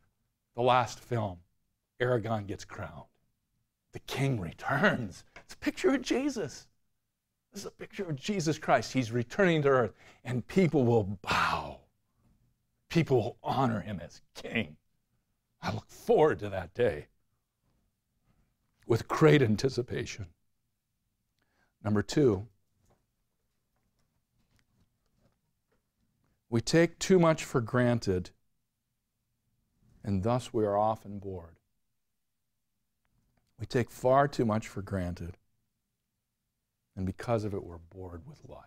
The last film, Aragorn gets crowned. The king returns. It's a picture of Jesus. This is a picture of Jesus Christ. He's returning to earth, and people will bow. People will honor him as king. I look forward to that day with great anticipation. Number two, we take too much for granted, and thus we are often bored. We take far too much for granted, and because of it, we're bored with life.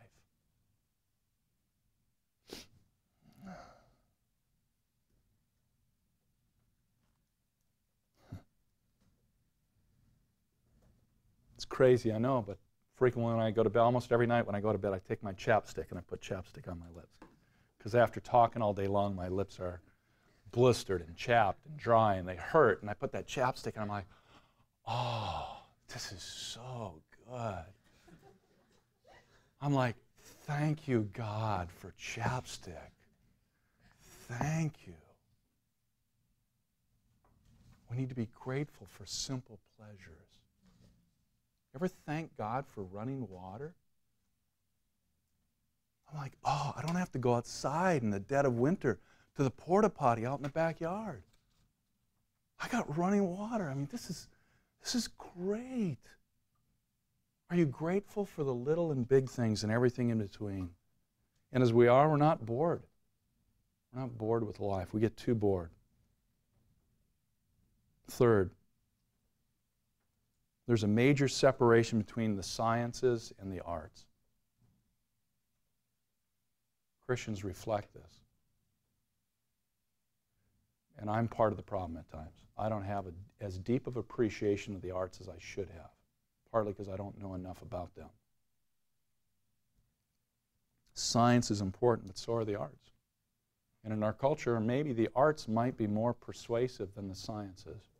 It's crazy, I know, but frequently when I go to bed, almost every night when I go to bed, I take my chapstick and I put chapstick on my lips. Because after talking all day long, my lips are blistered and chapped and dry and they hurt. And I put that chapstick and I'm like, "Oh, this is so good." I'm like, "Thank you, God, for chapstick. Thank you." We need to be grateful for simple pleasures. Ever thank God for running water? I'm like, "Oh, I don't have to go outside in the dead of winter to the porta potty out in the backyard. I got running water. I mean, this is great." Are you grateful for the little and big things and everything in between? And as we are, we're not bored. We're not bored with life. We get too bored. Third, there's a major separation between the sciences and the arts. Christians reflect this. And I'm part of the problem at times. I don't have as deep of appreciation of the arts as I should have, partly because I don't know enough about them. Science is important, but so are the arts. And in our culture, maybe the arts might be more persuasive than the sciences.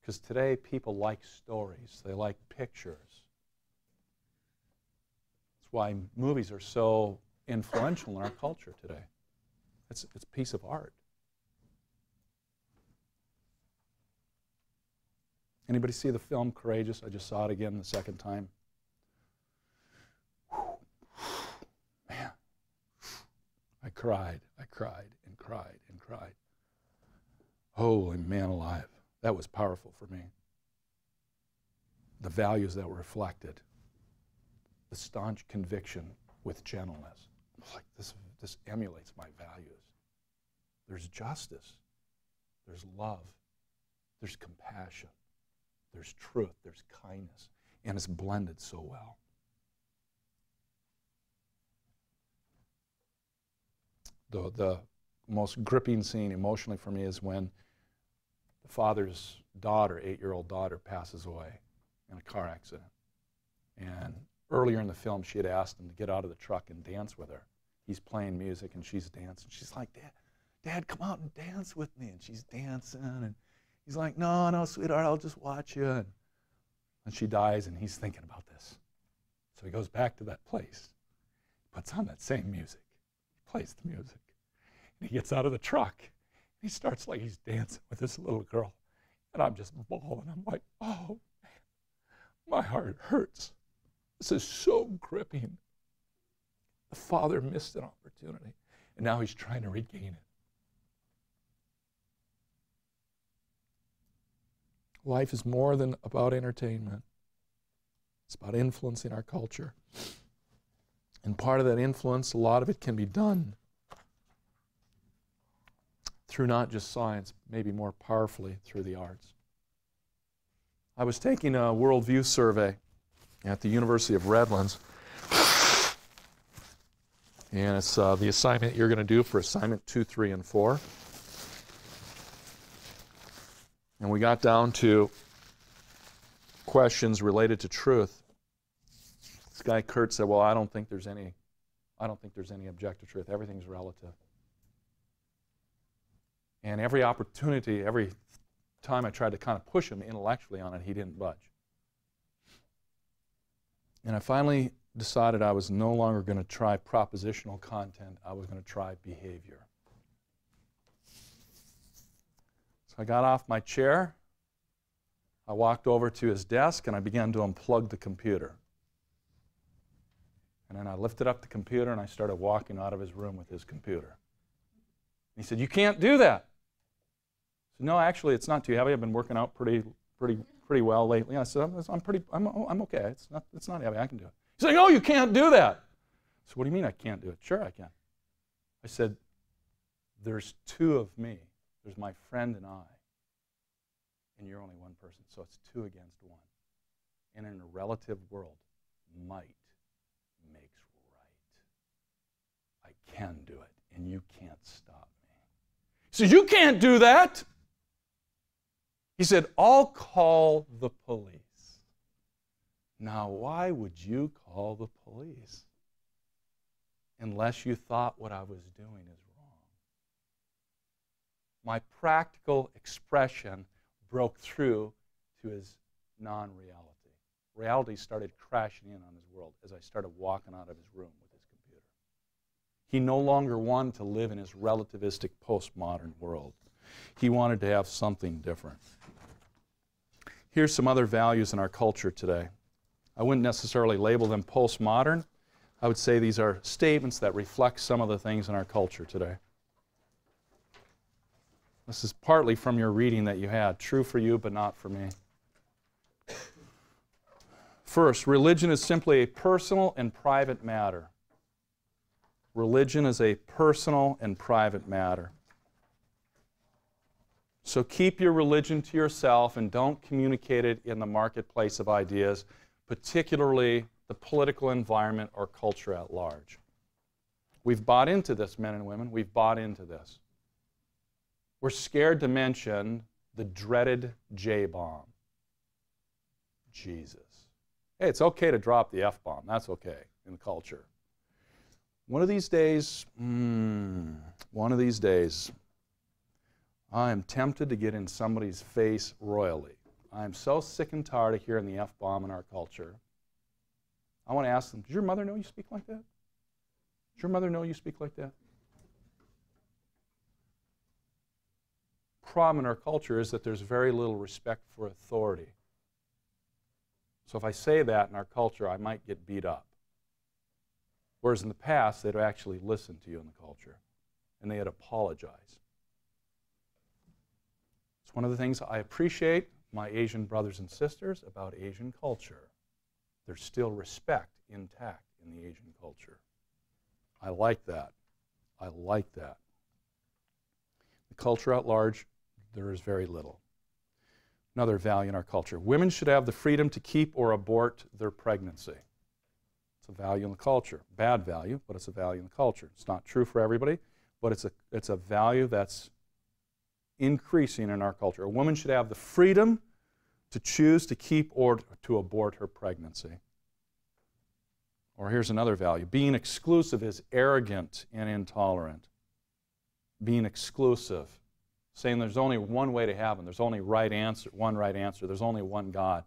Because today, people like stories. They like pictures. That's why movies are so influential in our culture today. It's a piece of art. Anybody see the film Courageous? I just saw it again the second time. Man, I cried and cried and cried. Holy man alive. That was powerful for me. The values that were reflected. The staunch conviction with gentleness. It's like this emulates my values. There's justice. There's love. There's compassion. There's truth. There's kindness. And it's blended so well. The most gripping scene emotionally for me is when the father's daughter, 8-year-old daughter, passes away in a car accident. And earlier in the film, she had asked him to get out of the truck and dance with her. He's playing music and she's dancing. She's like, Dad, come out and dance with me. And she's dancing. And he's like, no, sweetheart, I'll just watch you. And she dies and he's thinking about this. So he goes back to that place, puts on that same music, plays the music. And he gets out of the truck. And he starts like he's dancing with this little girl. And I'm just bawling. I'm like, oh, man, my heart hurts. This is so gripping. The father missed an opportunity, and now he's trying to regain it. Life is more than about entertainment. It's about influencing our culture. And part of that influence, a lot of it can be done through not just science, maybe more powerfully through the arts. I was taking a worldview survey at the University of Redlands. And it's the assignment you're going to do for assignment 2, 3, and 4. And we got down to questions related to truth. This guy Kurt said, well, I don't think there's any objective truth. Everything's relative. And every opportunity, every time I tried to kind of push him intellectually on it, he didn't budge. And I finally decided I was no longer going to try propositional content. I was going to try behavior. So I got off my chair. I walked over to his desk and I began to unplug the computer. And then I lifted up the computer and I started walking out of his room with his computer. And he said, you can't do that. I said, no, actually, it's not too heavy. I've been working out pretty well lately. And I said, I'm okay. It's not heavy. I can do it. He's like, oh, you can't do that. So what do you mean I can't do it? Sure, I can. I said, there's 2 of me. There's my friend and I. And you're only one person. So it's 2 against 1. And in a relative world, might makes right. I can do it, and you can't stop me. He says, you can't do that. He said, I'll call the police. Now, why would you call the police unless you thought what I was doing is wrong? My practical expression broke through to his non-reality. Reality started crashing in on his world as I started walking out of his room with his computer. He no longer wanted to live in his relativistic postmodern world. He wanted to have something different. Here's some other values in our culture today. I wouldn't necessarily label them postmodern. I would say these are statements that reflect some of the things in our culture today. This is partly from your reading that you had. True for you, but not for me. First, religion is simply a personal and private matter. Religion is a personal and private matter. So keep your religion to yourself and don't communicate it in the marketplace of ideas, particularly the political environment or culture at large. We've bought into this, men and women. We've bought into this. We're scared to mention the dreaded J-bomb. Jesus. Hey, it's okay to drop the F-bomb. That's okay in the culture. One of these days, I am tempted to get in somebody's face royally. I am so sick and tired of hearing the F-bomb in our culture. I want to ask them, does your mother know you speak like that? Does your mother know you speak like that? Problem in our culture is that there's very little respect for authority. So if I say that in our culture, I might get beat up. Whereas in the past, they'd actually listen to you in the culture, and they'd apologize. It's one of the things I appreciate my Asian brothers and sisters about Asian culture. There's still respect intact in the Asian culture. I like that. I like that. The culture at large, there is very little. Another value in our culture. Women should have the freedom to keep or abort their pregnancy. It's a value in the culture. Bad value, but it's a value in the culture. It's not true for everybody, but it's a value that's increasing in our culture. A woman should have the freedom to choose to keep or to abort her pregnancy. Or here's another value. Being exclusive is arrogant and intolerant. Being exclusive. Saying there's only one way to heaven. There's only one right answer. There's only one God.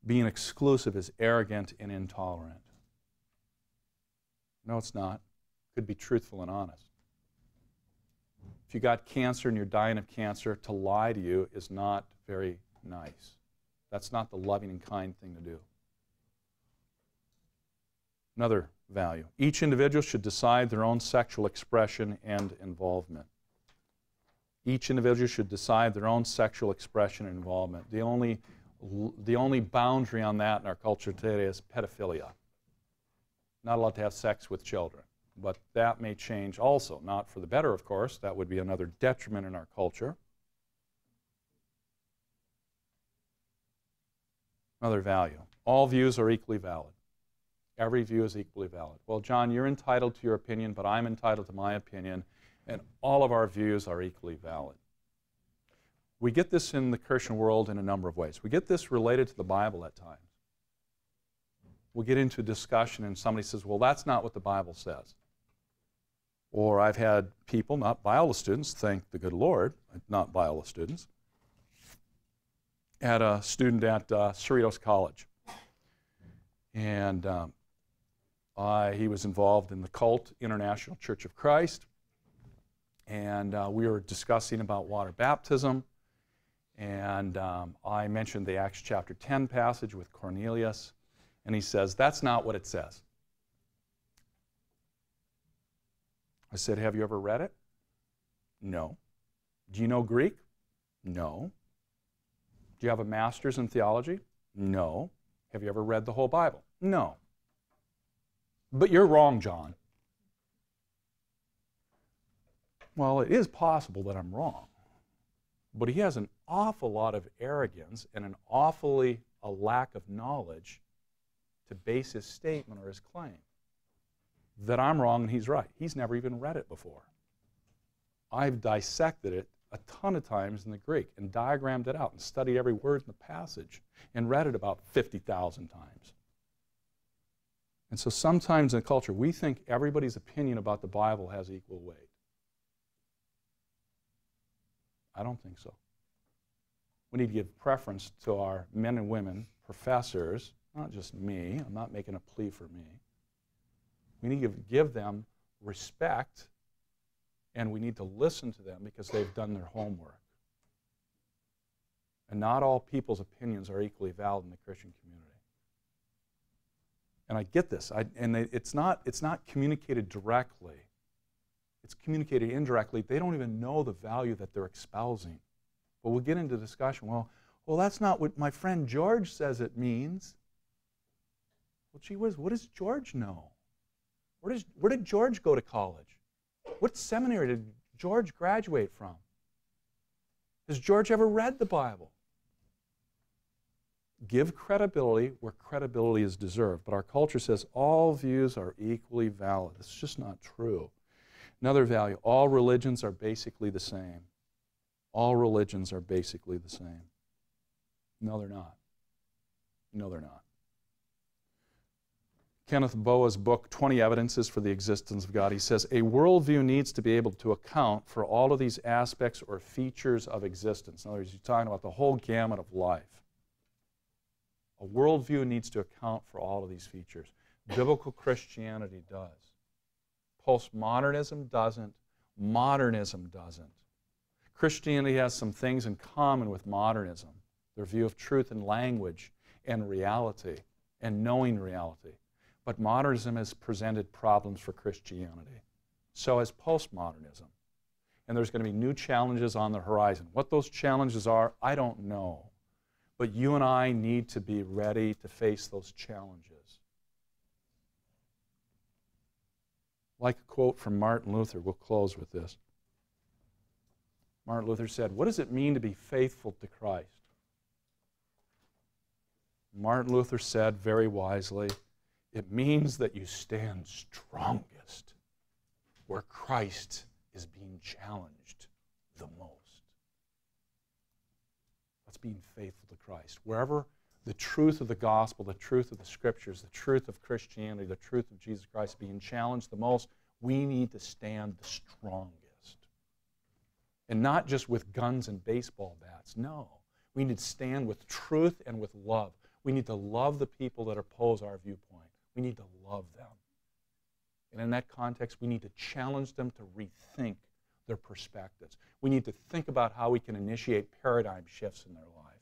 Being exclusive is arrogant and intolerant. No, it's not. It could be truthful and honest. If you got cancer and you're dying of cancer, to lie to you is not very nice. That's not the loving and kind thing to do. Another value. Each individual should decide their own sexual expression and involvement. Each individual should decide their own sexual expression and involvement. The only boundary on that in our culture today is pedophilia. Not allowed to have sex with children. But that may change also. Not for the better, of course. That would be another detriment in our culture. Another value. All views are equally valid. Every view is equally valid. Well, John, you're entitled to your opinion, but I'm entitled to my opinion. And all of our views are equally valid. We get this in the Christian world in a number of ways. We get this related to the Bible at times. We'll get into a discussion and somebody says, well, that's not what the Bible says. Or I've had people, not Biola students, thank the good Lord, not Biola students, had a student at Cerritos College. And he was involved in the cult International Church of Christ. And we were discussing about water baptism. And I mentioned the Acts chapter 10 passage with Cornelius. And he says, that's not what it says. I said, have you ever read it? No. Do you know Greek? No. Do you have a master's in theology? No. Have you ever read the whole Bible? No. But you're wrong, John. Well, it is possible that I'm wrong. But he has an awful lot of arrogance and a lack of knowledge to base his statement or his claim. That I'm wrong and he's right. He's never even read it before. I've dissected it a ton of times in the Greek and diagrammed it out and studied every word in the passage and read it about 50,000 times. And so sometimes in a culture, we think everybody's opinion about the Bible has equal weight. I don't think so. We need to give preference to our men and women, professors, not just me. I'm not making a plea for me. We need to give them respect, and we need to listen to them because they've done their homework. And not all people's opinions are equally valid in the Christian community. And I get this. It's not communicated directly. It's communicated indirectly. They don't even know the value that they're espousing. But we'll get into discussion. Well, that's not what my friend George says it means. Well, gee whiz, what does George know? Where did George go to college? What seminary did George graduate from? Has George ever read the Bible? Give credibility where credibility is deserved. But our culture says all views are equally valid. It's just not true. Another value, all religions are basically the same. All religions are basically the same. No, they're not. No, they're not. Kenneth Boa's book, 20 Evidences for the Existence of God, he says, a worldview needs to be able to account for all of these aspects or features of existence. In other words, he's talking about the whole gamut of life. A worldview needs to account for all of these features. Biblical Christianity does. Postmodernism doesn't. Modernism doesn't. Christianity has some things in common with modernism. Their view of truth and language and reality and knowing reality. But modernism has presented problems for Christianity. So has postmodernism. And there's going to be new challenges on the horizon. What those challenges are, I don't know. But you and I need to be ready to face those challenges. Like a quote from Martin Luther, we'll close with this. Martin Luther said, "What does it mean to be faithful to Christ?" Martin Luther said very wisely, "It means that you stand strongest where Christ is being challenged the most." That's being faithful to Christ. Wherever the truth of the gospel, the truth of the scriptures, the truth of Christianity, the truth of Jesus Christ being challenged the most, we need to stand the strongest. And not just with guns and baseball bats. No. We need to stand with truth and with love. We need to love the people that oppose our viewpoint. We need to love them. And in that context, we need to challenge them to rethink their perspectives. We need to think about how we can initiate paradigm shifts in their life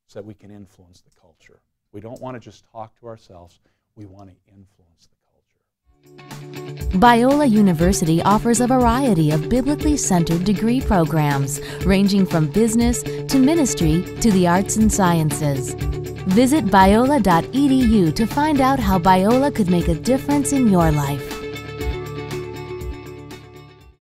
so that we can influence the culture. We don't want to just talk to ourselves. We want to influence the culture. Biola University offers a variety of biblically centered degree programs, ranging from business to ministry to the arts and sciences. Visit biola.edu to find out how Biola could make a difference in your life.